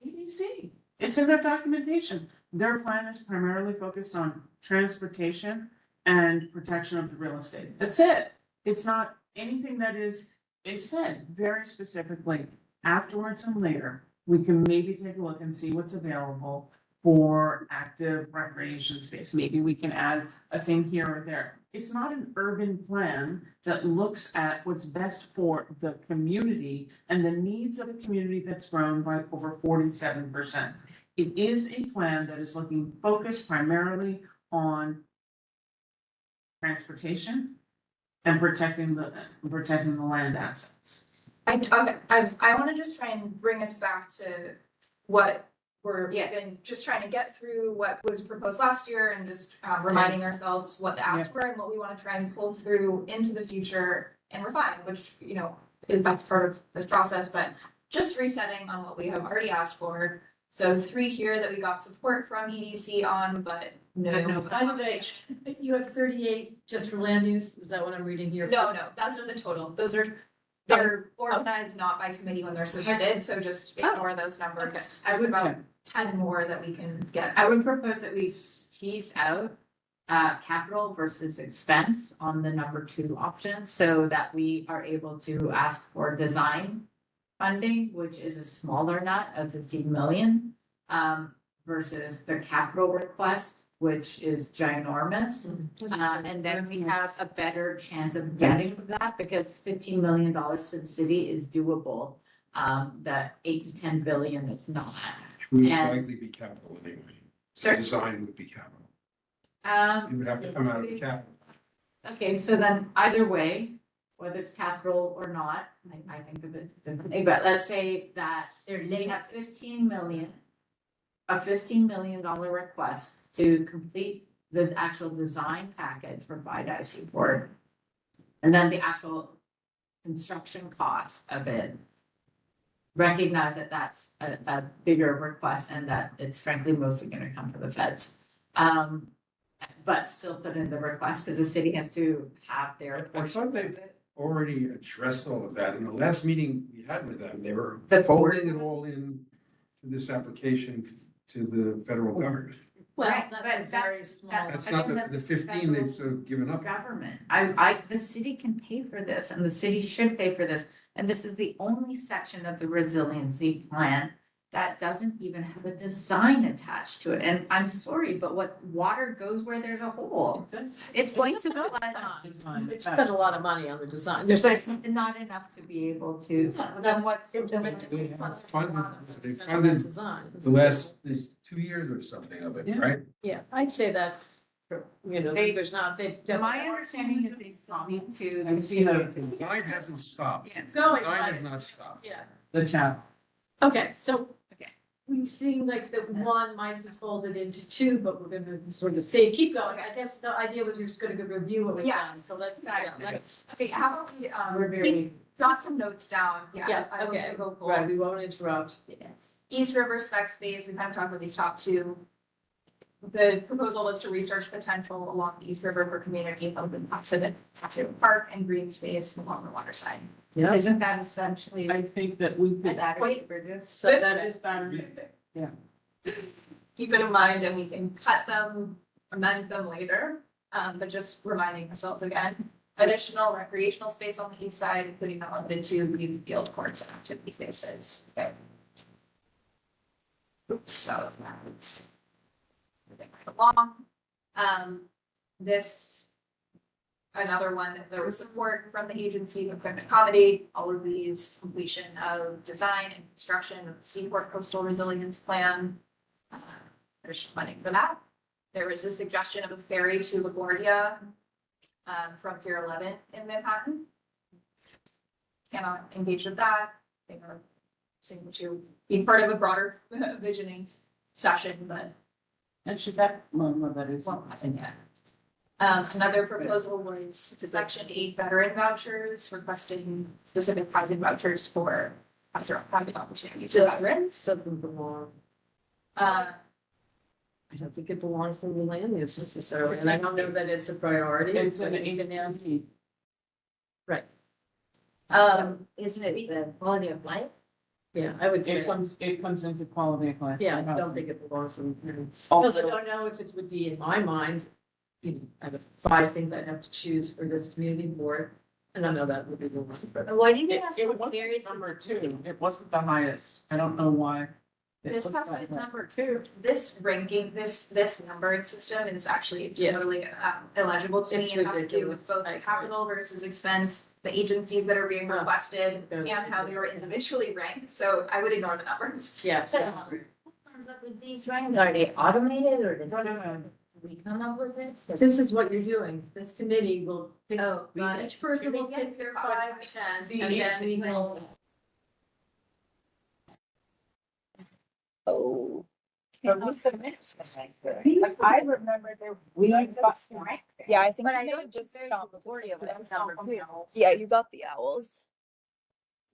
EDC, it's in their documentation. Their plan is primarily focused on transportation and protection of the real estate. That's it. It's not anything that is, they said very specifically, afterwards and later, we can maybe take a look and see what's available for active recreation space. Maybe we can add a thing here or there. It's not an urban plan that looks at what's best for the community and the needs of a community that's grown by over 47%. It is a plan that is looking focused primarily on transportation and protecting the land assets. I want to just try and bring us back to what we're been just trying to get through what was proposed last year and just reminding ourselves what the asks were and what we want to try and pull through into the future and refine, which, that's part of this process, but just resetting on what we have already asked for. So 3 here that we got support from EDC on, but no. By the way, you have 38 just for land use, is that what I'm reading here? No, that's not the total. They're organized not by committee when they're submitted, so just ignore those numbers. I It's would- about 10 more that we can get. I would propose that we tease out capital versus expense on the number 2 option, so that we are able to ask for design funding, which is a smaller nut of 15 million, versus the capital request, which is ginormous. And then we have a better chance of getting that, because $15 million to the city is doable. That 8 to 10 billion is not. Would And- likely be capital anyway. Sure. Design would be capital. It Um, would have to come out of the capital. okay, so then either way, whether it's capital or not, I think of it differently, but let's say that they have 15 million. A $15 million request to complete the actual design package for FIDI Seaport. And then the actual construction cost of it. Recognize that that's a bigger request and that it's frankly mostly gonna come from the feds. But still put in the request, because the city has to have their I portion thought of they it. already addressed all of that. In the last meeting we had with them, they were The- folding it all in to this application to the federal government. Well, Right, that's but a very that's- small. That's I not think the that's 15 they've federal sort of given up. Government, the city can pay for this, and the city should pay for this, and this is the only section of the resiliency plan that doesn't even have a design attached to it. And I'm sorry, but what water goes where there's a hole. It's going to flood. Design. Spend a lot of money on the design. There's not enough to be able to, then what's. They funded Design. the last, these 2 years or something of it, Yeah. right? Yeah, I'd say that's, you know, They- there's not, they. My understanding is they still need to. I've seen that. Mine hasn't stopped. Yes. Going, Mine right. has not stopped. Yeah. The chat. Okay, so. Okay. We seem like the one might be folded into two, but we're gonna sort of say, keep going. I guess the idea was you're just gonna go review what we've Yeah, done, so let's, exactly. let's. Okay, how about we, We're very, jot some notes down, yeah, I will okay, go full. right, we won't interrupt. Yes. East River spec space, we kind of talked about these top two. The proposal was to research potential along the East River for community open accident park and green space along the water side. Yeah. Isn't that essentially I think that we could, that Wait. bridges? so that is battery. Keep it in mind and we can cut them, amend them later, but just reminding ourselves again. Additional recreational space on the east side, including not limited to youth field courts and activity spaces. Okay. Oops, that was backwards. Moving right along. This, another one that there was support from the agency who could accommodate all of these, completion of design and construction of the Seaport Coastal Resilience Plan. There's funding for that. There was a suggestion of a ferry to LaGuardia from Pier 11 in Manhattan. Cannot engage with that. They are saying to be part of a broader visioning session, but And should that, well, no, that is. won't happen yet. Another proposal was Section 8 veteran vouchers, requesting specific housing vouchers for housing opportunities for veterans. Something belong. Uh, I don't think it belongs to the land use necessarily, and I don't know that it's a priority. It's an but even now- Right, Isn't it the quality of life? yeah, I would say, It comes into quality of life. yeah, I don't think it belongs to. Because I Also, don't know if it would be in my mind, you know, I have 5 things I'd have to choose for this community board. I don't know that would be the one, but. Why do you it ask it for wasn't period? number 2, it wasn't the highest, I don't know why. It This looks has that its way. number 2. This ranking, this numbering system is actually Yeah. totally illegible to me. It's It has to do ridiculous. with both I agree. capital versus expense, the agencies that are being Oh. requested, Okay. and how they were individually ranked. So I would ignore the numbers. Yeah, So, who comes up with these rankings? Are they automated or does No. we come up with it? this is what you're doing, this committee will pick, Oh, got it. each person will pick their 5 or 10, and then we will. Oh. I remember there. Yeah, I think But you I may don't have just think stopped. the majority of this is number 2. Yeah, you got the owls.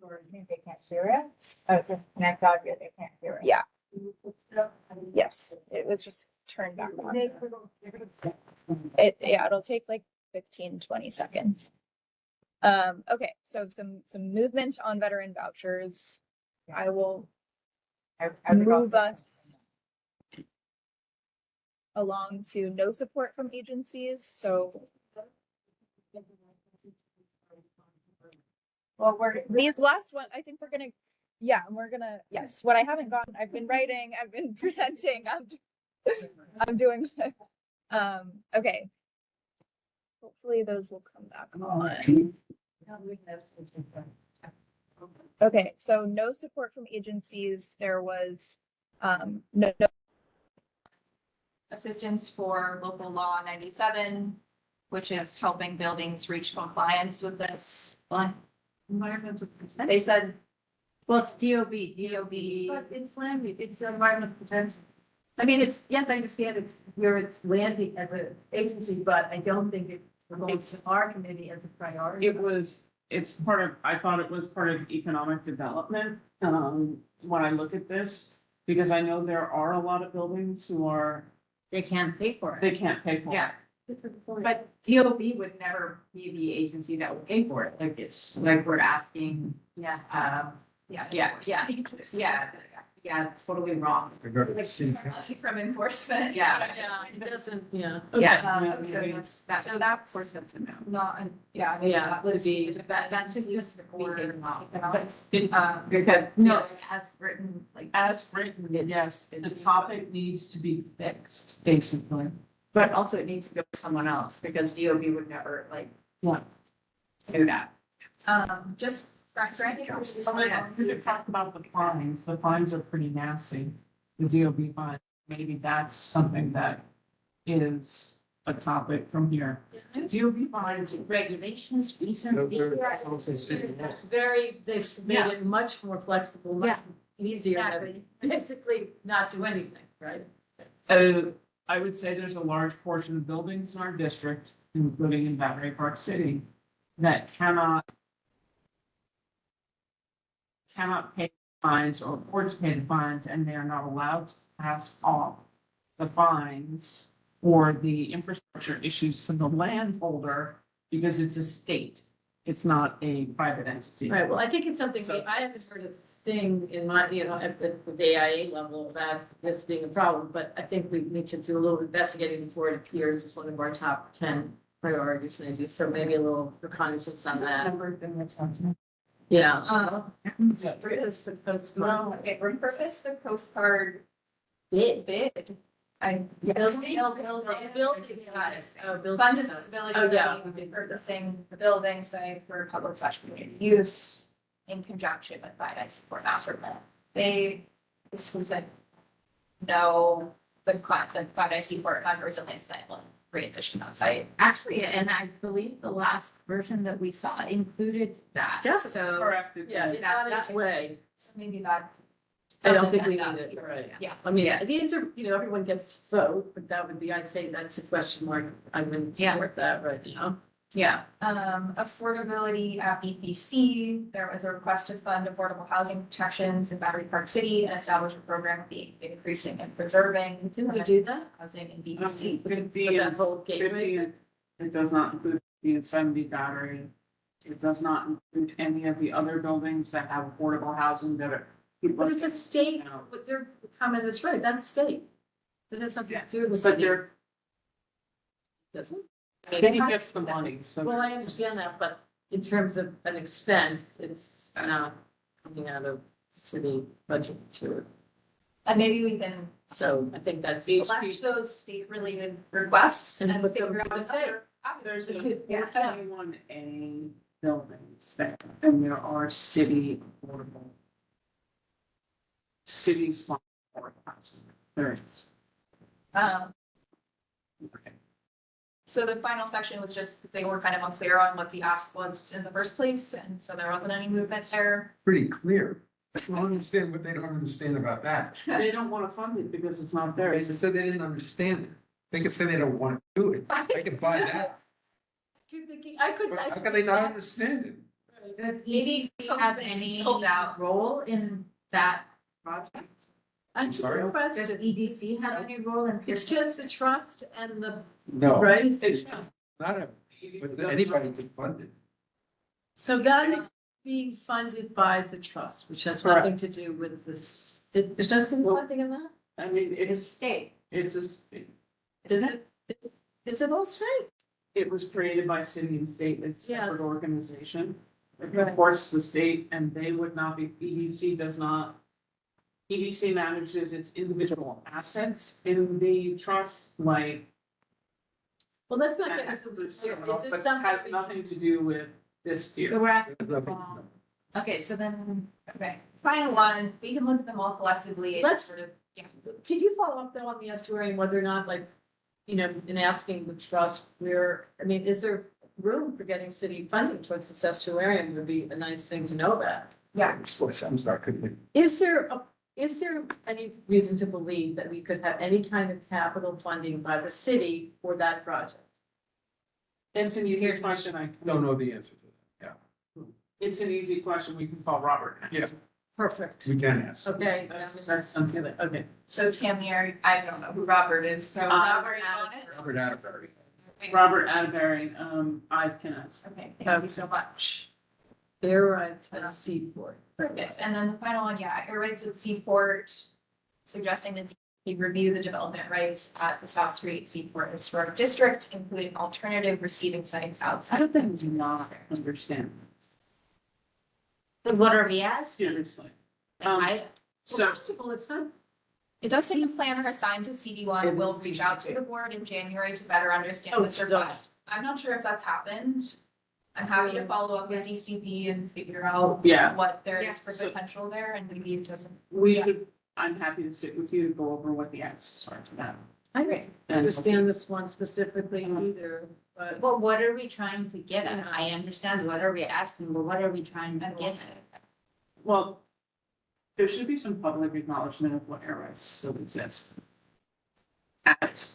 They can't hear it? Oh, it says connect audio, they can't hear it. Yeah. Yes, it was just turned back on. Yeah, it'll take like 15, 20 seconds. Okay, so some movement on veteran vouchers. I will move us along to no support from agencies, so Well, we're. these last one, I think we're gonna, yeah, we're gonna, yes, what I haven't gotten, I've been writing, I've been presenting, I'm doing, okay. Hopefully those will come back on. Okay, so no support from agencies, there was, no, Assistance for local law 97, which is helping buildings reach compliance with this. Environmental. They said Well, it's DOB. But it's land, it's environmental protection. I mean, it's, yes, I understand it's where it's landing as an agency, but I don't think it belongs to our committee as a priority. It's part of, I thought it was part of economic development, when I look at this. Because I know there are a lot of buildings who are, They can't pay for they it. can't pay for it. Yeah. But DOB would never be the agency that would pay for it. Like it's like we're asking, Yeah. yeah. yeah, totally wrong. From enforcement. Yeah, it doesn't, yeah. Yeah. So that's, Of that's course, that's a no. not, yeah. Yeah, that would was- be, that should just be Or- taken off. Because, No, it's as written, like. as written, yes, the topic needs to be fixed, basically. But also it needs to go to someone else, because DOB would never like. Yeah. Do that. Just, granted, it was just- We could talk about the fines are pretty nasty, the DOB fine, maybe that's something that is a topic from here. DOB fines, Regulations recently. It's very, they've made it much more flexible, much easier Exactly. to basically not do anything, right? I would say there's a large portion of buildings in our district, including in Battery Park City, that cannot pay fines or afford to pay the fines, and they are not allowed to pass off the fines or the infrastructure issues to the landholder because it's a state. It's not a private entity. Right, well, I think it's something, I haven't heard a thing in my, at the AIA level about this being a problem, but I think we need to do a little investigating before it appears as one of our top 10 priorities, maybe, so maybe a little reconnaissance on that. Yeah. Is the postcard, okay, repurpose the postcard bid. Building size. Oh, building Funded size. visibility Oh, yeah. study, repurposing the building site for public / community use in conjunction with Finite Support Master Plan. This was a no, the Finite Support members of Lands Plan will re-envision that site. Actually, and I believe the last version that we saw included that, Yeah. so. Correct. Yeah, it's on its way. So maybe that. I don't doesn't think we end need up it, here. right. Yeah. I mean, these are, everyone gets to vote, but that would be, I'd say that's a question mark. I wouldn't support that right now. Yeah, affordability at BPC, there was a request to fund affordable housing protections in Battery Park City and establish a program of increasing and preserving. Didn't we do that? Housing in BPC. But that whole gateway? It does not include the 70 battery. It does not include any of the other buildings that have affordable housing that are. But it's a state, but their comment is right, that's state. That has something to do with the But city. they're, Doesn't? city gets the money, so. Well, I understand that, but in terms of an expense, it's not coming out of city budget to, And maybe we can so I think that's. collect those state-related requests And and put them figure out to the what's state. other There's a Yeah. 421A buildings there, and there are city affordable. City sponsored affordable housing. There is. So the final section was just, they were kind of unclear on what the ask was in the first place, and so there wasn't any movement there. Pretty clear. I don't understand what they don't understand about that. They don't want to fund it because it's not there. They said they didn't understand it. They could say they don't want to do it. I can buy that. I could. But how can they not understand it? Does EDC have any role in that project? I'm sorry? Does EDC have any role in? It's just the trust and the, No, right? It's not a, but anybody can fund it. So that is being funded by the trust, which has nothing to do with this. There's just funding in that? I mean, it's, State. it's a, Is it all state? it was created by city and state as a Yeah. separate organization. It Right. reports to the state and they would not be, EDC does not. EDC manages its individual assets in the trust, like. Well, let's not that get has into to this do- here. Is this But has something? nothing to do with this So here. we're asking. Okay, so then, okay, final one, we can look at them all collectively and Let's- sort of, yeah. Could you follow up though on the estuary, whether or not like, in asking the trust where, I mean, is there room for getting city funding towards this estuarium would be a nice thing to know about. Yeah. I'm sorry, couldn't. Is there any reason to believe that we could have any kind of capital funding by the city for that project? It's an easy question, I. Don't know the answer to that. It's an easy question, we can call Robert. Yeah. Perfect. We can ask. Okay, That's something that, okay. So Tammy, I don't know who Robert is, so Robert, you want it? Robert Atterbury. Robert Atterbury, I can ask. Okay, thank you so much. Fair rights and Seaport. Perfect. And then the final one, yeah, air rights at Seaport, suggesting that he review the development rights at the South Street Seaport Historic District, including alternative receiving sites outside. I don't think it's not understand. But what are we asking? Seriously. I, So, First of all, it's not. It does say the planner assigned to CD one will reach out to the board in January to better understand this request. I'm not sure if that's happened. I'm happy to follow up with DCP and figure out yeah, what there is for So- potential there, and maybe it doesn't. we should, I'm happy to sit with you to go over what the answers are to that. I don't And- understand this one specifically either, but. but what are we trying to get at? I understand what are we asking, but what are we trying to get at? Well, there should be some public acknowledgement of what air rights still exist. At,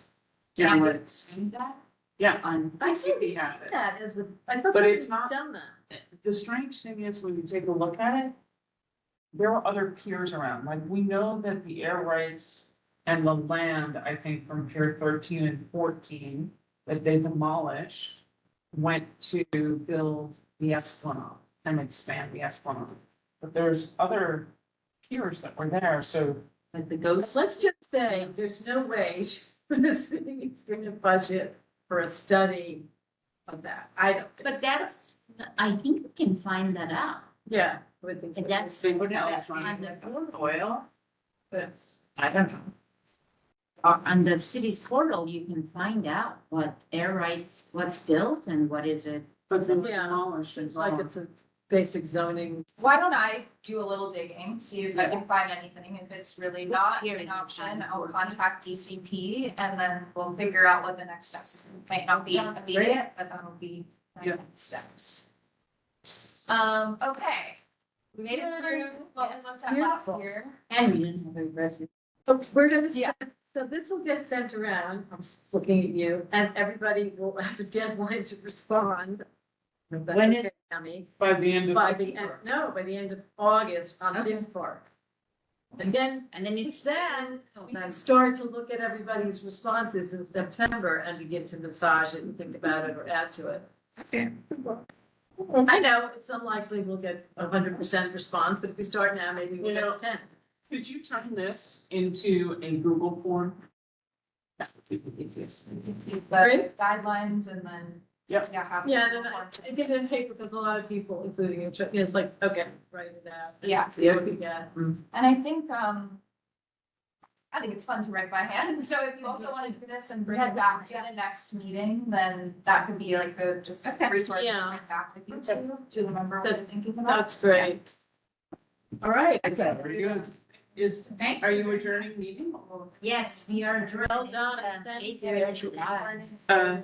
yeah, Can we it's, do that? yeah, on DCP has it. That is I thought But that it's was not- done that. The strange thing is, when you take a look at it, there are other piers around, like, we know that the air rights and the land, I think, from Pier 13 and 14, that they demolished, went to build the Esplanade and expand the Esplanade. But there's other piers that were there, so Like the ghost. Let's just say, there's no way the city is gonna budget for a study of that. I don't think. But that's, I think we can find that out. Yeah. I would think so. And that's they would on have tried the portal. oil, but I don't know. On the city's portal, you can find out what air rights, what's built and what is it. But they were Yeah. demolished and It's like gone. it's a basic zoning. Why don't I do a little digging, see if I can find anything, if it's really not Here an is a option, time I'll for- contact DCP, and then we'll figure out what the next steps, might not be Yeah, immediate, but that'll be my Yeah. next steps. Okay, we made it through what we looked at last Beautiful. year. And we didn't have a resident. We're gonna, Yeah. so this will get sent around, I'm just looking at you, and everybody will have a deadline to respond. If that's When is- okay, Tammy. By the end of. By the end, no, by the end of August on this Okay. part. And then, And then it's then we can start to look at everybody's responses in September and begin to massage it and think about it or add to it. Okay. I know, it's unlikely we'll get 100% response, but if we start now, maybe we'll You know, get 10. Could you turn this into a Google form? That would be the easiest. The guidelines and then. Yep. Yeah. have Yeah, people then form. I get it in paper because a lot of people, including you, it's like, okay, write it out. Yeah. See what we get. And I think it's fun to write by hand, so if you also want to do this and bring it back to the next meeting, then that could be like a just a resource to Yeah. bring back with you to remember what you're thinking about. That's great. All right. Very good. Are you adjourning meeting? Yes, we are. Well done. It's, Thank 8:30. Uh,